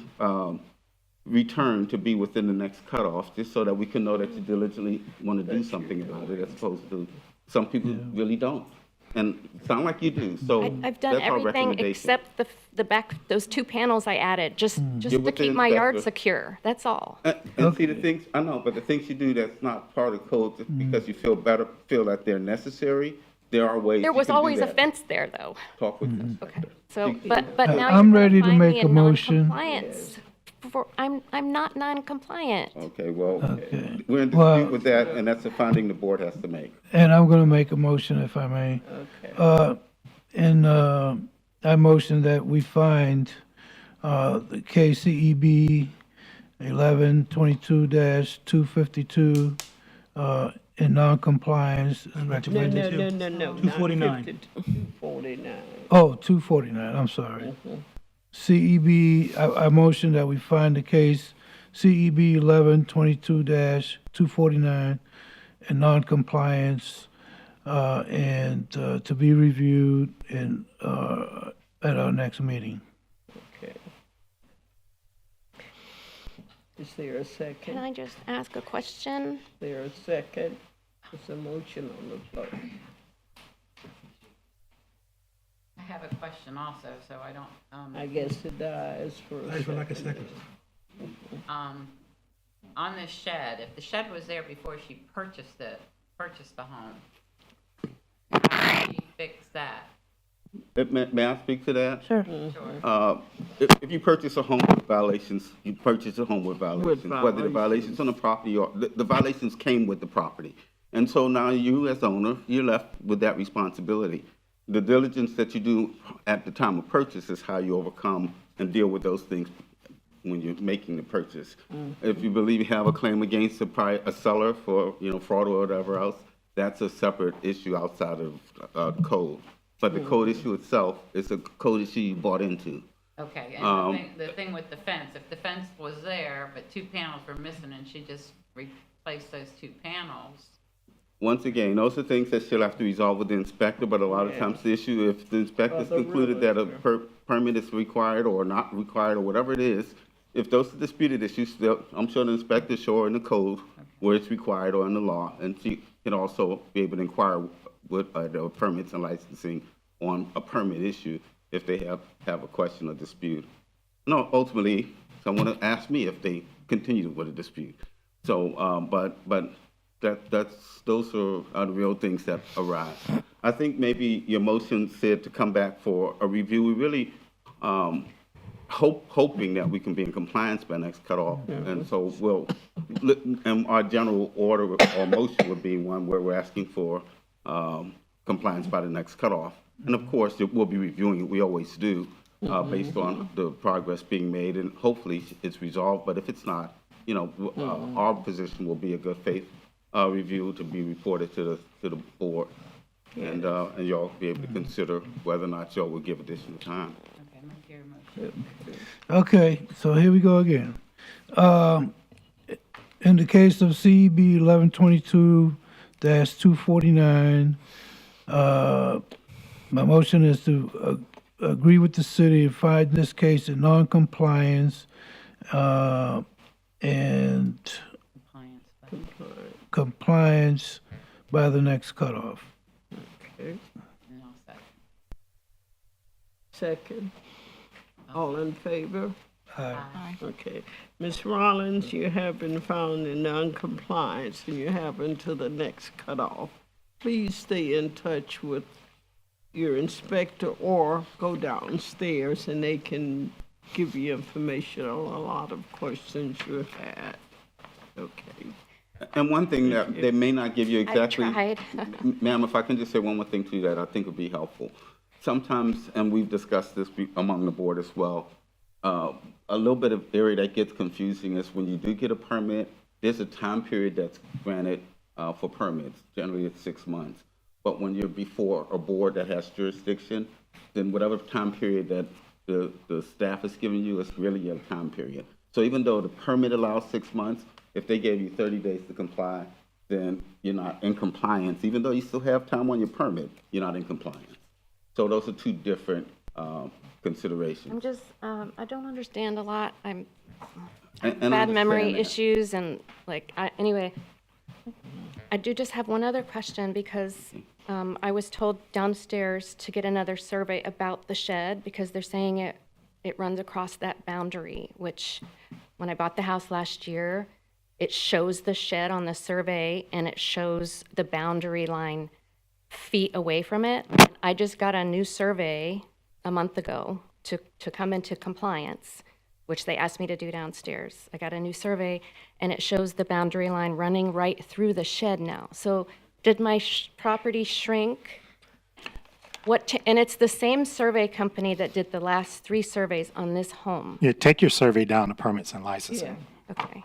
return to be within the next cutoff, just so that we can know that you diligently want to do something about it, as opposed to some people really don't. And sound like you do, so I've done that's our everything recommendation. except the back, those 2 panels I added, just Get to with the keep my yard inspector. secure, that's all. And see, the things, I know, but the things you do that's not part of the code, just because you feel that they're necessary, there are ways There you was can do always a that. fence there, though. Talk with the inspector. So, but now I'm you're ready gonna to find make me a in motion. non-compliance. I'm not non-compliant. Okay, well, Okay. we're in Well- dispute with that, and that's a finding the board has to make. And I'm gonna make a motion if I may. I motion that we find, the KCEB 1122-252, in non-compliance and No, recommended. no, no, no, no. 249. 249. Oh, 249, I'm sorry. CEB, I motion that we find the case CEB 1122-249 in non-compliance, and to be reviewed at our next meeting. Okay. Is there a Can second? I just ask a question? Is there a second? There's a motion on the floor. I have a question also, so I don't, I guess it dies for a I would like a second. second. on this shed, if the shed was there before she purchased the home, how did she fix that? May I speak to that? Sure. If you purchase a home with violations, you purchase a home with violations, whether the violations on the property or, the violations came with the property. And so now you as owner, you're left with that responsibility. The diligence that you do at the time of purchase is how you overcome and deal with those things when you're making the purchase. If you believe you have a claim against a seller for, fraud or whatever else, that's a separate issue outside of the code. But the code issue itself is a code issue you bought into. Okay, and the thing with the fence, if the fence was there, but 2 panels were missing and she just replaced those 2 panels, Once again, those are things that she'll have to resolve with the inspector, but a lot of times the issue, if the inspector's concluded that a permit is required or not required or whatever it is, if those are disputed issues, I'm sure the inspector show her in the code where it's required or in the law, and she can also be able to inquire with the permits and licensing on a permit issue if they have a question or dispute. No, ultimately, someone will ask me if they continue with a dispute. So, but those are the real things that arise. I think maybe your motion said to come back for a review. We really hoping that we can be in compliance by next cutoff, and so and our general order or motion would be one where we're asking for compliance by the next cutoff. And of course, we'll be reviewing it. We always do, based on the progress being made, and hopefully it's resolved. But if it's not, our position will be a good faith review to be reported to the board, and y'all be able to consider whether or not y'all will give additional time. okay, I'm gonna hear a motion. Okay, so here we go again. In the case of CEB 1122-249, my motion is to agree with the city and find this case in non-compliance and compliance by the next cutoff. Okay. And I'll second. Second. All in favor? Aye. Okay. Ms. Rollins, you have been found in non-compliance and you have until the next cutoff. Please stay in touch with your inspector or go downstairs and they can give you information on a lot of questions you had. Okay. And one thing that they may not give you exactly. I tried. Ma'am, if I can just say one more thing to you that I think would be helpful. Sometimes, and we've discussed this among the board as well, a little bit of area that gets confusing is when you do get a permit, there's a time period that's granted for permits. Generally, it's 6 months. But when you're before a board that has jurisdiction, then whatever time period that the staff is giving you is really your time period. So even though the permit allows 6 months, if they gave you 30 days to comply, then you're not in compliance. Even though you still have time on your permit, you're not in compliance. So those are two different consideration. I'm just, I don't understand a lot. I'm And I bad memory understand that. issues and like, anyway, I do just have one other question because I was told downstairs to get another survey about the shed because they're saying it runs across that boundary, which when I bought the house last year, it shows the shed on the survey and it shows the boundary line feet away from it. I just got a new survey a month ago to come into compliance, which they asked me to do downstairs. I got a new survey and it shows the boundary line running right through the shed now. So did my property shrink? And it's the same survey company that did the last 3 surveys on this home. Yeah, take your survey down to permits and licensing. Okay.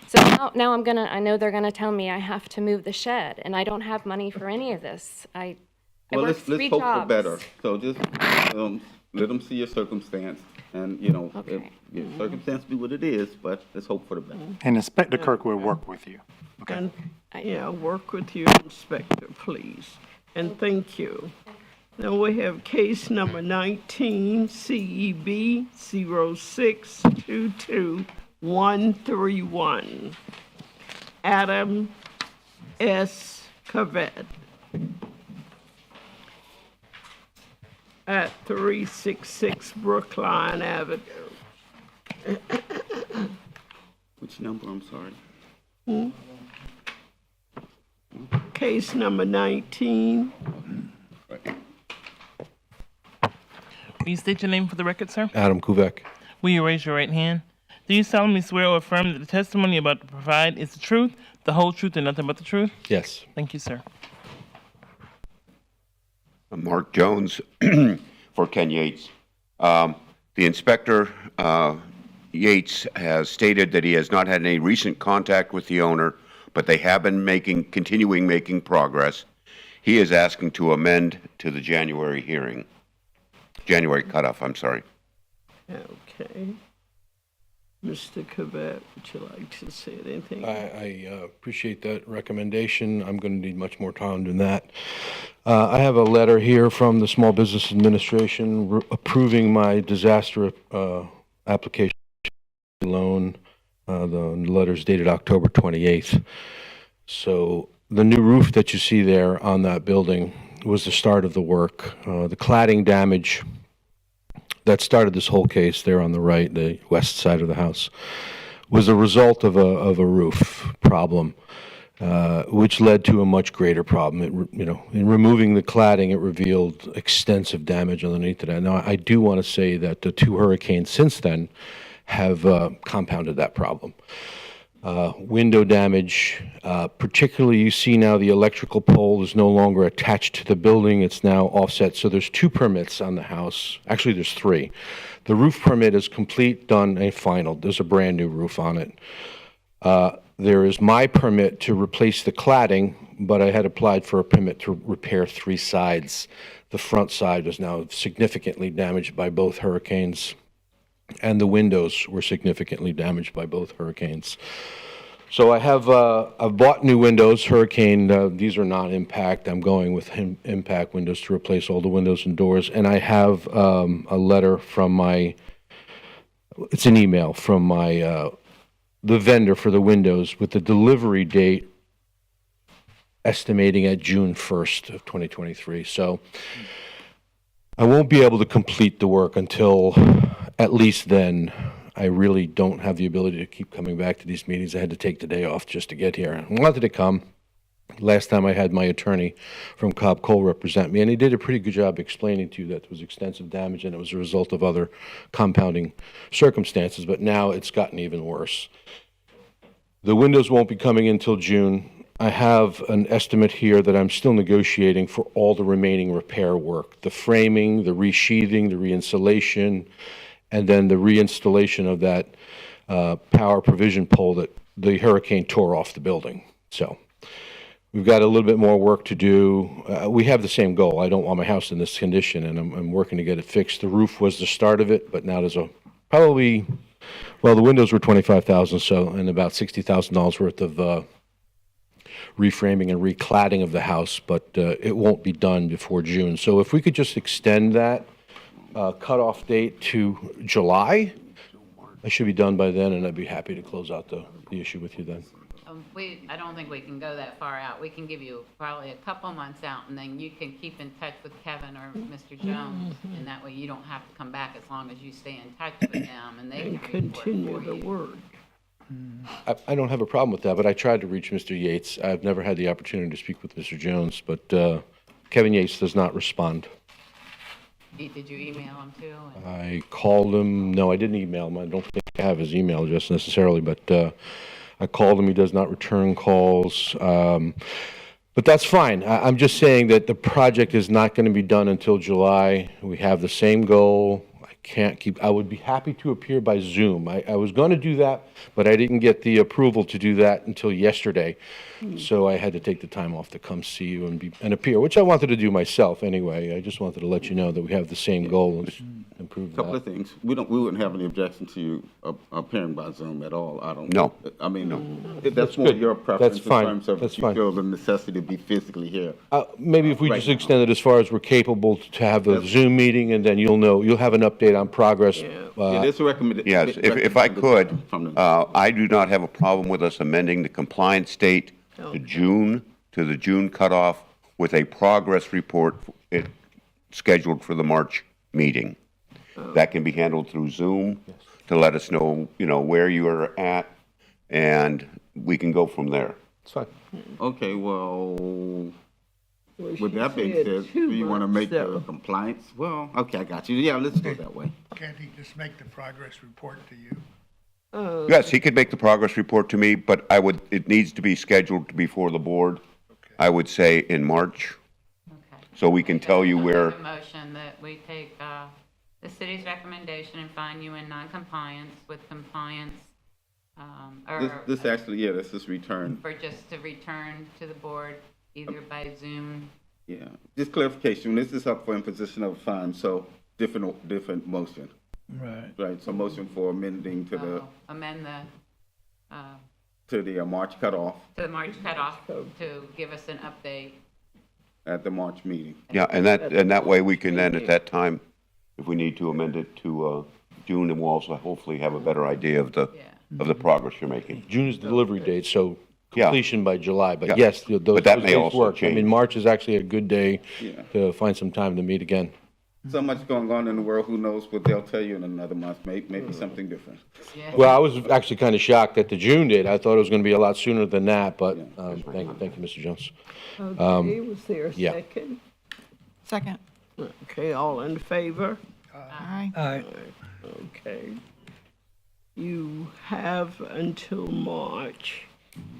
So now I know they're gonna tell me I have to move the shed and I don't have money for any of this. I Well, work let's 3 hope for jobs. better. So just let them see your circumstance, and if your circumstance be what it is, but let's hope for the best. And Inspector Kirk will work with you. And, yeah, work with your inspector, please. And thank you. Now we have case number 19, CEB 0622131. Adam S. Cavett at 366 Brookline Avenue. Which number, I'm sorry? Case number 19. Will you state your name for the record, sir? Adam Kuvek. Will you raise your right hand? Do you solemnly swear or affirm that the testimony you're about to provide is the truth, the whole truth, and nothing but the truth? Yes. Thank you, sir. I'm Mark Jones for Ken Yates. The inspector, Yates, has stated that he has not had any recent contact with the owner, but they have been continuing making progress. He is asking to amend to the January cutoff, I'm sorry. Okay. Mr. Cavett, would you like to say anything? I appreciate that recommendation. I'm going to need much more time than that. I have a letter here from the Small Business Administration approving my disaster application loan. The letter's dated October 28th. So the new roof that you see there on that building was the start of the work. The cladding damage that started this whole case there on the right, the west side of the house, was a result of a roof problem, which led to a much greater problem. In removing the cladding, it revealed extensive damage underneath it. Now, I do want to say that the 2 hurricanes since then have compounded that problem. Window damage, particularly you see now the electrical pole is no longer attached to the building, it's now offset. So there's 2 permits on the house. Actually, there's 3. The roof permit is complete, done, and final. There's a brand new roof on it. There is my permit to replace the cladding, but I had applied for a permit to repair 3 sides. The front side is now significantly damaged by both hurricanes, and the windows were significantly damaged by both hurricanes. So I've bought new windows. Hurricane, these are non-impact. I'm going with impact windows to replace all the windows and doors. And I have a letter from it's an email from the vendor for the windows with the delivery date estimating at June 1st of 2023. So I won't be able to complete the work until at least then. I really don't have the ability to keep coming back to these meetings. I had to take the day off just to get here. I wanted to come. Last time I had my attorney from Cobb Cole represent me, and he did a pretty good job explaining to you that there was extensive damage and it was a result of other compounding circumstances, but now it's gotten even worse. The windows won't be coming in until June. I have an estimate here that I'm still negotiating for all the remaining repair work, the framing, the resheathing, the reinsulation, and then the reinstallation of that power provision pole that the hurricane tore off the building. So we've got a little bit more work to do. We have the same goal. I don't want my house in this condition, and I'm working to get it fixed. The roof was the start of it, but now there's the windows were $25,000, so, and about $60,000 worth of reframing and recladding of the house, but it won't be done before June. So if we could just extend that, cutoff date to July. I should be done by then, and I'd be happy to close out the issue with you then. I don't think we can go that far out. We can give you probably a couple months out, and then you can keep in touch with Kevin or Mr. Jones, and that way you don't have to come back as long as you stay in touch with them, and they can Continue the work. I don't have a problem with that, but I tried to reach Mr. Yates. I've never had the opportunity to speak with Mr. Jones, but Kevin Yates does not respond. Did you email him too? I called him. No, I didn't email him. I don't think I have his email address necessarily, but I called him. He does not return calls. But that's fine. I'm just saying that the project is not going to be done until July. We have the same goal. I would be happy to appear by Zoom. I was going to do that, but I didn't get the approval to do that until yesterday. So I had to take the time off to come see you and appear, which I wanted to do myself anyway. I just wanted to let you know that we have the same goal and improve that. Couple of things. We wouldn't have any objection to you appearing by Zoom at all. I don't. No. I mean, No. That's That's more good. your preference That's fine. in terms of That's if you fine. feel the necessity to be physically here. Maybe if we Right just now. extend it as far as we're capable to have a Zoom meeting, and then you'll have an update on progress. Yeah, there's a recommendation. Yes, if I could, I do not have a problem with us amending the compliance date to the June cutoff with a progress report scheduled for the March meeting. That can be handled through Zoom to let us know, where you are at, and we can go from there. It's fine. Okay, well, with she that being said said, do 2 you want to months, make the so- compliance? Well, okay, I got you. Yeah, let's go that way. Can't he just make the progress report to you? Yes, he could make the progress report to me, but it needs to be scheduled before the board, I would say in March. So we can tell you where, A motion that we take the city's recommendation and find you in non-compliance with compliance, This actually, yeah, this is return. for just to return to the board either by Zoom. Yeah, just clarification, this is up for imposition of fine, so different motion. Right. Right, so motion for amending to Amend the March cutoff the March cutoff to give us an update. at the March meeting. yeah, and that way we can then, at that time, if we need to amend it to June, and we'll also hopefully have a better idea of the progress you're making. June is the delivery date, so Yeah. completion by July. But Yeah. yes, those But that may days also work. I change. mean, March is actually a good day Yeah. to find some time to meet again. So much going on in the world, who knows what they'll tell you in another month, maybe something different. Well, I was actually kind of shocked at the June date. I thought it was going to be a lot sooner than that, but thank you, Mr. Jones. Okay, was there a yeah. second? Second. Okay, all in favor? Aye. Aye. Okay. You have until March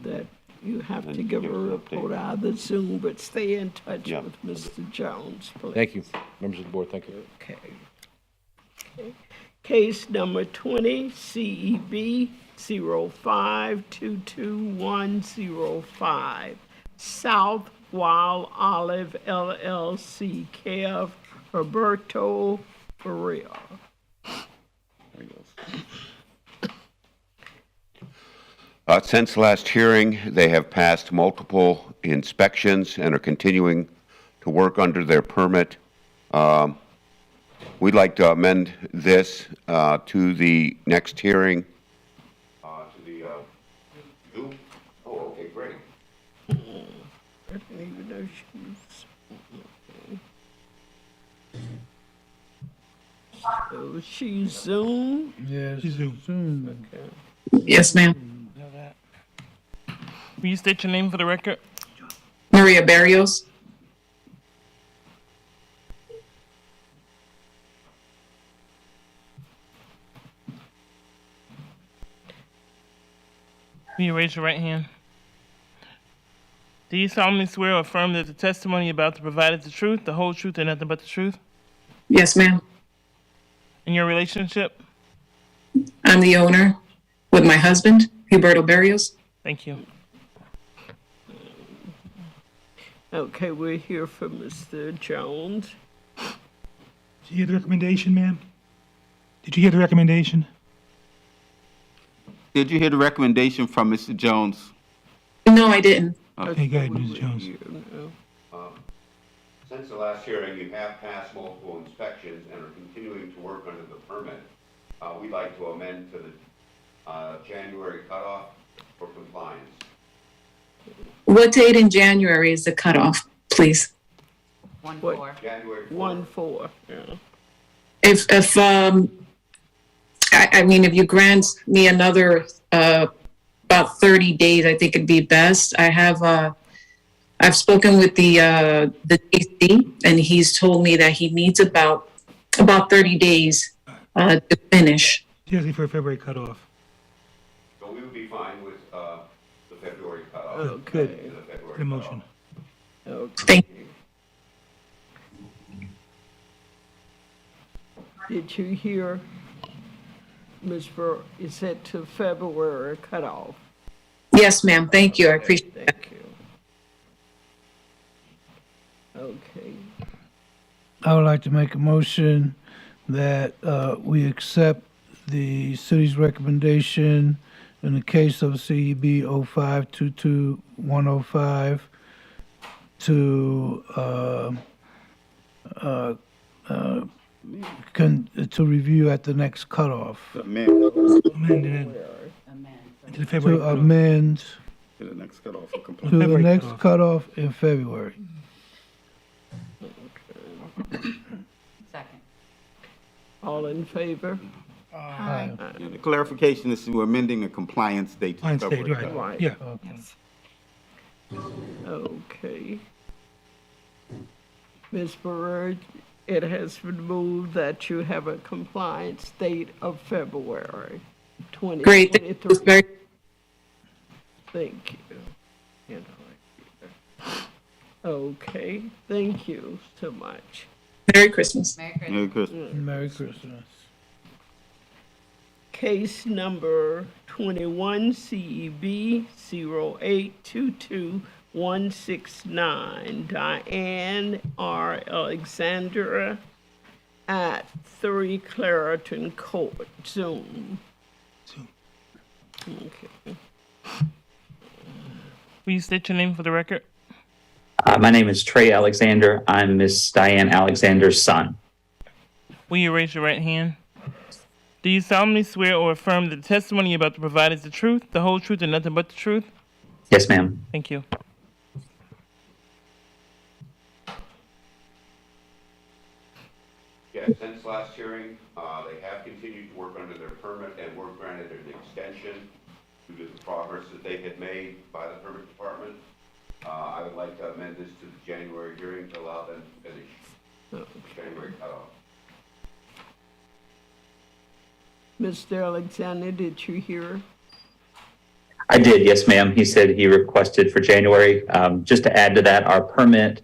that you have to give a report out of the Zoom, but stay in touch Yeah. with Mr. Jones, please. Thank you, members of the board. Thank you. Okay. Case number 20, CEB 05222105, South Wild Olive LLC, Kev Roberto Ferrer. Since last hearing, they have passed multiple inspections and are continuing to work under their permit. We'd like to amend this to the next hearing. Oh, okay, great. I didn't even know she was. So she's Zoom? Yes. Zoom. Okay. Yes, ma'am. Will you state your name for the record? Maria Barrios. Will you raise your right hand? Do you solemnly swear or affirm that the testimony you're about to provide is the truth, the whole truth, and nothing but the truth? Yes, ma'am. In your relationship? I'm the owner with my husband, Huberto Barrios. Thank you. Okay, we're here for Mr. Jones. Did you hear the recommendation, ma'am? Did you hear the recommendation? Did you hear the recommendation from Mr. Jones? No, I didn't. Okay, go ahead, Ms. Jones. Since the last hearing, you have passed multiple inspections and are continuing to work under the permit. We'd like to amend to the January cutoff for compliance. What date in January is the cutoff, please? 1/4. January 4th. 1/4, yeah. If I mean, if you grant me another, about 30 days, I think it'd be best. I've spoken with the DC, and he's told me that he needs about 30 days, to finish. Seriously, for a February cutoff. So we would be fine with the February cutoff. Okay. The February The motion. Okay. Did you hear, Ms. Burr, is set to February cutoff? Yes, ma'am. Thank you. I appreciate that. Thank you. Okay. I would like to make a motion that we accept the city's recommendation in the case of CEB 05-22-105 to review at the next cutoff. Amend it to the February To cutoff. amend To the next cutoff for to compliance. the February next cutoff. cutoff in February. Second. All in favor? Aye. Yeah, the clarification is we're amending a compliance date to Compliance date, February right. cutoff. Right. Yeah. Okay. Ms. Burr, it has been moved that you have a compliance date of February Great. Thank you 2023. very Thank you. Okay, thank you so much. Merry Christmas. Merry Christmas. Merry Christmas. Merry Christmas. Case number 21 CEB 0822169, Diane R. Alexandra at 3 Clariton Court, Zoom. Okay. Will you state your name for the record? My name is Trey Alexander. I'm Miss Diane Alexander's son. Will you raise your right hand? Do you solemnly swear or affirm that the testimony you're about to provide is the truth, the whole truth, and nothing but the truth? Yes, ma'am. Thank you. Yeah, since last hearing, they have continued to work under their permit and were granted an extension due to the progress that they had made by the permit department. I would like to amend this to the January hearing to allow them to finish January cutoff. Mr. Alexander, did you hear? I did, yes, ma'am. He said he requested for January. Just to add to that, our permit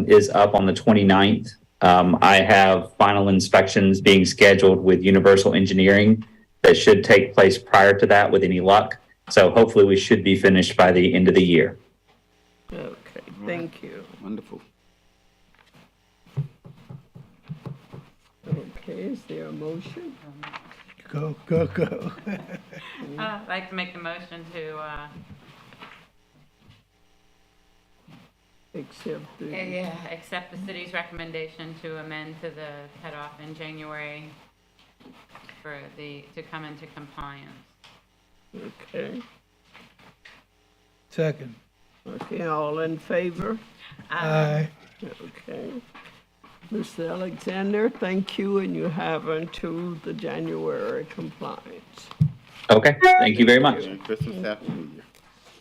is up on the 29th. I have final inspections being scheduled with Universal Engineering that should take place prior to that with any luck. So hopefully we should be finished by the end of the year. Okay, thank you. Wonderful. Okay, is there a motion? Go, go, go. I'd like to make the motion to, accept the city's recommendation to amend to the cutoff in January to come into compliance. Okay, Second. okay, all in favor? Aye. Okay. Mr. Alexander, thank you, and you have until the January compliance. Okay, thank you very much. Merry Christmas, Happy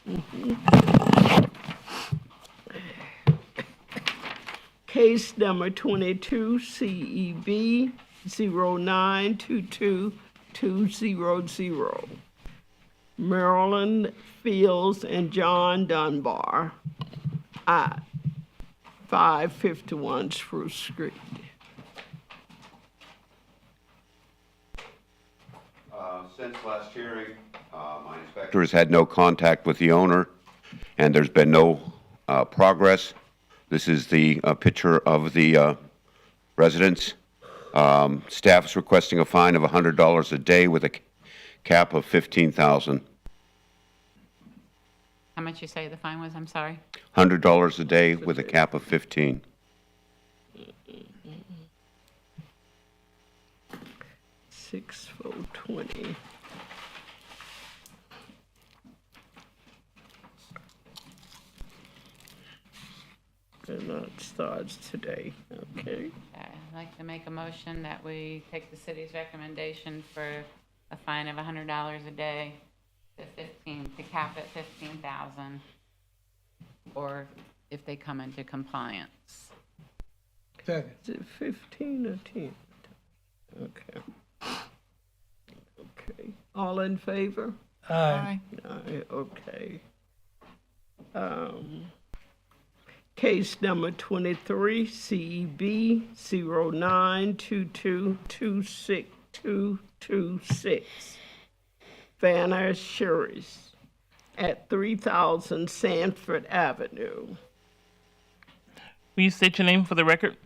New Year. Case number 22 CEB 0922200. Maryland Fields and John Dunbar at 551 Spruce Street. Since last hearing, my inspector has had no contact with the owner, and there's been no progress. This is the picture of the residence. Staff is requesting a fine of $100 a day with a cap of $15,000. How much you say the fine was? I'm sorry. $100 a day with a cap of 15. 6/4/20. And that starts today, okay? I'd like to make a motion that we take the city's recommendation for a fine of $100 a day to cap at 15,000, or if they come into compliance. Second. Is it 15 or 10? Okay. Okay. All in favor? Aye. Aye, okay. Case number 23, CEB 0922262226. Vanna Sherris at 3000 Sanford Avenue. Will you state your name for the record?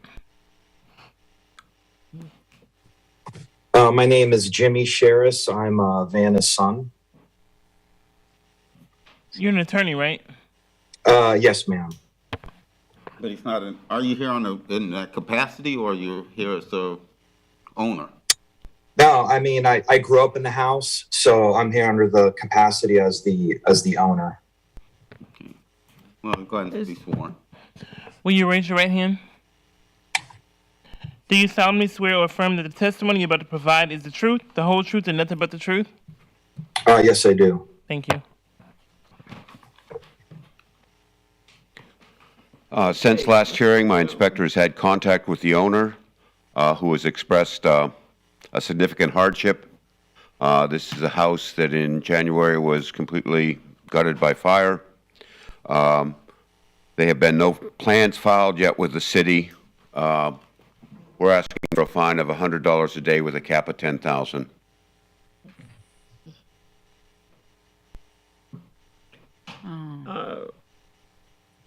My name is Jimmy Sherris. I'm Vanna's son. You're an attorney, right? Yes, ma'am. But he's not are you here in that capacity, or you're here as the owner? No, I mean, I grew up in the house, so I'm here under the capacity as the owner. Okay. Well, go ahead and be sworn. Will you raise your right hand? Do you solemnly swear or affirm that the testimony you're about to provide is the truth, the whole truth, and nothing but the truth? Yes, I do. Thank you. Since last hearing, my inspector has had contact with the owner, who has expressed a significant hardship. This is a house that in January was completely gutted by fire. There have been no plans filed yet with the city. We're asking for a fine of $100 a day with a cap of $10,000.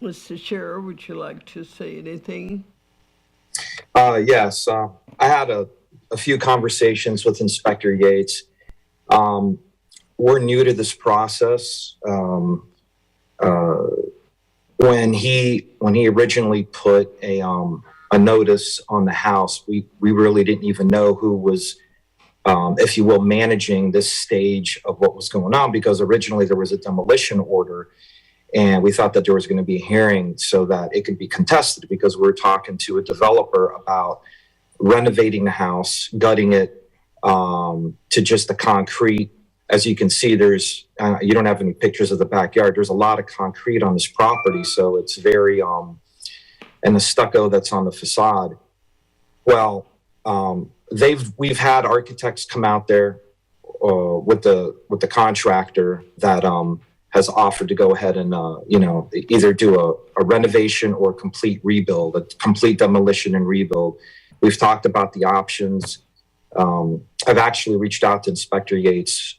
Mr. Sheriff, would you like to say anything? Yes, I had a few conversations with Inspector Yates. We're new to this process. When he originally put a notice on the house, we really didn't even know who was, if you will, managing this stage of what was going on, because originally there was a demolition order. And we thought that there was going to be a hearing so that it could be contested, because we were talking to a developer about renovating the house, gutting it to just the concrete. As you can see, there's, you don't have any pictures of the backyard. There's a lot of concrete on this property. So it's very, and the stucco that's on the facade. Well, we've had architects come out there with the contractor that, has offered to go ahead and, either do a renovation or a complete rebuild, a complete demolition and rebuild. We've talked about the options. I've actually reached out to Inspector Yates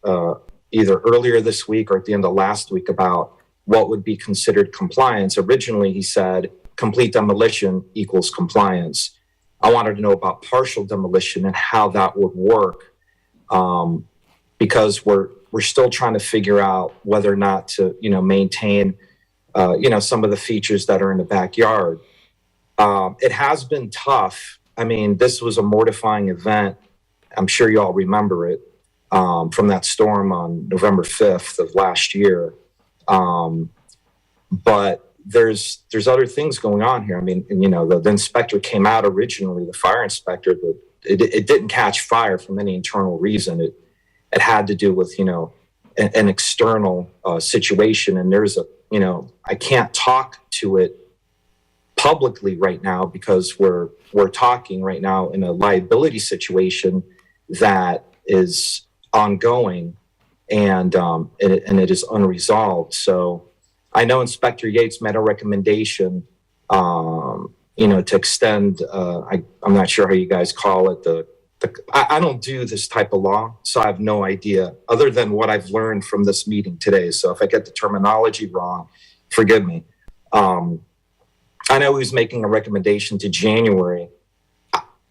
either earlier this week or at the end of last week about what would be considered compliance. Originally, he said complete demolition equals compliance. I wanted to know about partial demolition and how that would work, because we're still trying to figure out whether or not to, maintain, some of the features that are in the backyard. It has been tough. I mean, this was a mortifying event. I'm sure you all remember it, from that storm on November 5th of last year. But there's other things going on here. I mean, the inspector came out originally, the fire inspector, but it didn't catch fire from any internal reason. It had to do with, an external situation. And there's I can't talk to it publicly right now because we're talking right now in a liability situation that is ongoing and it is unresolved. So I know Inspector Yates made a recommendation, to extend, I'm not sure how you guys call it, I don't do this type of law, so I have no idea other than what I've learned from this meeting today. So if I get the terminology wrong, forgive me. I know he was making a recommendation to January.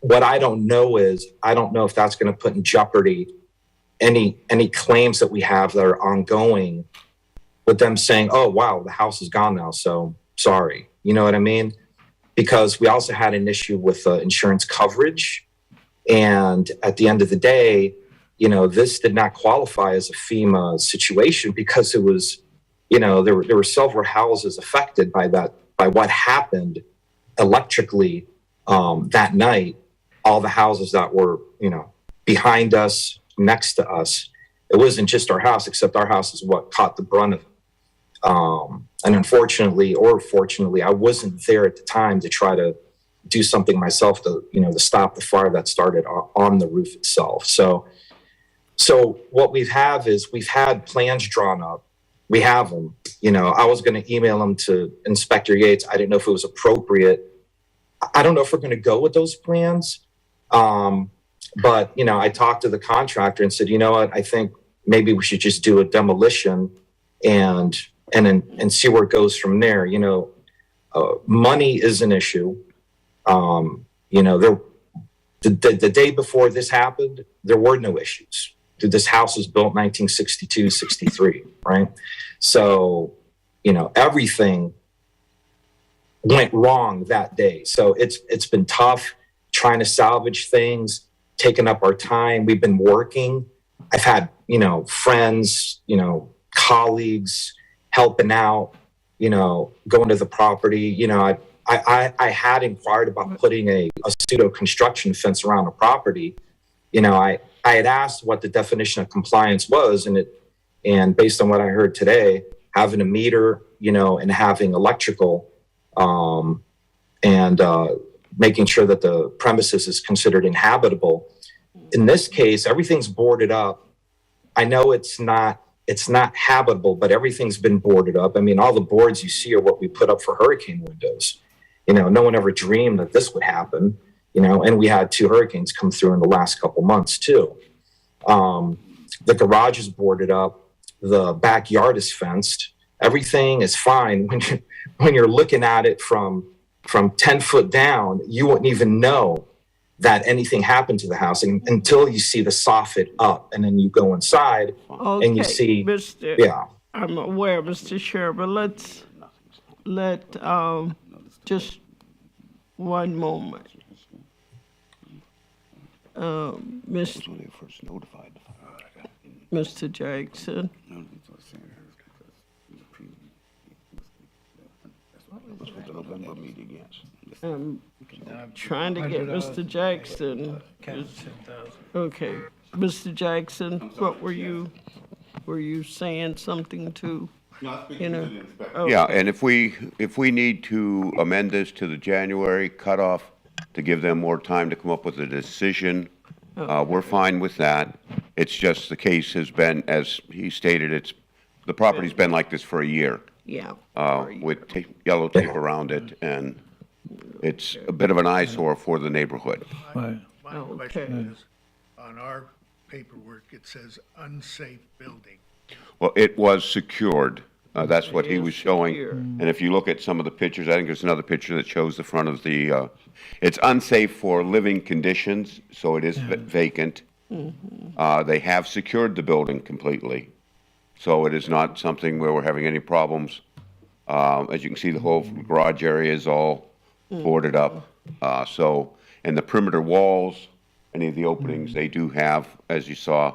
What I don't know is, I don't know if that's going to put in jeopardy any claims that we have that are ongoing with them saying, oh, wow, the house is gone now, so sorry. You know what I mean? Because we also had an issue with insurance coverage. And at the end of the day, you know, this did not qualify as a FEMA situation because it was, you know, there were several houses affected by what happened electrically that night. All the houses that were, you know, behind us, next to us. It wasn't just our house, except our house is what caught the brunt of it. And unfortunately, or fortunately, I wasn't there at the time to try to do something myself to, you know, to stop the fire that started on the roof itself. So what we've had plans drawn up. We have them. You know, I was going to email them to Inspector Yates. I didn't know if it was appropriate. I don't know if we're going to go with those plans. But, you know, I talked to the contractor and said, you know what, I think maybe we should just do a demolition and see where it goes from there. You know, money is an issue. You know, the day before this happened, there were no issues. This house was built 1962, 63, right? So, you know, everything went wrong that day. So it's been tough trying to salvage things, taking up our time. We've been working. I've had, you know, friends, you know, colleagues helping out, you know, going to the property. You know, I had inquired about putting a pseudo construction fence around the property. You know, I had asked what the definition of compliance was, and based on what I heard today, having a meter, you know, and having electrical, and making sure that the premises is considered inhabitable. In this case, everything's boarded up. I know it's not habitable, but everything's been boarded up. I mean, all the boards you see are what we put up for hurricane windows. You know, no one ever dreamed that this would happen, you know, and we had 2 hurricanes come through in the last couple months too. The garage is boarded up. The backyard is fenced. Everything is fine. When you're looking at it from 10 foot down, you wouldn't even know that anything happened to the house until you see the soffit up, and then you go inside and you see, Mr. yeah. I'm aware, Mr. Sheriff, but let just one moment. Mr. Jackson. I'm trying to get Mr. Jackson. Okay, Mr. Jackson, what were you saying something to? You know? Yeah, and if we need to amend this to the January cutoff to give them more time to come up with a decision, we're fine with that. It's just the case has been, as he stated, the property's been like this for a year. Yeah. With yellow tape around it, and it's a bit of an eyesore for the neighborhood. Right. My question is, on our paperwork, it says unsafe building. Well, it was secured. That's what he was showing. And if you look at some of the pictures, I think there's another picture that shows the front of the, it's unsafe for living conditions, so it is vacant. They have secured the building completely. So it is not something where we're having any problems. As you can see, the whole garage area is all boarded up. And the perimeter walls, any of the openings, they do have, as you saw,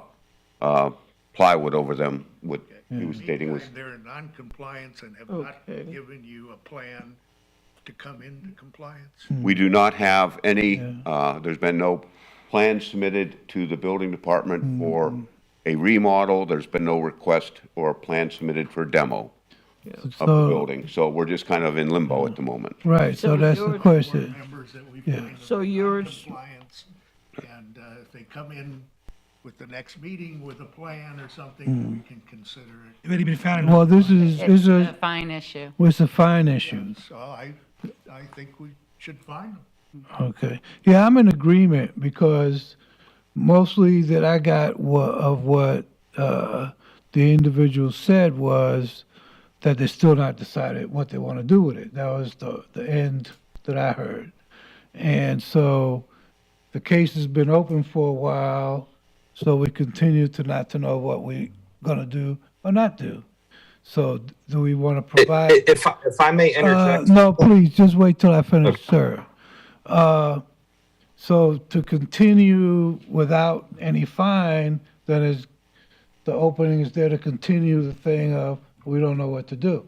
plywood over them, what he was stating was. They're in non-compliance and have not given you a plan to come into compliance? We do not have any, there's been no plan submitted to the building department for a remodel. There's been no request or plan submitted for demo of the building. So we're just kind of in limbo at the moment. Right, so that's the question. Yeah. So yours, Compliance, and if they come in with the next meeting with a plan or something, we can consider it. Already been found. Well, this is, It's a fine issue. it's a fine issue. So I think we should find them. Okay. Yeah, I'm in agreement because mostly that I got of what the individual said was that they're still not decided what they want to do with it. That was the end that I heard. And so the case has been open for a while, so we continue to not to know what we're going to do or not do. So do we want to provide? If I may interject. No, please, just wait till I finish, sir. So to continue without any fine, then is, the opening is there to continue the thing of, we don't know what to do.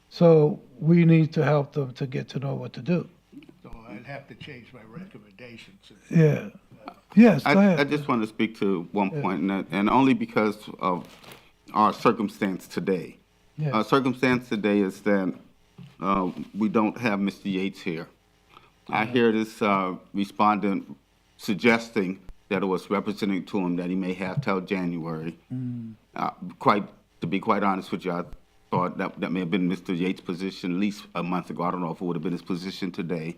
So we need to help them to get to know what to do. So I'd have to change my recommendations. Yeah. Yes, go I ahead. just want to speak to one point, and only because of our circumstance today. Yes. Our circumstance today is that we don't have Mr. Yates here. I hear this respondent suggesting that it was representing to him that he may have till January. To be quite honest with you, I thought that may have been Mr. Yates' position at least a month ago. I don't know if it would have been his position today.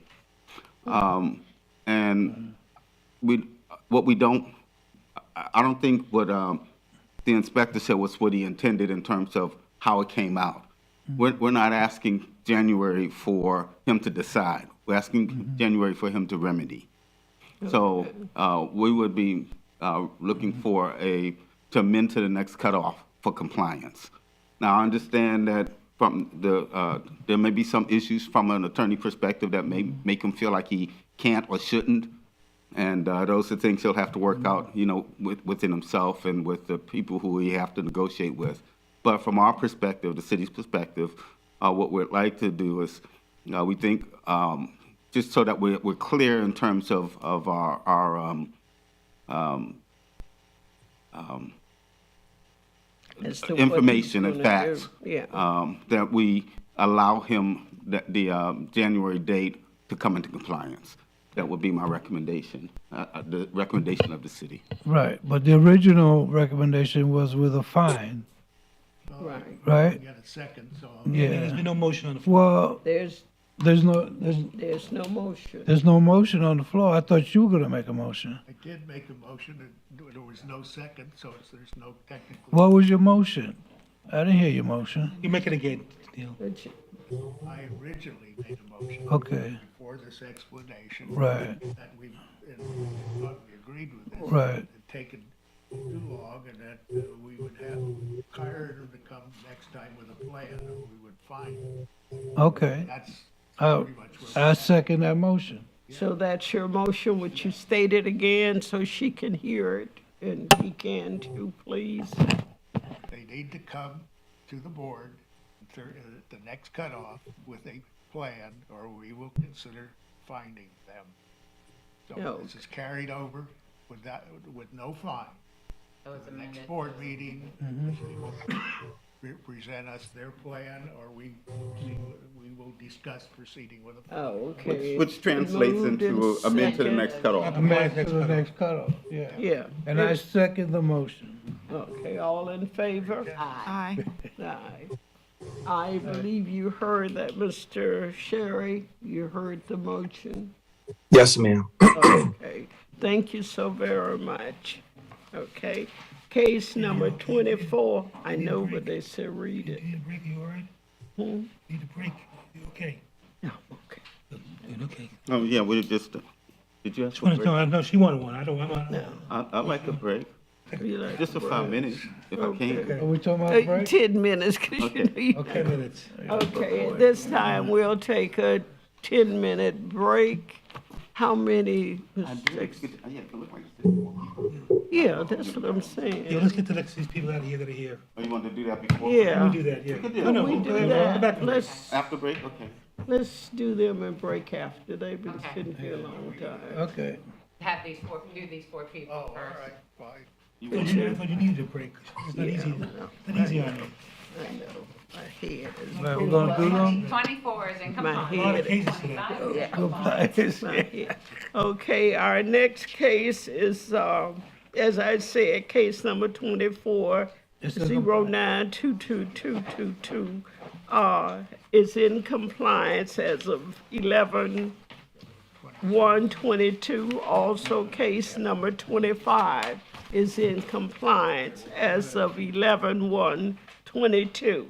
And I don't think what the inspector said was what he intended in terms of how it came out. We're not asking January for him to decide. We're asking January for him to remedy. So we would be looking for to amend to the next cutoff for compliance. Now, I understand that there may be some issues from an attorney perspective that may make him feel like he can't or shouldn't. And those are things he'll have to work out, within himself and with the people who he have to negotiate with. But from our perspective, the city's perspective, what we'd like to do is, we think, just so that we're clear in terms of our As to what information he's and gonna do. facts, Yeah. that we allow him the January date to come into compliance. That would be my recommendation, the recommendation of the city. Right, but the original recommendation was with a fine, Right. right? We got a second, so. There's Yeah. been no motion on the floor. Well, There's there's no motion on the floor. I thought you were gonna make a motion. I did make a motion, and there was no second, so there's no technical. What was your motion? I didn't hear your motion. You make it again, Neil. I originally made a motion. Okay. Before this explanation. Right. That we, thought we agreed with this. Right. It had taken too long, and that we would have hired him to come next time with a plan, or we would find him. Okay. That's I, pretty much where. I second that motion. So that's your motion, would you state it again so she can hear it and he can too, please? They need to come to the board at the next cutoff with a plan, or we will consider finding them. So No. this is carried over with no fine. So it's The amended. next board meeting, they will present us their plan, or we will discuss proceeding with a plan. Oh, okay. Which translates Moved into and amend to the second. next cutoff. Amend to the next cutoff, yeah. Yeah. And I second the motion. Okay, all in favor? Aye. Aye. I believe you heard that, Mr. Sherry. You heard the motion. Yes, ma'am. Okay, thank you so very much. Okay, case number 24, I know, but they said read it. Need a break, you all right? Need a break, you okay? No, okay. Good, okay. Oh, yeah, we just, did you ask Just for a wanna break? know, I know she wanted one, I don't, No. I'd like a break, You like just for 5 minutes, if I can. Are we talking about a break? 10 minutes, 'cause you know you. 10 minutes. Okay, at this time, we'll take a 10-minute break. How many? I do, yeah, it look like it's. Yeah, that's what I'm Yeah, saying. let's get these people out of here that are here. Oh, you want to do that before? Yeah. We do that, yeah. We could do No, no, that. We do we'll that. go back. Let's, After break, okay. let's do them and break after. They've been sitting here a long time. Okay. Have do these four people first. Fine. I thought you needed a break. It's not easy, not easy on you. I know, my head is. Right, we're gonna do them? 24 is in My compliance. A lot of head. cases today. Compliance. My head. Okay, our next case is, as I said, case number 24, It's in 092222, is in compliance as of 11/1/22. Also, case number 25 is in compliance as of 11/1/22.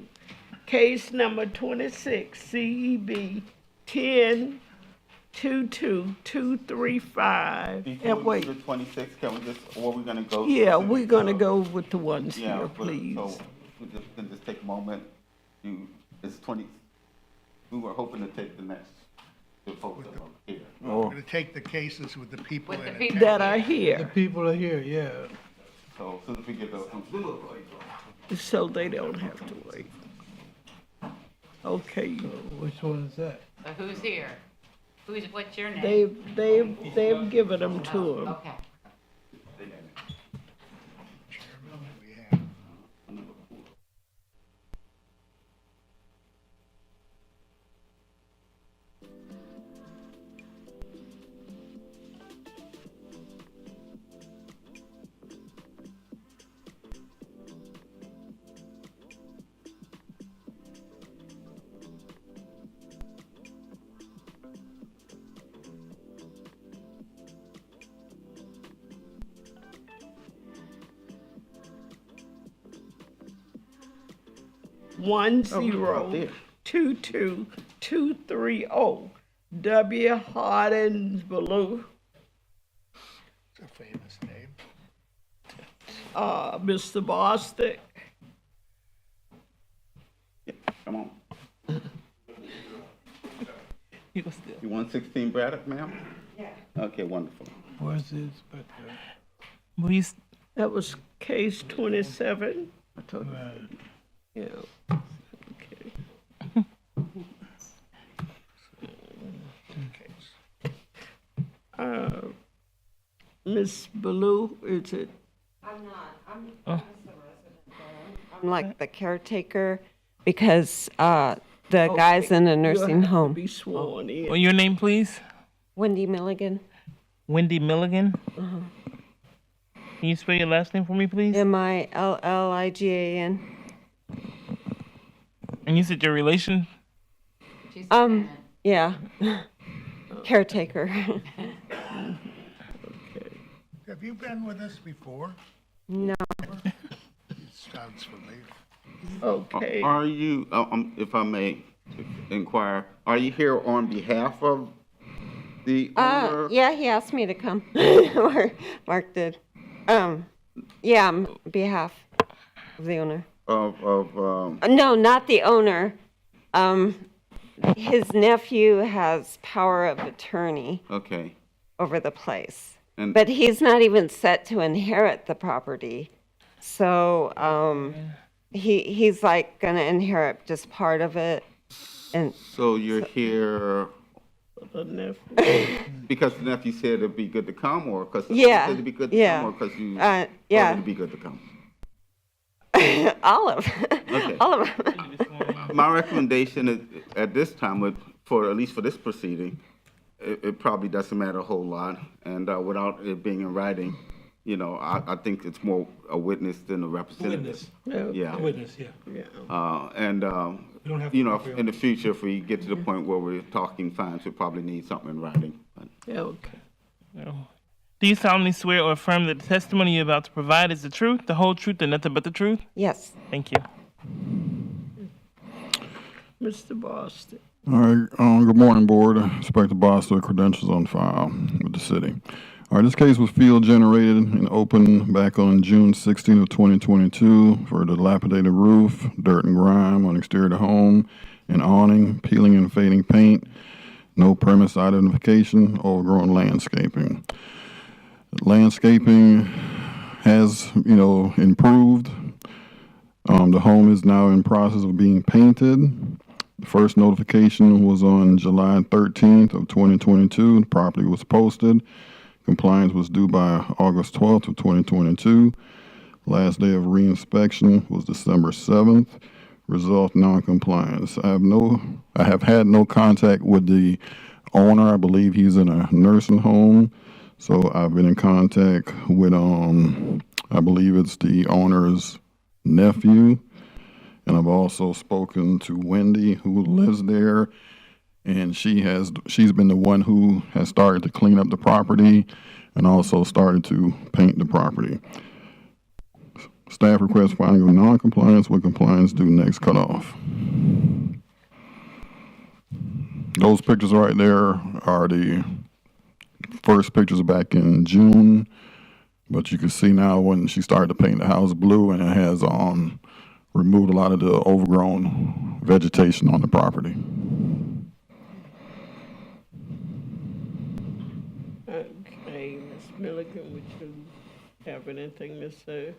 Case number 26, CEB 10-22235. Before And we wait, do the 26, can we just, or we're gonna go? yeah, specific, we're gonna go with the ones Yeah, here, but, please. so, we can just take a moment, it's 20, we were hoping to take the next the folks that are here. We're going to take the cases with the people With the in people. That are The here, people are here, yeah. So as soon as we get those, so they don't have to wait. Okay, Which one is that? So who's here? What's your name? they've given them to him. Okay. One Oh, zero there. 22230 W. Hardins Blue. It's a famous name. Mr. Bostic. come on. You can still. You 116 Braddock, ma'am? Yeah. Okay, wonderful. Where's the inspector? Please. That was case 27. I told you. Right. Yeah. Okay. Miss Baloo, is it? I'm not. I'm just a resident there. I'm like the caretaker because the guy's in a nursing home. Be sworn in. Well, your name, please? Wendy Milligan. Wendy Milligan. Can you spell your last name for me, please? Milligan. And you said your relation? Yeah. Caretaker. Have you been with us before? No. It sounds familiar. Okay. Are you, if I may inquire, are you here on behalf of the owner? Yeah, he asked me to come. Mark did. Yeah, on behalf of the owner. No, not the owner. His nephew has power of attorney Okay. over the place. And- But he's not even set to inherit the property. So he's like going to inherit just part of it. And So you're here The nephew. because the nephew said it'd be good to come, or because Yeah, said it'd be good to yeah. come, or because you yeah. thought it'd be good to come? all of Okay. all of them. My recommendation is, at this time, at least for this proceeding, it probably doesn't matter a whole lot, and without it being in writing, I think it's more a witness than a representative. Yeah. Witness, yeah. And, We don't have to in the future, if we get to the point where we're talking fines, we'll probably need something in writing. But Yeah, okay. Do you solemnly swear or affirm that the testimony you're about to provide is the truth, the whole truth, and nothing but the truth? Yes. Thank you. Mr. Boston. All right, good morning, Board. Inspector Boston, credentials on file with the city. All right, this case was field generated and opened back on June 16 of 2022 for a dilapidated roof, dirt and grime on exterior of the home, and awning, peeling and fading paint, no premise identification, overgrown landscaping. Landscaping has, improved. The home is now in process of being painted. The first notification was on July 13th of 2022. The property was posted. Compliance was due by August 12th of 2022. Last day of reinspection was December 7th. Result non-compliance. I have had no contact with the owner. I believe he's in a nursing home. So I've been in contact with, I believe it's the owner's nephew. And I've also spoken to Wendy, who lives there, and she's been the one who has started to clean up the property and also started to paint the property. Staff requests finding of non-compliance with compliance due next cutoff. Those pictures right there are the first pictures back in June, but you can see now when she started to paint the house blue, and it has removed a lot of the overgrown vegetation on the property. Milligan, would you have anything to say?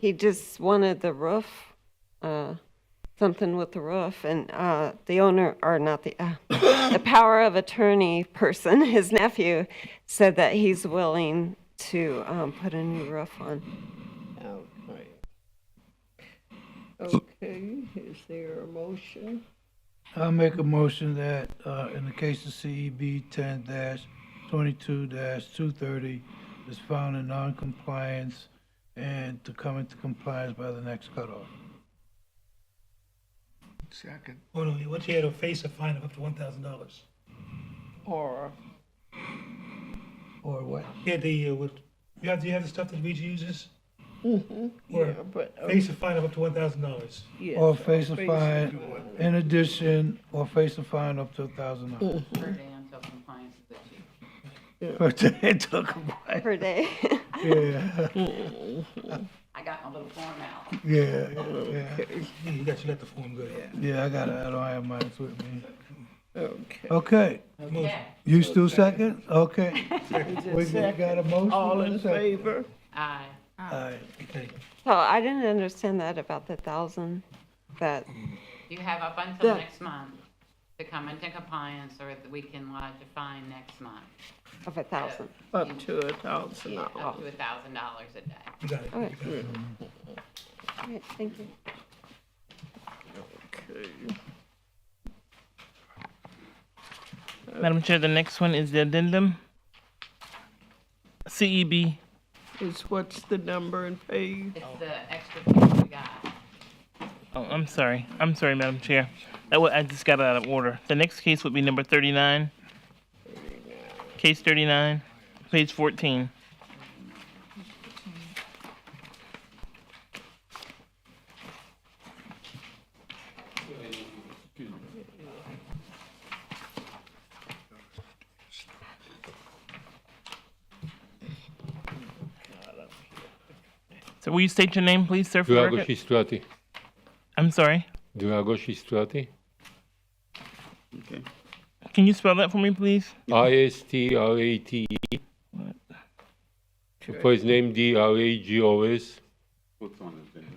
He just wanted the roof, something with the roof, and the owner, or not the power of attorney person, his nephew, said that he's willing to put a new roof on. Okay, is there a motion? I'll make a motion that, in the case of CEB 10-22-230 is found in non-compliance and to come into compliance by the next cutoff. Second. Oh, no, what you had to face a fine of up to $1,000. Or what? Yeah, do you have the stuff that Luigi uses? Mm-hmm. Or Yeah, but face a fine of up to $1,000. yes, Or face a face fine, in addition, or face a fine up to $1,000. Per day until compliance is achieved. Per day until compliance. Per day. Yeah. I got my little form out. Yeah. Yeah, you got the form good. Yeah, I got it. I don't have mine with me. Okay. Okay. You still second? Okay. We got a motion. All and a in second. favor? Aye. Aye. So I didn't understand that about the 1,000, that, You have up until The- next month to come into compliance, or we can lodge a fine next month. of 1,000. Up to $1,000. Yeah, up to $1,000 a day. You got it. Okay. All right, thank you. Okay. Madam Chair, the next one is the addendum. CEB. What's the number and page? It's the extra piece we got. Oh, I'm sorry, Madam Chair. I just got it out of order. The next case would be number 39. Case 39, page 14. So will you state your name, please, sir, for the record? Strati. I'm sorry? Dragoș Strati. Okay. Can you spell that for me, please? Istrate. First name Dragos. What's on the thing?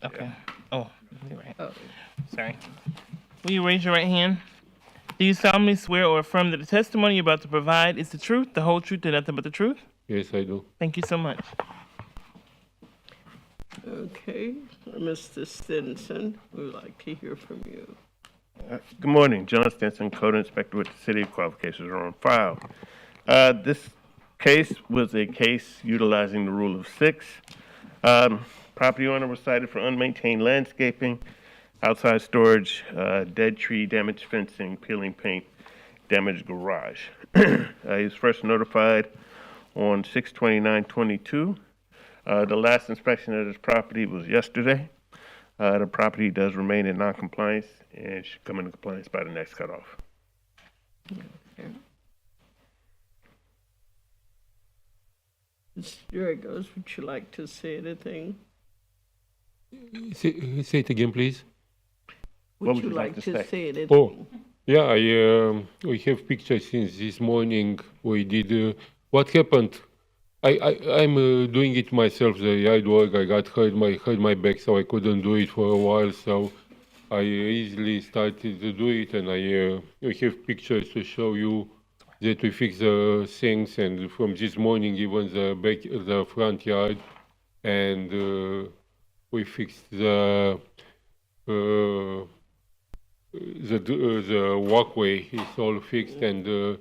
Okay. Oh, you're right. Sorry. Will you raise your right hand? Do you solemnly swear or affirm that the testimony you're about to provide is the truth, the whole truth, and nothing but the truth? Yes, I do. Thank you so much. Okay, Mr. Stinson, we'd like to hear from you. Good morning, John Stinson, Code Inspector with the City. Qualifications are on file. This case was a case utilizing the rule of 6. Property owner was cited for unmaintained landscaping, outside storage, dead tree, damaged fencing, peeling paint, damaged garage. He was first notified on 6/29/22. The last inspection of this property was yesterday. The property does remain in non-compliance and should come into compliance by the next cutoff. Okay. Mr. Dragos, would you like to say anything? Say it again, please. Would you like to say anything? Oh, yeah, we have pictures since this morning. We did, what happened? I'm doing it myself, the yard work. I got hurt my back, so I couldn't do it for a while. So I easily started to do it, and I have pictures to show you that we fix the things. And from this morning, even the front yard, and we fixed the walkway is all fixed, and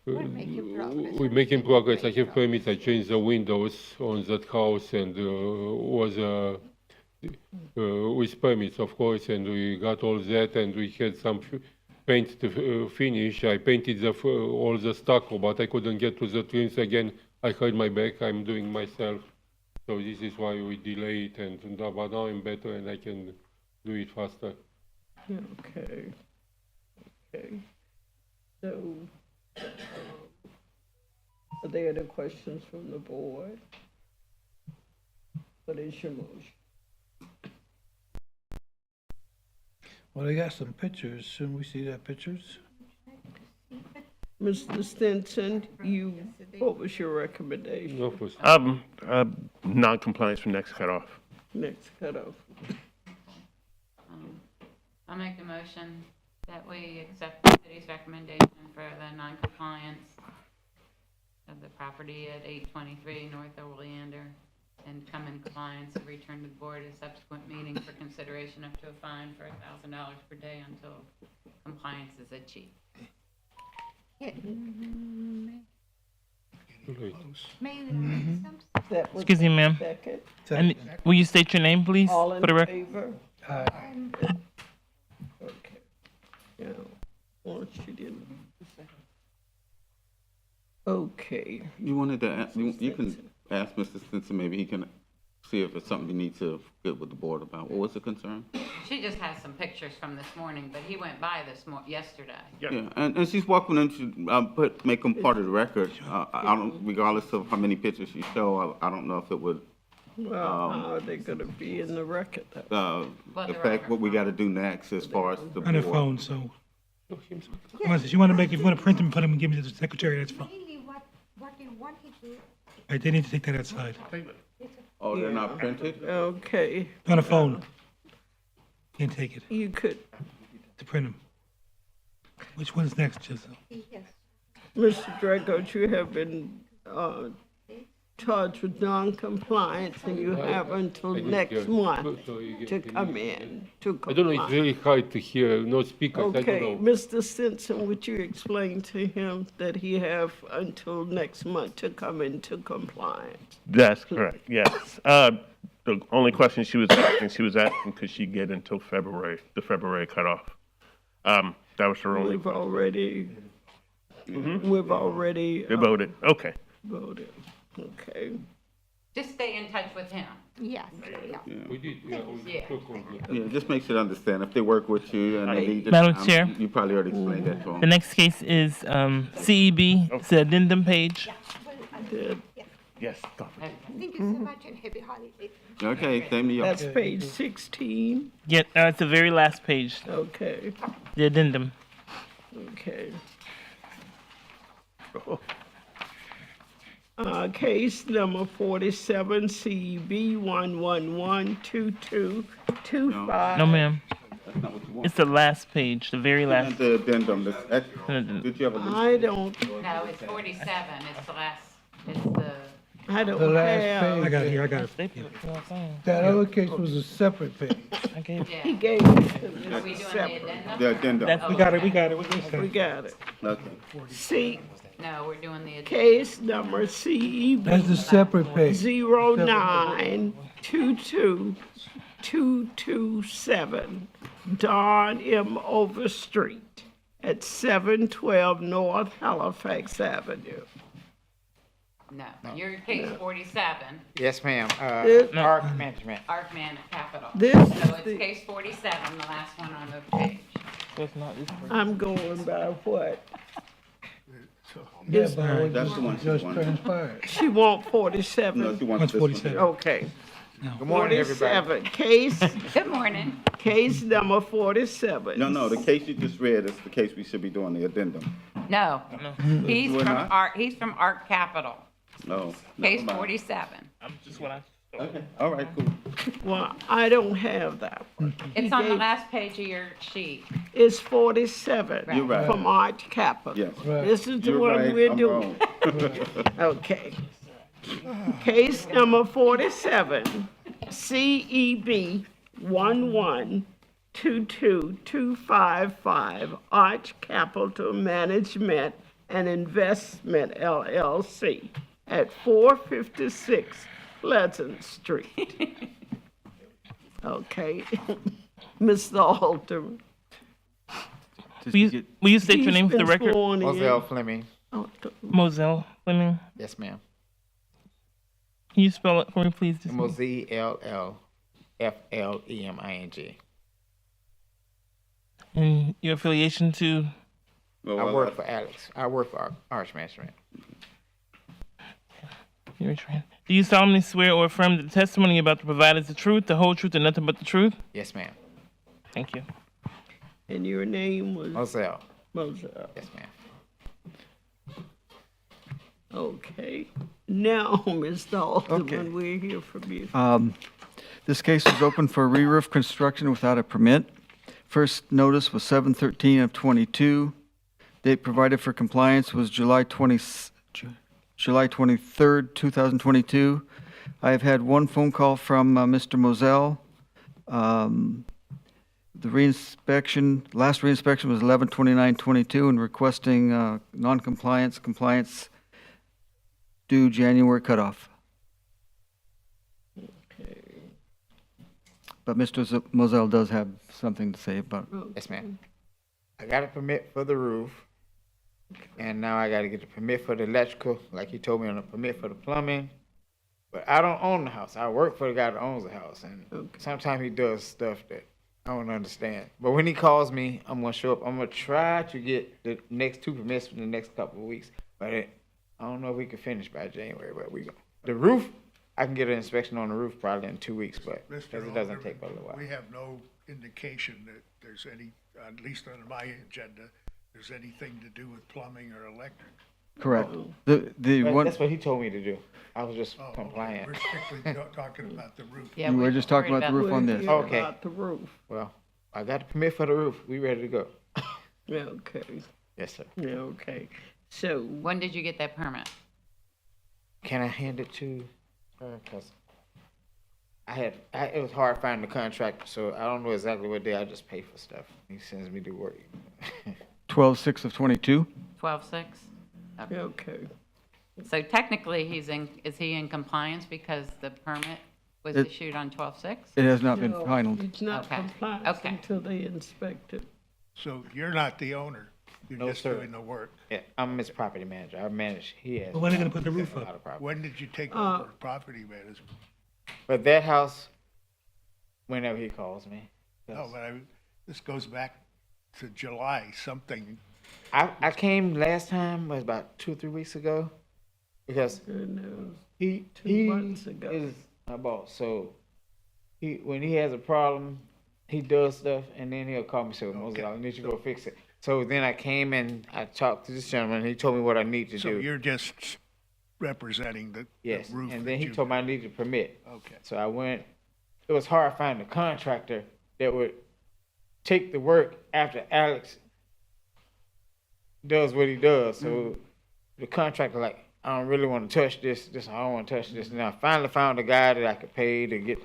we're making progress. I have permits. I changed the windows on that house, and was with permits, of course, and we got all that, and we had some paint to finish. I painted all the stucco, but I couldn't get to the trims again. I hurt my back. I'm doing myself, so this is why we delay it. And but now I'm better, and I can do it faster. Okay. Okay. So, are there any questions from the board? What is your motion? Well, they got some pictures. Shouldn't we see that pictures? Mr. Stinson, what was your recommendation? No, for Non-compliance for next cutoff. Next cutoff. I'll make a motion that we accept the city's recommendation for the non-compliance of the property at 823 North Oleander and come in compliance and return to the board at a subsequent meeting for consideration up to a fine for $1,000 per day until compliance is achieved. Excuse me, ma'am. Second. And will you state your name, please, All for in the record? favor? Okay. Yeah, once you didn't. Okay. You wanted to, you can ask Mr. Stinson, maybe he can see if it's something you need to get with the board about. What was the concern? She just has some pictures from this morning, but he went by yesterday. Yeah, and she's welcome to make them part of the record. I don't, regardless of how many pictures you show, I don't know if it would Well, how are they gonna be in the record? affect what we gotta do next as far as the On the board. phone, so. If you want to print them, put them and give them to the secretary, that's fine. Right, they need to take that outside. Oh, they're not printed? Okay. On a phone. Can't take it, You could, to print them. Which one's next, Giselle? Mr. Drago, you have been, charged with non-compliance and you have until I did next hear. month So you to get- come in to I don't know, it's comply. very hard to hear, no speakers, I Okay, don't know. Mr. Stinson, would you explain to him that he have until next month to come into compliance? That's correct, yes. The only question she was asking could she get until February, the February cutoff? That was her only. We've already, we've already They voted, okay. voted, okay. Just stay in touch with him. Yes. We did, yeah, we Yeah. took on it. Yeah, just make sure to understand, if they work with you and they need the Madam time, Chair. you probably already explained that to them. The next case is CEB. It's the addendum page. Yes. Thank you so much and happy holidays. Okay, same to you. That's page 16, Yeah, it's the very last page, okay, the addendum. okay. Case number 47, CB 1112225. No, ma'am. That's not what you want. It's the last page, the very And last. the addendum, did you have a list? I don't, No, it's 47. It's the last, it's the, I don't The last have, page. I got it here, I got it. That other case was a separate page. I gave yeah. he gave it to Are me we doing the separate. addendum? The addendum. That's- We got it, we got it. We got it. Okay. See, No, we're doing the addendum. case number CEB That's the separate page. 0922227, Don M. Overstreet at 712 North Halifax Avenue. No, you're case 47, Yes, ma'am. This- Arc Management. Arc Man Capital. This So is it's the, case 47, the last one on the page. So it's not this one. I'm going by what? Yeah, but what That's the one she just wanted. transpired. She want No, 47? she wants What's this one 47? here. Okay. Good morning, everybody. 47, case, Good morning. case number 47. No, the case you just read is the case we should be doing the addendum. No, he's We're from not? Arc Capital, No. case never mind. 47. I'm just what I. Okay, all right, cool. Well, I don't have that one. It's on the gave- last page of your sheet. It's 47. You're right. From Arch Capital. Yes. Right. This is the You're one right, we're I'm doing. wrong. Okay. Case number 47, CEB 1122255, Arch Capital Management and Investment LLC at 456 Pleasant Street. Okay. Mr. Alderman. Will you state your name for the He's been record? sworn in. Moselle Fleming. Oh, Moselle Fleming. Yes, ma'am. Can you spell it for me, please? Just- MOZLLFLEMING. And your affiliation to? I work for Alex. I work for Arch Management. Do you solemnly swear or affirm that the testimony you're about to provide is the truth, the whole truth, and nothing but the truth? Yes, ma'am. Thank you. And your name was? Moselle. Moselle. Yes, ma'am. Okay. Now, Mr. Alderman, Okay. we're here from you. This case was open for re-roof construction without a permit. First notice was 7/13 of '22. Date provided for compliance was July 23rd, 2022. I have had one phone call from Mr. Moselle. The last reinspection was 11/29/22 and requesting compliance due January cutoff. But Mr. Moselle does have something to say about it. Yes, ma'am. I got a permit for the roof, and now I gotta get the permit for the electrical, like you told me on the permit for the plumbing. But I don't own the house. I work for the guy that owns the house, and sometimes he does stuff that I don't understand. But when he calls me, I'm gonna show up. I'm gonna try to get the next 2 permits for the next couple of weeks. But I don't know if we can finish by January, but we go. The roof, I can get an inspection on the roof probably in 2 weeks, but Mr. because it doesn't Alderman, take but a little while. We have no indication that there's any, at least on my agenda, there's anything to do with plumbing or electric. Correct. The But one, that's what he told me to do. I was just Oh, compliant. We're strictly talking about the roof. Yeah, we were just talking worried about the roof on this. Okay. About the roof. Well, I got the permit for the roof. We ready to go. Yeah, okay. Yes, sir. Yeah, okay. So, When did you get that permit? Can I hand it to her? Cause it was hard finding the contractor, so I don't know exactly what day. I just pay for stuff. He sends me to work. 12/6 of '22. 12/6? okay. So technically, is he in compliance because the permit was It- issued on 12/6? It has not been No, final. It's not Okay. compliant Okay. until they inspect it. So you're not the owner, you're No, just sir. doing the work. Yeah, I'm his property manager. I manage. He has. But when are they gonna put the roof a lot up? of property. When did you take over property management? But that house, whenever he calls me. No, but this goes back to July, something. I came last time was about 2 or 3 weeks ago, because he 2 months ago. is my boss. So when he has a problem, he does stuff, and then he'll call me. So Moses, I need you to go fix it. So then I came and I talked to this gentleman. And he told me what I need to So do. you're just representing the Yes, roof. and that then he you- told me I needed a permit. Okay. So I went. It was hard finding a contractor that would take the work after Alex does what he does. So the contractor like, I don't really want to touch this. I don't want to touch this. And I finally found a guy that I could pay to get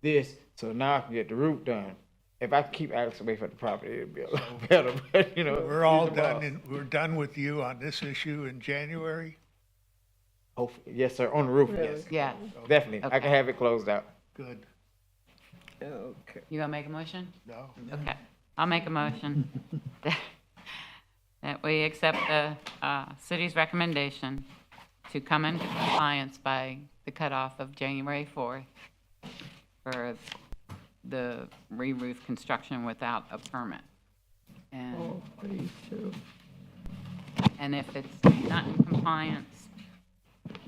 this. So now I can get the roof done. If I could keep Alex away from the property, it'd be a lot better. But you know, We're all he's the boss. done, and we're done with you on this issue in January? Hopefully, yes, sir. On the roof, yes. Yeah. Definitely. I Okay. can have it closed out. Good. Okay. You gonna make a motion? No. Okay, I'll make a motion that we accept the city's recommendation to come into compliance by the cutoff of January 4th for the re-roof construction without a permit. And, Oh, please, too. and if it's not in compliance,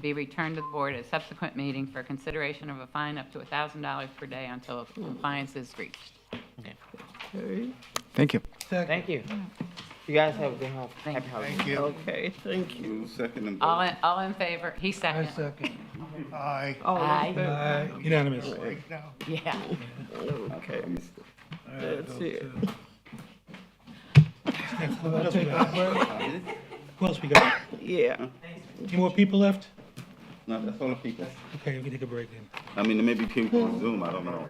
be returned to the board at a subsequent meeting for consideration of a fine up to $1,000 per day until compliance is reached. Okay. Thank you. Thank you. You guys have a good holiday. Thank Happy holidays. Thank you. Okay, thank you. Move second and vote. All in favor? He second. Aye. All in Aye. favor? Unanimous. Right now. Yeah. Okay, that's it. What else we got? Who else we got? Yeah. Any more people left? No, that's all the people. Okay, we can take a break then. I mean, there may be people on Zoom, I don't know.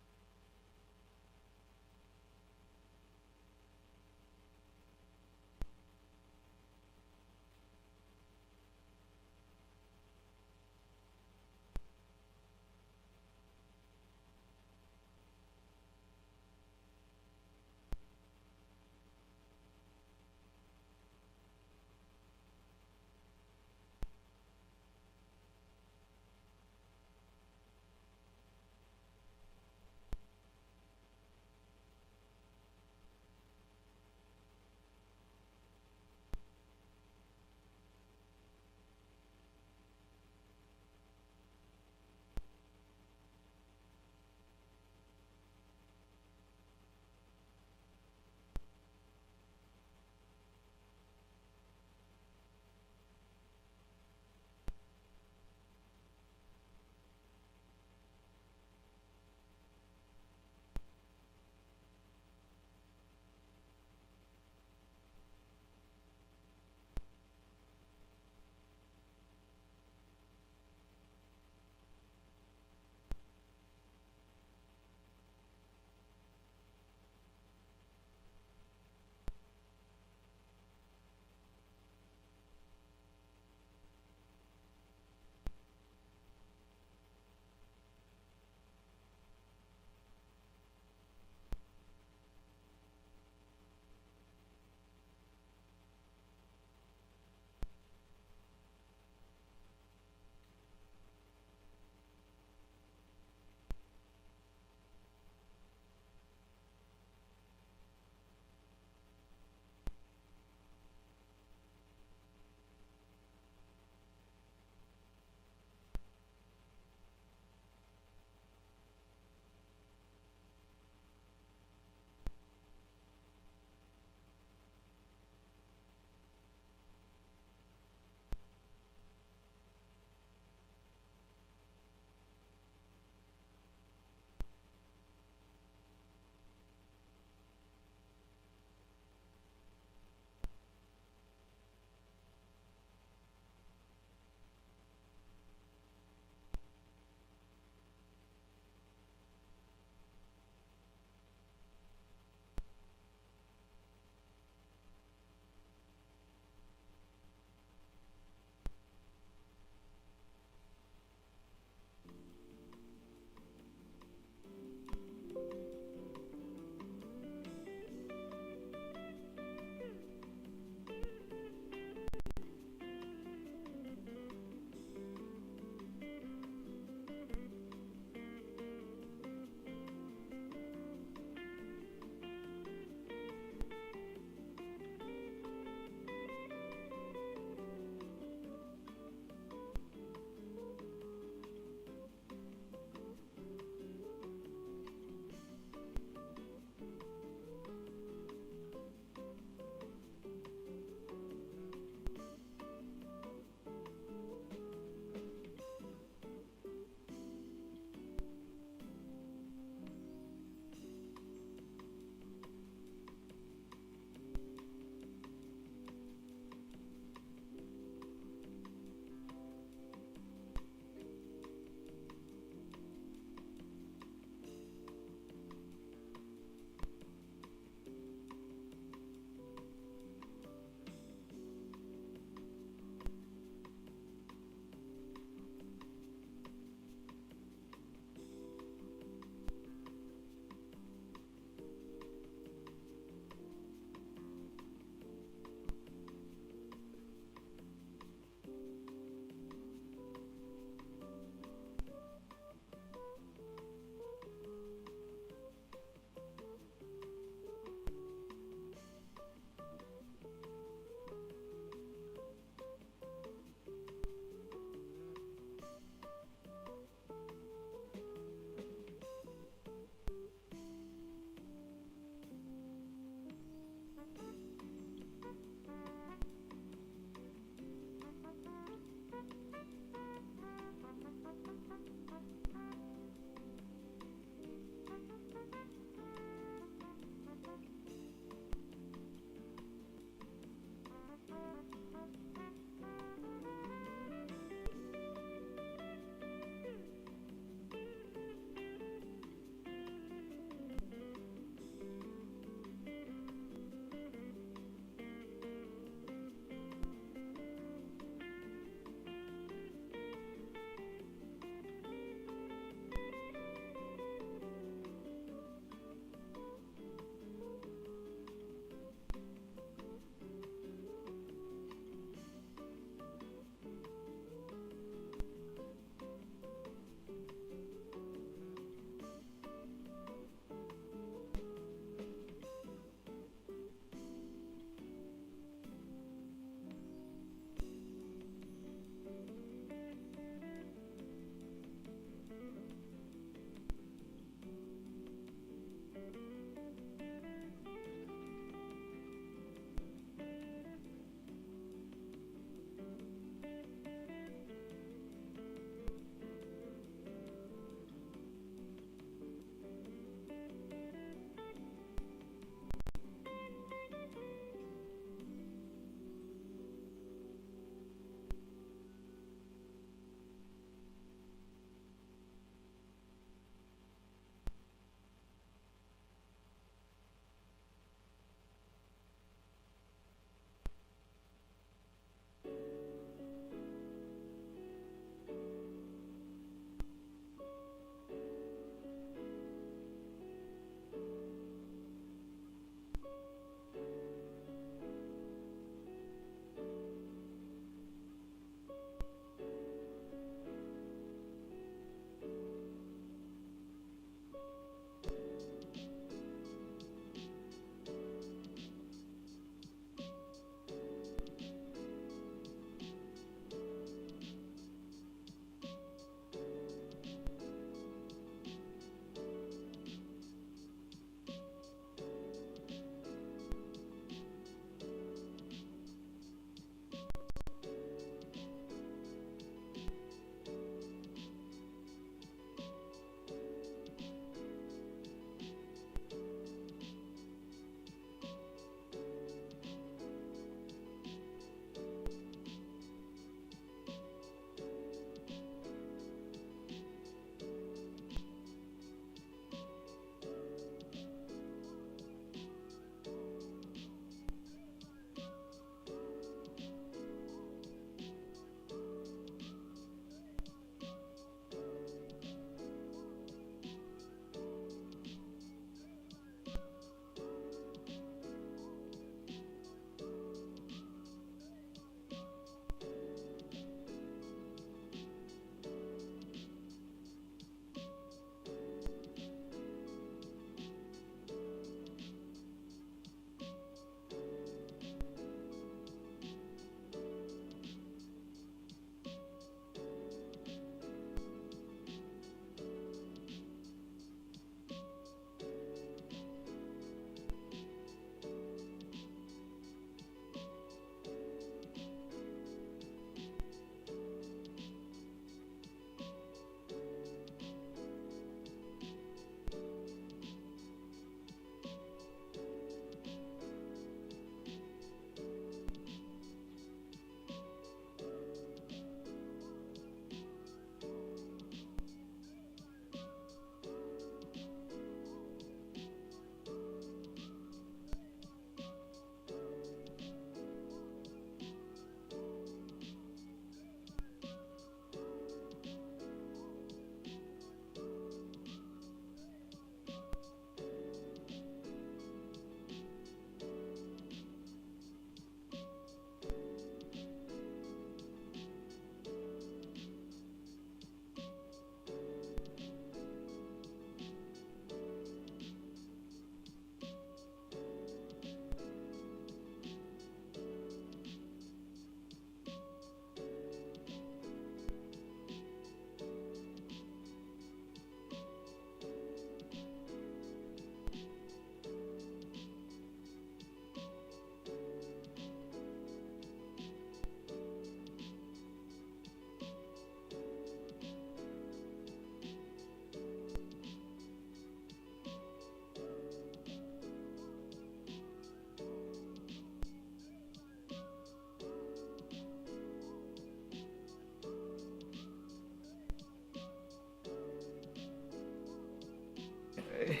Okay.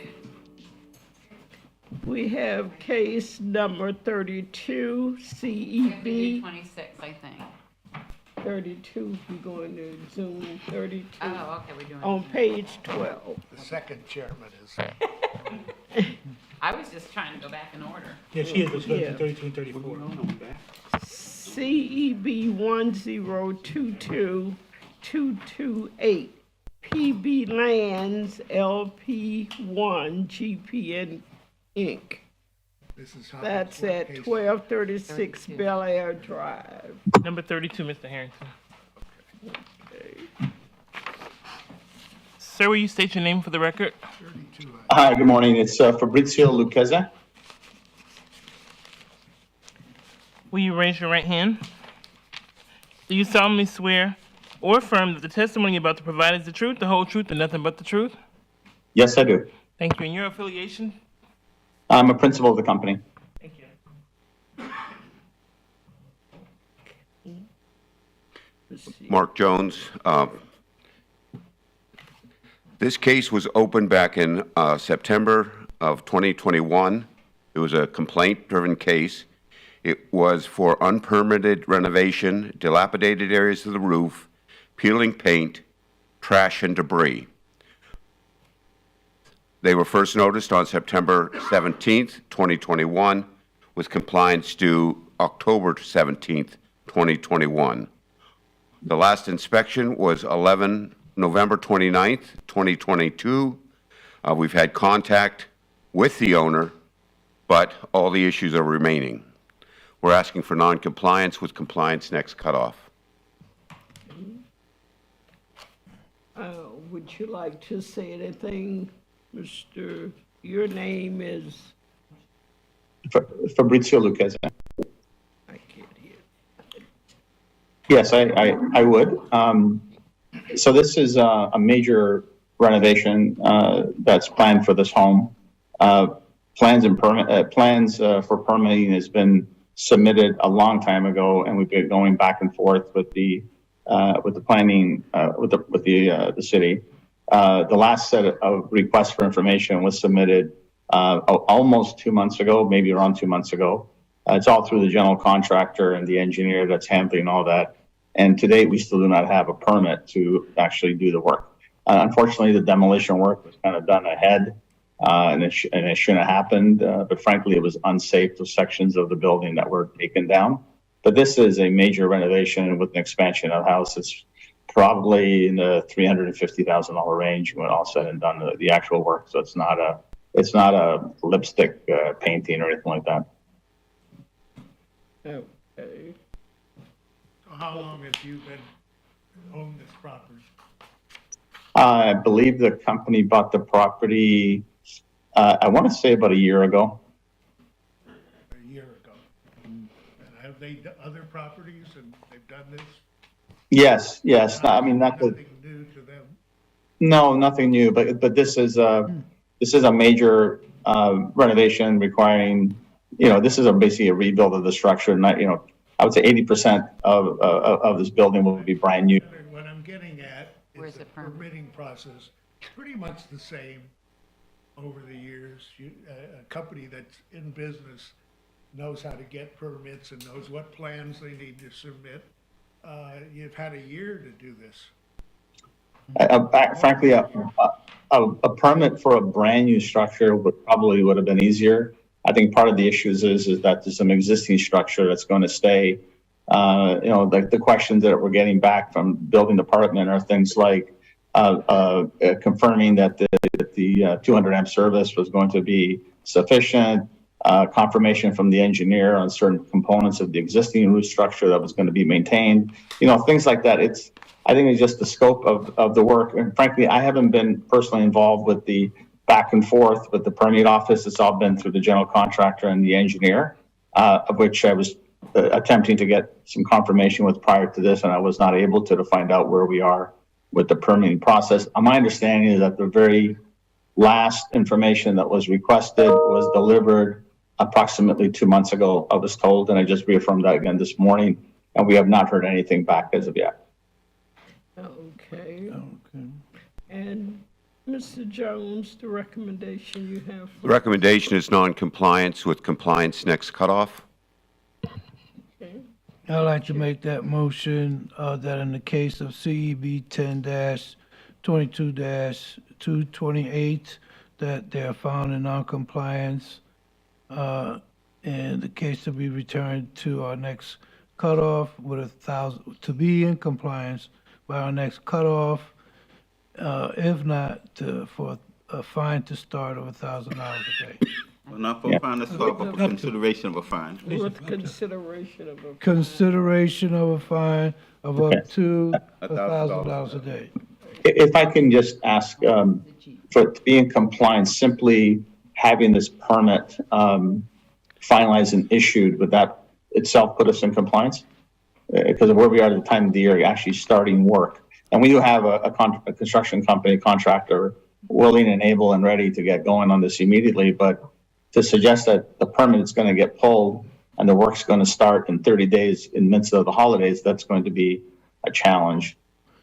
We have case number 32, CEB 26, I think. 32, we're going to Zoom 32. Oh, okay, we're doing. On page 12. The second chairman is. I was just trying to go back in order. Yeah, she is, Yeah. 32 and 34. CEB 1022228, PB Lands LP1 GPN Inc. This is That's at 1236 Bel Air Drive. Number 32, Mr. Harrington. Sir, will you state your name for the record? Hi, good morning. It's Fabrizio Lucchese. Will you raise your right hand? Do you solemnly swear or affirm that the testimony you're about to provide is the truth, the whole truth, and nothing but the truth? Yes, I do. Thank you. And your affiliation? I'm a principal of the company. Thank you. Mark Jones. This case was opened back in September of 2021. It was a complaint-driven case. It was for unpermitted renovation, dilapidated areas of the roof, peeling paint, trash, and debris. They were first noticed on September 17th, 2021, with compliance due October 17th, 2021. The last inspection was November 29th, 2022. We've had contact with the owner, but all the issues are remaining. We're asking for non-compliance with compliance next cutoff. Would you like to say anything, Mr.? Your name is? Fabrizio Lucchese. I can't hear. Yes, I would. So this is a major renovation that's planned for this home. Plans for permitting has been submitted a long time ago, and we've been going back and forth with the planning with the city. The last set of requests for information was submitted almost 2 months ago, maybe around 2 months ago. It's all through the general contractor and the engineer that's handling all that. And to date, we still do not have a permit to actually do the work. Unfortunately, the demolition work was kind of done ahead, and it shouldn't have happened. But frankly, it was unsafe to sections of the building that were taken down. But this is a major renovation with an expansion of houses, probably in the $350,000 range when all said and done, the actual work. So it's not a lipstick painting or anything like that. Okay. So how long have you been owning this property? I believe the company bought the property, I want to say about a year ago. A year ago. And have they done other properties and they've done this? Yes. I mean, Nothing new to them? No, nothing new, but this is a major renovation requiring, this is basically a rebuild of the structure. Not, I would say 80% of this building will be brand new. What I'm getting at is the permitting process, pretty much the same over the years. A company that's in business knows how to get permits and knows what plans they need to submit. You've had a year to do this. Frankly, a permit for a brand new structure would have been easier. I think part of the issues is that there's some existing structure that's going to stay. The questions that we're getting back from building department are things like confirming that the 200 amp service was going to be sufficient, confirmation from the engineer on certain components of the existing roof structure that was going to be maintained. Things like that. I think it's just the scope of the work. And frankly, I haven't been personally involved with the back and forth with the permit office. It's all been through the general contractor and the engineer, of which I was attempting to get some confirmation with prior to this, and I was not able to find out where we are with the permitting process. My understanding is that the very last information that was requested was delivered approximately 2 months ago, I was told, and I just reaffirmed that again this morning, and we have not heard anything back as of yet. Okay. And Mr. Jones, the recommendation you have. The recommendation is non-compliance with compliance next cutoff. Okay. I'd like to make that motion, that in the case of CEB 10-22-228, that they are found in noncompliance, and the case to be returned to our next cutoff with 1,000, to be in compliance by our next cutoff, if not, for a fine to start of $1,000 a day. Well, not for a fine, that's for consideration of a fine. With consideration of a. Consideration of a fine of up to $1,000 a day. If I can just ask, for it to be in compliance, simply having this permit finalized and issued, would that itself put us in compliance? Because of where we are at the time of the year, actually starting work. And we do have a construction company contractor willing and able and ready to get going on this immediately, but to suggest that the permit is going to get pulled and the work's going to start in 30 days in the midst of the holidays, that's going to be a challenge,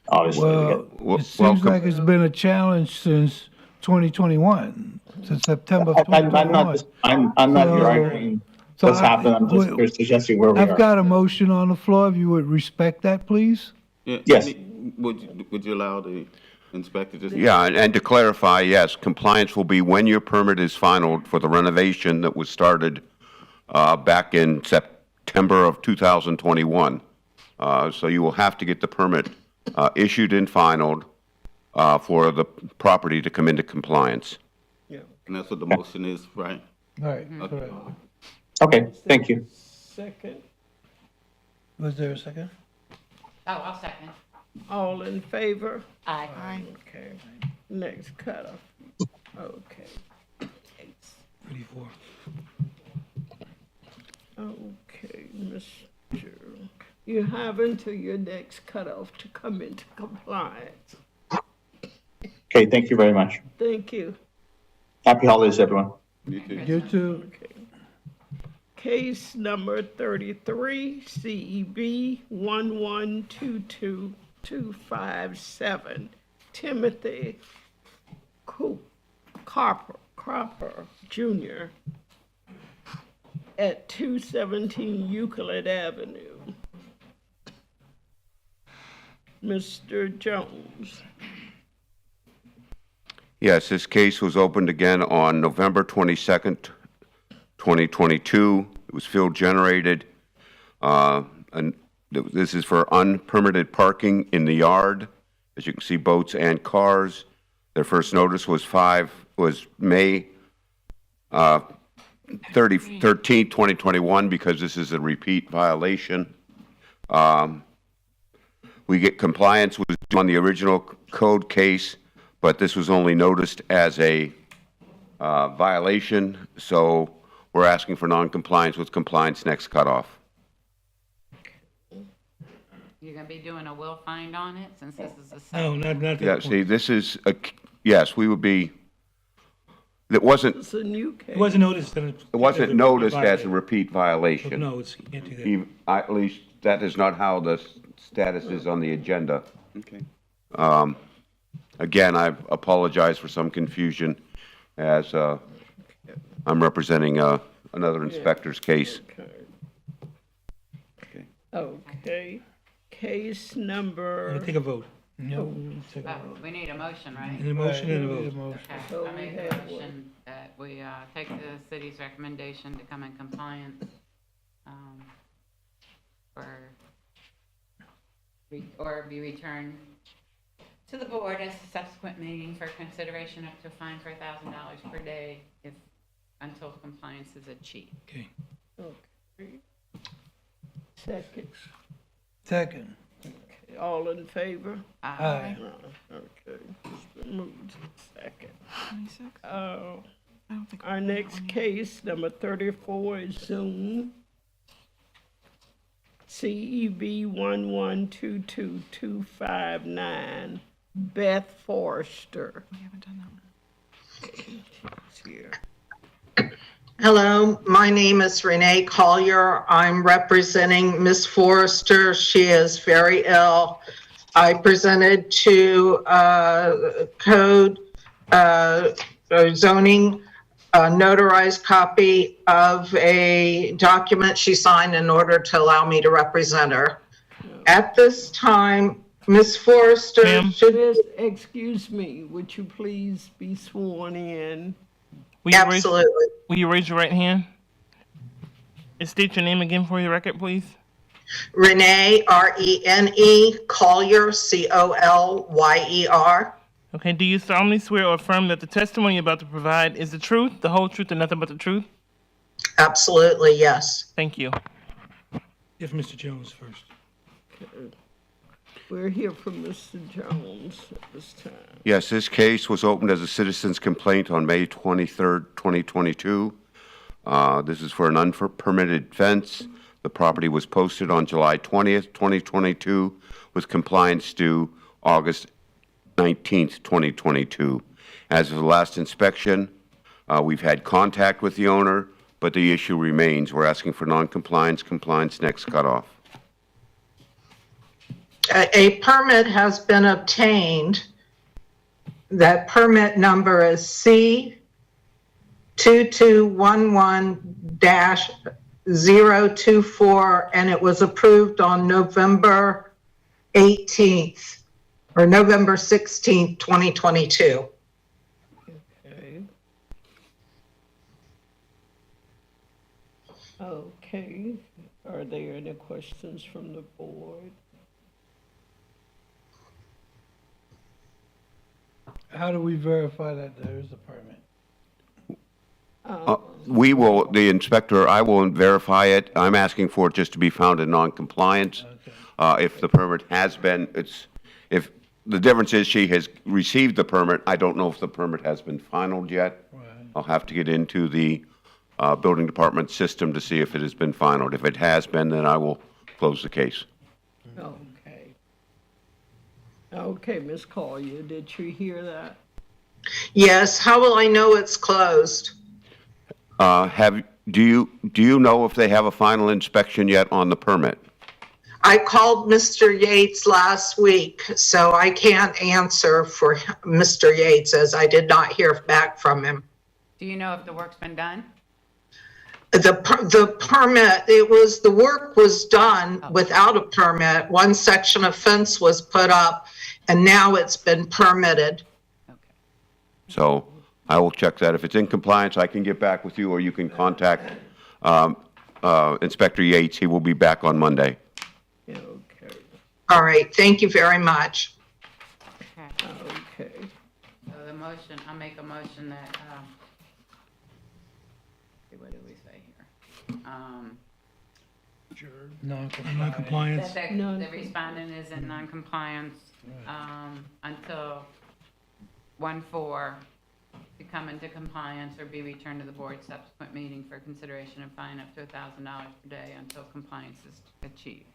obviously. Well, it seems like it's been a challenge since 2021, since September of 2021. I'm not here arguing what's happened. I'm just here suggesting where we are. I've got a motion on the floor. If you would respect that, please. Yes. Would you allow the inspector to? Yeah, and to clarify, yes, compliance will be when your permit is final for the renovation that was started back in September of 2021. So you will have to get the permit issued and finalized for the property to come into compliance. Yeah. And that's what the motion is, right? All right. Okay. Okay, thank you. Second, Was there a second? Oh, I'll second. all in favor? Aye. Okay, next cutoff. Okay. 34. Okay, Mr. You have until your next cutoff to come into compliance. Okay, thank you very much. Thank you. Happy holidays, everyone. You too. You too. Okay. Case number 33, CEB 1122257, Timothy Cropper Jr. at 217 Euclid Avenue. Mr. Jones. Yes, this case was opened again on November 22nd, 2022. It was field generated. And this is for unpermitted parking in the yard. As you can see, boats and cars. Their first notice was May 13th, 2021, because this is a repeat violation. We get compliance was on the original code case, but this was only noticed as a violation, so we're asking for non-compliance with compliance next cutoff. You're gonna be doing a will find on it, since this is a No, second? not Yeah, that see, point. this is, yes, we would be, it wasn't, It's a new case. It wasn't noticed that it wasn't noticed as a repeat violation. No, it's, you can't do that. At least, that is not how the status is on the agenda. Okay. Again, I apologize for some confusion, as I'm representing another inspector's case. Okay. Okay. Case number. Take a vote. No. Oh, we need a motion, right? Need a motion and a vote. Okay, So I we make have a one. motion that we take the city's recommendation to come in compliance or be returned to the board as a subsequent meeting for consideration up to a fine for $1,000 per day until compliance is achieved. Okay. Okay. Second. Second. Okay. All in favor? Aye. Okay. It's been moved to second. 26? Uh, I don't think. Our next case, number 34, is Zoom. CEB 1122259, Beth Forrester. We haven't done that one. She's here. Hello, my name is Renee Collier. I'm representing Miss Forrester. She is very ill. I presented to code zoning notarized copy of a document she signed in order to allow me to represent her. At this time, Ms. Forrester should. Excuse me, would you please be sworn in? Absolutely. Will you raise your right hand? And state your name again for the record, please. Renee, R-E-N-E, Collier, C-O-L-Y-E-R. Okay, do you solemnly swear or affirm that the testimony you're about to provide is the truth, the whole truth, and nothing but the truth? Absolutely, yes. Thank you. If Mr. Jones first. We're here from Mr. Jones at this time. Yes, this case was opened as a citizen's complaint on May 23rd, 2022. This is for an unpermitted fence. The property was posted on July 20th, 2022, with compliance due August 19th, 2022. As of the last inspection, we've had contact with the owner, but the issue remains. We're asking for non-compliance, compliance next cutoff. A permit has been obtained. That permit number is C2211-024, and it was approved on November 18th or November 16th, 2022. Okay. Okay, are there any questions from the board? How do we verify that there is a permit? We will, the inspector, I will verify it. I'm asking for it just to be found in non-compliance. If the permit has been, if the difference is she has received the permit, I don't know if the permit has been finalized yet. I'll have to get into the building department system to see if it has been finalized. If it has been, then I will close the case. Okay. Okay, Ms. Collier, did you hear that? Yes, how will I know it's closed? Do you know if they have a final inspection yet on the permit? I called Mr. Yates last week, so I can't answer for Mr. Yates as I did not hear back from him. Do you know if the work's been done? The permit, the work was done without a permit. One section of fence was put up, and now it's been permitted. So I will check that. If it's in compliance, I can get back with you, or you can contact Inspector Yates. He will be back on Monday. All right, thank you very much. Okay. So the motion, I'll make a motion that, what did we say here? Non-compliance. That the respondent is in non-compliance until 1/4 to come into compliance or be returned to the board subsequent meeting for consideration and fine up to $1,000 per day until compliance is achieved.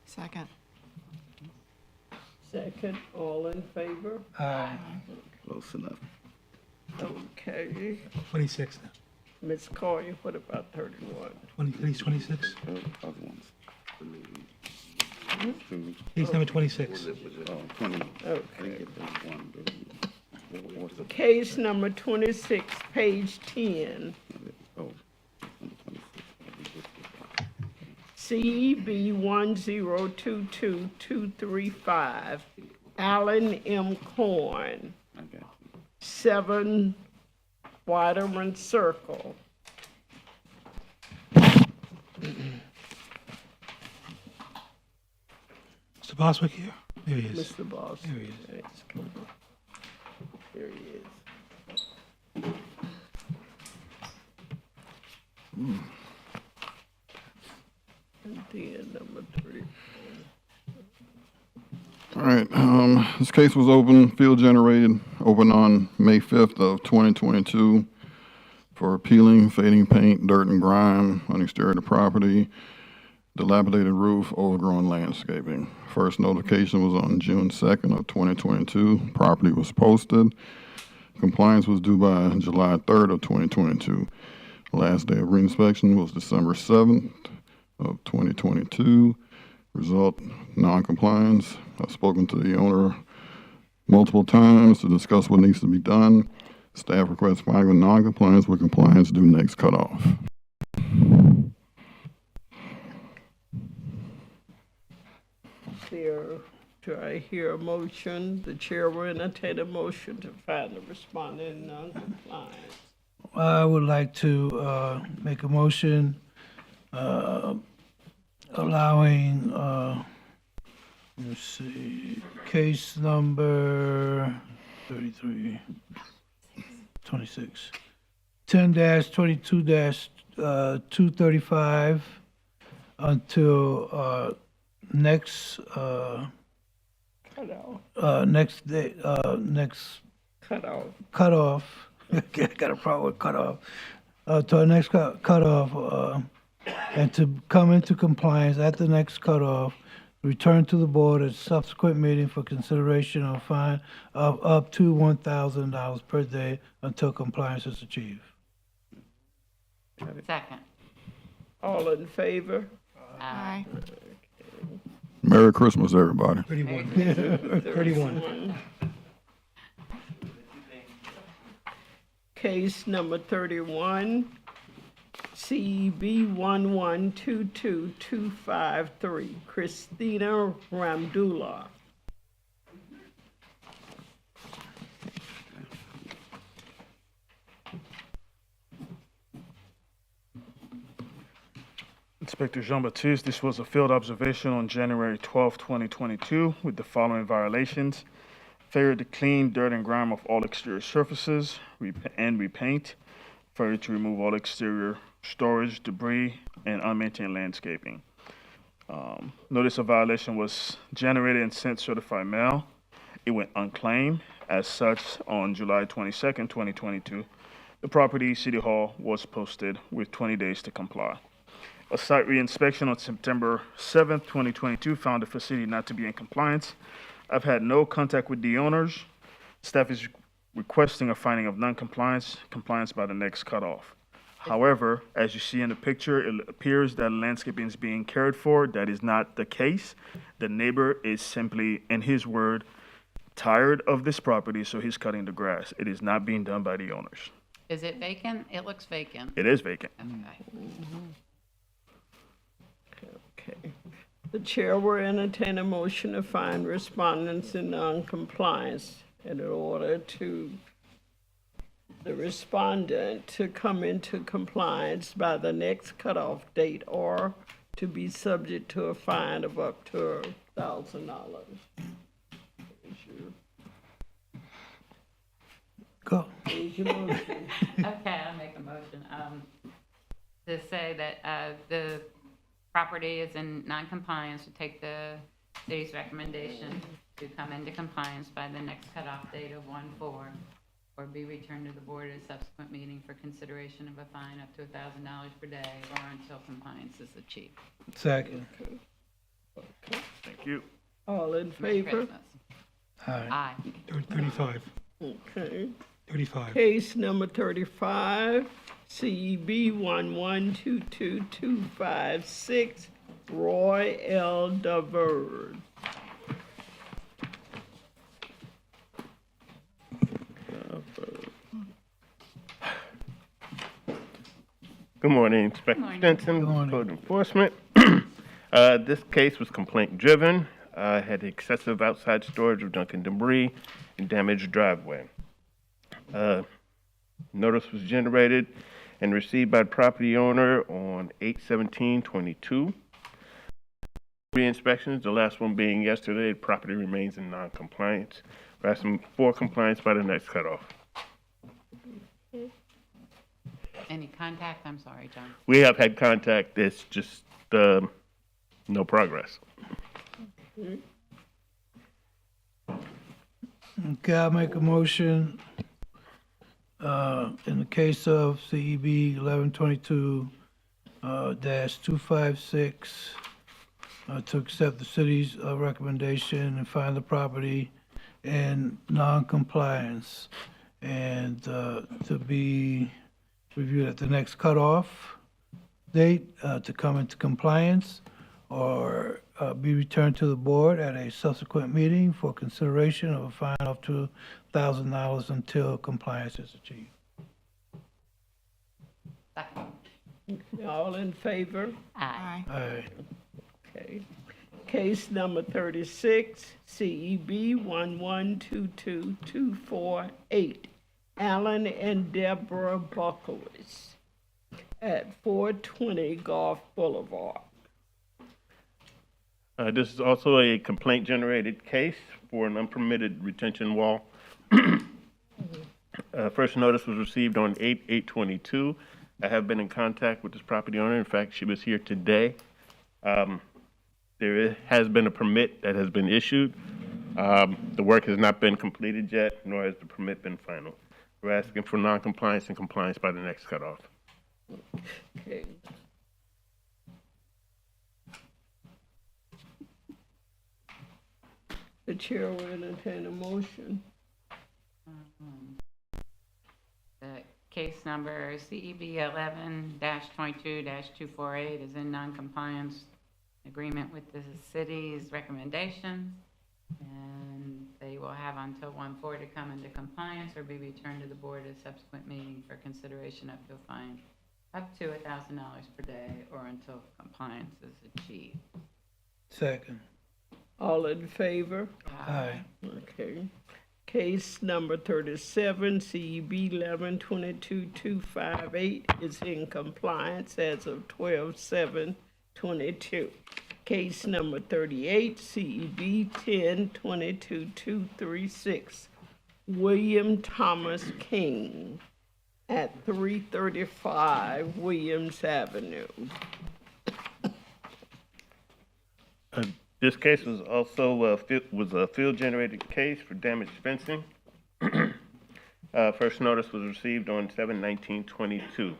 Second. Second, all in favor? Aye. Close enough. Okay. 26 now. Ms. Collier, what about 31? 26. Other ones. Case number 26. Okay. Case number 26, page 10. CEB 1022235, Alan M. Corn, 7 Waterman Circle. Mr. Boswick here? There he is. Mr. Boss. There he is. There he is. And then number 3. All right, this case was field generated, open on May 5th of 2022 for peeling, fading paint, dirt and grime on the exterior of the property, dilapidated roof, overgrown landscaping. First notification was on June 2nd of 2022. Property was posted. Compliance was due by July 3rd of 2022. Last day of reinspection was December 7th of 2022. Result, non-compliance. I've spoken to the owner multiple times to discuss what needs to be done. Staff requests finding of non-compliance with compliance due next cutoff. Do I hear a motion? The chair will entertain a motion to find the respondent in non-compliance. I would like to make a motion allowing, let's see, case number 26, 10-22-235 until next next day, next cutoff. Got a problem with cutoff. To our next cutoff, and to come into compliance at the next cutoff, return to the board at subsequent meeting for consideration of fine of up to $1,000 per day until compliance is achieved. Second. All in favor? Aye. Merry Christmas, everybody. 31. Case number 31, CEB 1122253, Christina Ramdula. Inspector Jean-Baptiste, this was a field observation on January 12, 2022, with the following violations: failure to clean dirt and grime off all exterior surfaces and repaint, failure to remove all exterior storage, debris, and unmaintained landscaping. Notice of violation was generated and sent certified mail. It went unclaimed. As such, on July 22nd, 2022, the property City Hall was posted with 20 days to comply. A site reinspection on September 7th, 2022 found the facility not to be in compliance. I've had no contact with the owners. Staff is requesting a finding of compliance by the next cutoff. However, as you see in the picture, it appears that landscaping is being cared for. That is not the case. The neighbor is simply, in his word, tired of this property, so he's cutting the grass. It is not being done by the owners. Is it vacant? It looks vacant. It is vacant. Okay. The chair will entertain a motion to find respondents in non-compliance in order to the respondent to come into compliance by the next cutoff date or to be subject to a fine of up to $1,000. Go. Here's your motion. Okay, I'll make a motion, to say that, the property is in non-compliance, to take the city's recommendation to come into compliance by the next cutoff date of 1/4, or be returned to the board at a subsequent meeting for consideration of a fine up to $1,000 per day or until compliance is achieved. Second. Thank you. All in Merry favor? Christmas. Aye. 35. Okay. 35. Case number 35, CEB 1122256, Roy L. Daverd. Good morning, Inspector morning. Stinson, Code Enforcement. This case was complaint driven, had excessive outside storage of junk and debris and damaged driveway. Notice was generated and received by the property owner on 8/17/22. Re-inspections, the last one being yesterday, the property remains in non-compliance. We're asking for compliance by the next cutoff. Any contact? I'm sorry, John. We have had contact, it's just, no progress. Okay, I'll make a motion, in the case of CEB 1122-256, to accept the city's recommendation and find the property in non-compliance and to be reviewed at the next cutoff date to come into compliance or be returned to the board at a subsequent meeting for consideration of a fine of $2,000 until compliance is achieved. All in favor? Aye. Aye. Okay. Case number 36, CEB 1122248, Alan and Deborah Buckowitz at 420 Gulf Boulevard. This is also a complaint-generated case for an unpermitted retention wall. First notice was received on 8/8/22. I have been in contact with this property owner. In fact, she was here today. There has been a permit that has been issued. The work has not been completed yet, nor has the permit been final. We're asking for non-compliance and compliance by the next cutoff. Okay. The chair will entertain a motion. The case number CEB 11-22-248 is in non-compliance agreement with the city's recommendations, and they will have until 1/4 to come into compliance or be returned to the board at a subsequent meeting for consideration up to a fine up to $1,000 per day or until compliance is achieved. Second. All in favor? Aye. Okay. Case number 37, CEB 11-22-258 is in compliance as of 12/7/22. Case number 38, CEB 10-22-236, William Thomas King at 335 Williams Avenue. This case was also a field-generated case for damaged fencing. First notice was received on 7/19/22.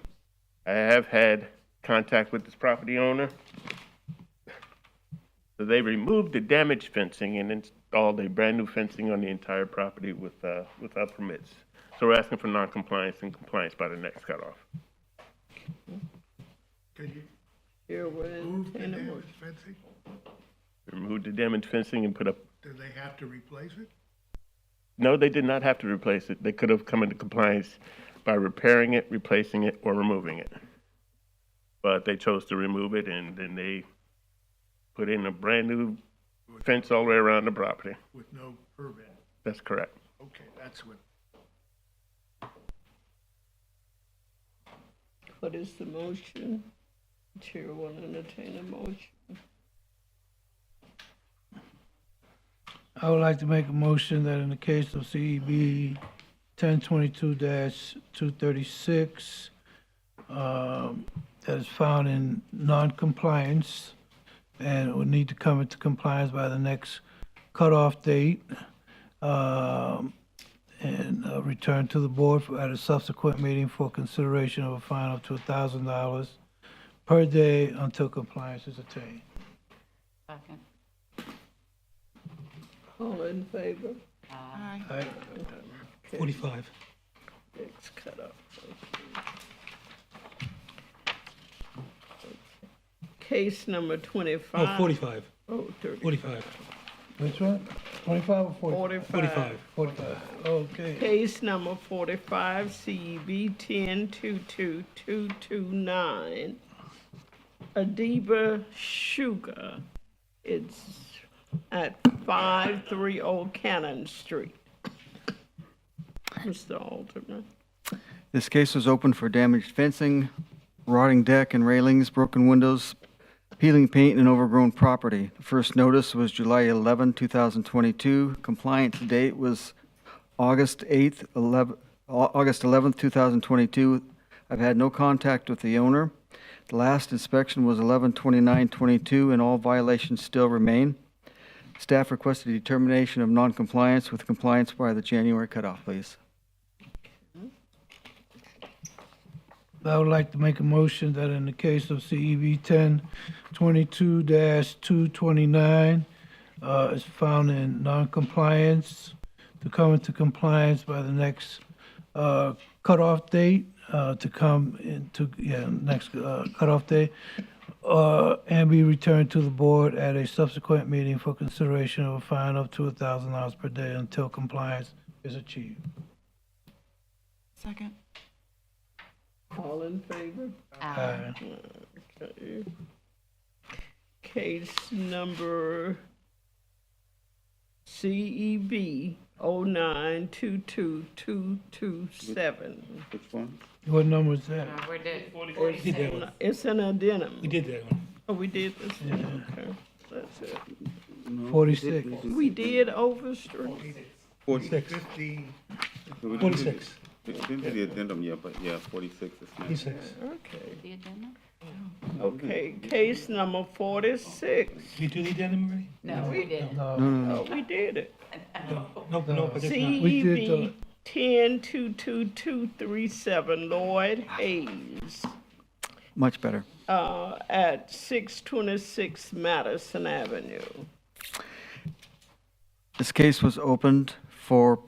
I have had contact with this property owner. So they removed the damaged fencing and installed a brand-new fencing on the entire property without permits. So we're asking for non-compliance and compliance by the next cutoff. Could you Here will move the entertain a damaged motion. fencing? Remove the damaged fencing and put up. Do they have to replace it? No, they did not have to replace it. They could have come into compliance by repairing it, replacing it, or removing it. But they chose to remove it, and then they put in a brand-new fence all the way around the property. With no permit? That's correct. Okay, that's what. What is the motion? Chair will entertain a motion. I would like to make a motion that in the case of CEB 1022-236, that is found in non-compliance and would need to come into compliance by the next cutoff date, and return to the board at a subsequent meeting for consideration of a fine up to $1,000 per day until compliance is attained. Second. All in favor? Aye. Aye. 45. Next cutoff. Case number 25. Oh, 45. Oh, 30. 45. Which one? 25 or 40? 45. 45. Okay. Case number 45, CEB 10-22-229, Adiba Sugar. It's at 530 Cannon Street. Mr. Alderman. This case was open for damaged fencing, rotting deck and railings, broken windows, peeling paint, and overgrown property. The first notice was July 11, 2022. Compliance date was August 11th, 2022. I've had no contact with the owner. The last inspection was 11/29/22, and all violations still remain. Staff requested a determination of non-compliance with compliance by the January cutoff, please. I would like to make a motion that in the case of CEB 1022-229, is found in non-compliance, to come into compliance by the next cutoff date, next cutoff date, and be returned to the board at a subsequent meeting for consideration of a fine up to $1,000 per day until compliance is achieved. Second. All in favor? Aye. Okay. Case number CEB 09222227. Which one? What number is that? We're did. It's an addendum. We did that one. Oh, we did this one, okay. That's it. 46. We did Overstreet. 46. 46. Didn't do the addendum yet, but yeah, 46 is next. 46. Okay. The agenda? Okay, case number 46. Did we do the addendum already? No, we didn't. Oh, we did it. No, but it's not. We did CEB 10-22237 Lloyd Hayes, Much better. at 626 Madison Avenue. This case was opened for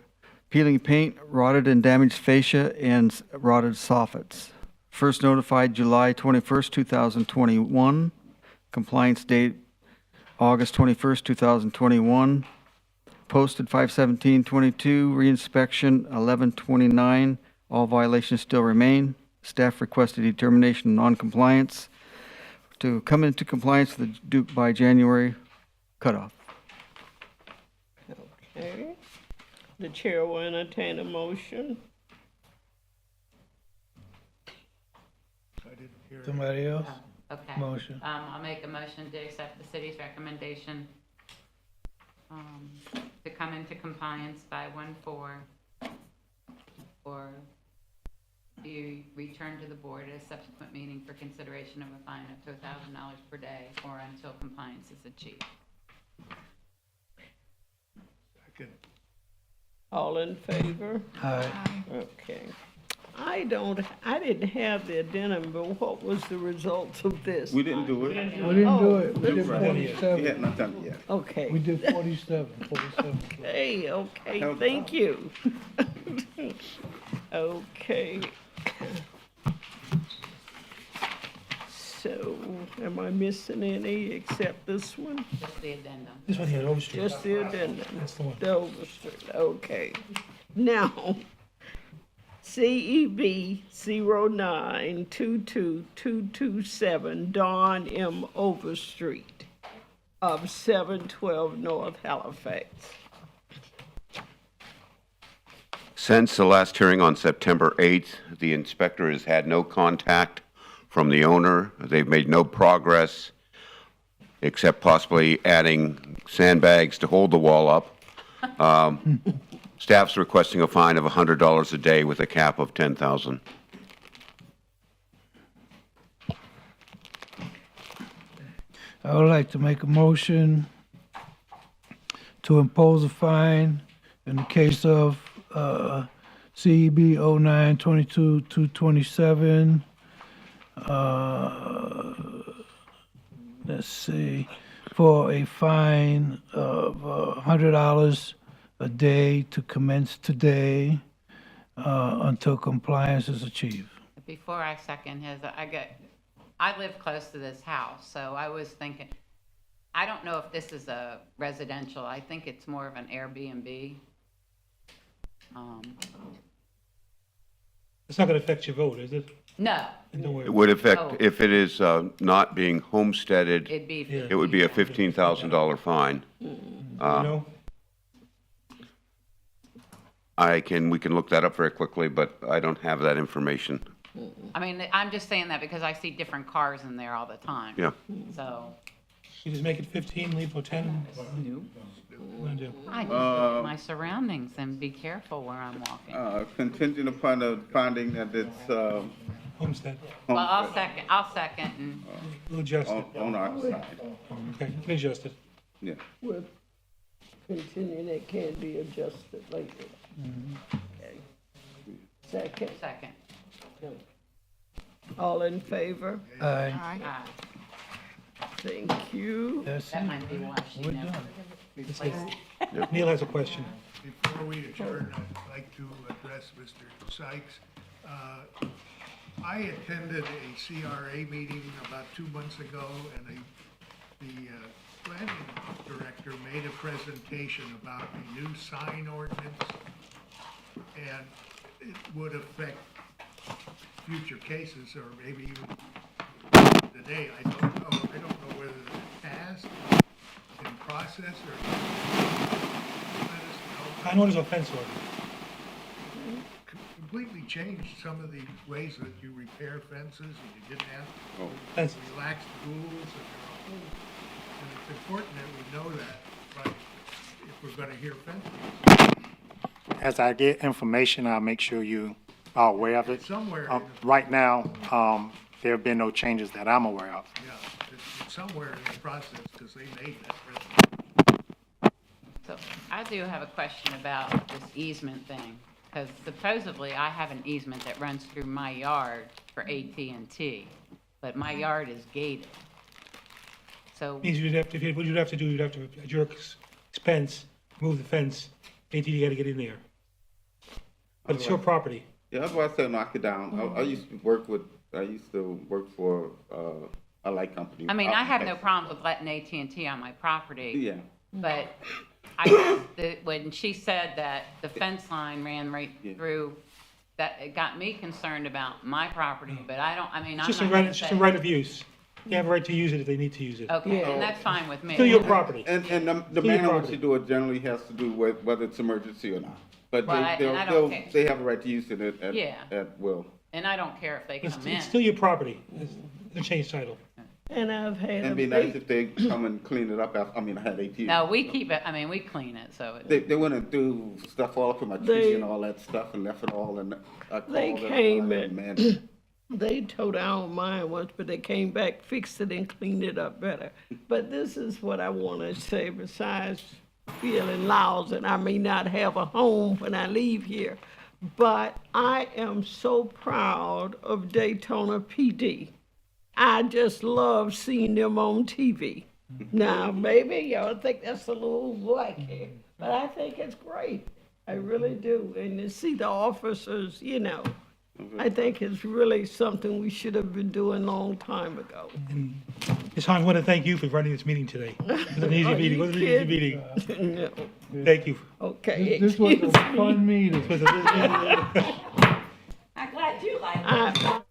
peeling paint, rotted and damaged fascia, and rotted soffits. First notified July 21st, 2021. Compliance date August 21st, 2021. Posted 5/17/22, reinspection 11/29. All violations still remain. Staff requested determination of non-compliance to come into compliance with the due by January cutoff. Okay. The chair will entertain a motion. Somebody else? Okay. Motion. I'll make a motion to accept the city's recommendation to come into compliance by 1/4 or be returned to the board at a subsequent meeting for consideration of a fine up to $1,000 per day or until compliance is achieved. All in favor? Aye. Okay. I didn't have the addendum, but what was the results of this? We didn't do it. We didn't do it. We did We 47. had not done it yet. Okay. We did 47. Okay, thank you. Okay. So, am I missing any except this one? Just the addendum. This one here, Overstreet. Just the addendum? That's the one. The Overstreet, okay. Now, CEB 09222227 Don M. Overstreet of 712 North Halifax. Since the last hearing on September 8th, the inspector has had no contact from the owner. They've made no progress, except possibly adding sandbags to hold the wall up. Staff's requesting a fine of $100 a day with a cap of $10,000. I would like to make a motion to impose a fine in the case of CEB 0922-227. Let's see, for a fine of $100 a day to commence today until compliance is achieved. Before I second his, I live close to this house, so I was thinking, I don't know if this is a residential, I think it's more of an Airbnb. It's not gonna affect your vote, is it? No, Don't worry. It would Oh. affect, if it is not being homesteaded, it'd be. it would be a $15,000 fine. No? We can look that up very quickly, but I don't have that information. I mean, I'm just saying that because I see different cars in there all the time. Yeah. So, You just make it 15, leave for 10? What do you wanna do? I just look at my surroundings and be careful where I'm walking. Contingent upon the finding that it's, Homestead. Well, I'll second and, We'll adjust it. on our side. Okay, you can adjust it. Yeah. With continuing, it can be adjusted later. Okay. Second, second. all in favor? Aye. Ah, Thank you. That's that it. might be why she We're never done. replaced it. Neil has a question. Before we adjourn, I'd like to address Mr. Sykes. I attended a CRA meeting about 2 months ago, and the planning director made a presentation about a new sign ordinance, and it would affect future cases, or maybe even today. I don't know. I don't know whether it passed, in process, or let us know. I noticed offense order. Completely changed some of the ways that you repair fences, and you didn't have Fence. relaxed rules, and it's important that we know that, but if we're gonna hear fence rules. As I get information, I'll make sure you are aware of it. Somewhere, Right now, there have been no changes that I'm aware of. yeah, it's somewhere in the process, because they made that presentation. So I do have a question about this easement thing, because supposedly I have an easement that runs through my yard for AT&T, but my yard is gated. So, Means what you'd have to do, you'd have to, at your expense, move the fence. AT&T got to get in there. But it's your property. Yeah, that's why I said knock it down. I used to work for, a light company. I mean, I have no problems with letting AT&T on my property. Yeah. But I guess when she said that the fence line ran right through, that it got me concerned about my property, but I don't, I mean, I'm It's just not a right, gonna it's just say- a right of use. They have a right to use it if they need to use it. Okay, and that's fine with me. Still your property. And the Still your manner in which property. you do it generally has to do with whether it's emergency or not. But Well, and I don't care. they have a right to use it Yeah. at will. And I don't care if they It's come in. it's still your property. It's change title. And I've had And a it'd be nice big, if they come and clean it up after, I mean, I had AT. No, we keep it, I mean, we clean it, so it. They went and threw stuff all up in my tree and all that stuff and left it all, and I called they them, came and and, man, they told I don't mind once, but they came back, fixed it and cleaned it up better. But this is what I want to say, besides feeling lousy, and I may not have a home when I leave here, but I am so proud of Daytona PD. I just love seeing them on TV. Now, maybe y'all think that's a little wacky, but I think it's great. I really do. And to see the officers, you know, I think it's really something we should have been doing a long time ago. Ms. Hahn, I want to thank you for running this meeting today. It was an easy Are meeting. you It was an easy kidding? meeting. No. Thank you. Okay. This was a fun meeting. This was a- I'm glad you like it.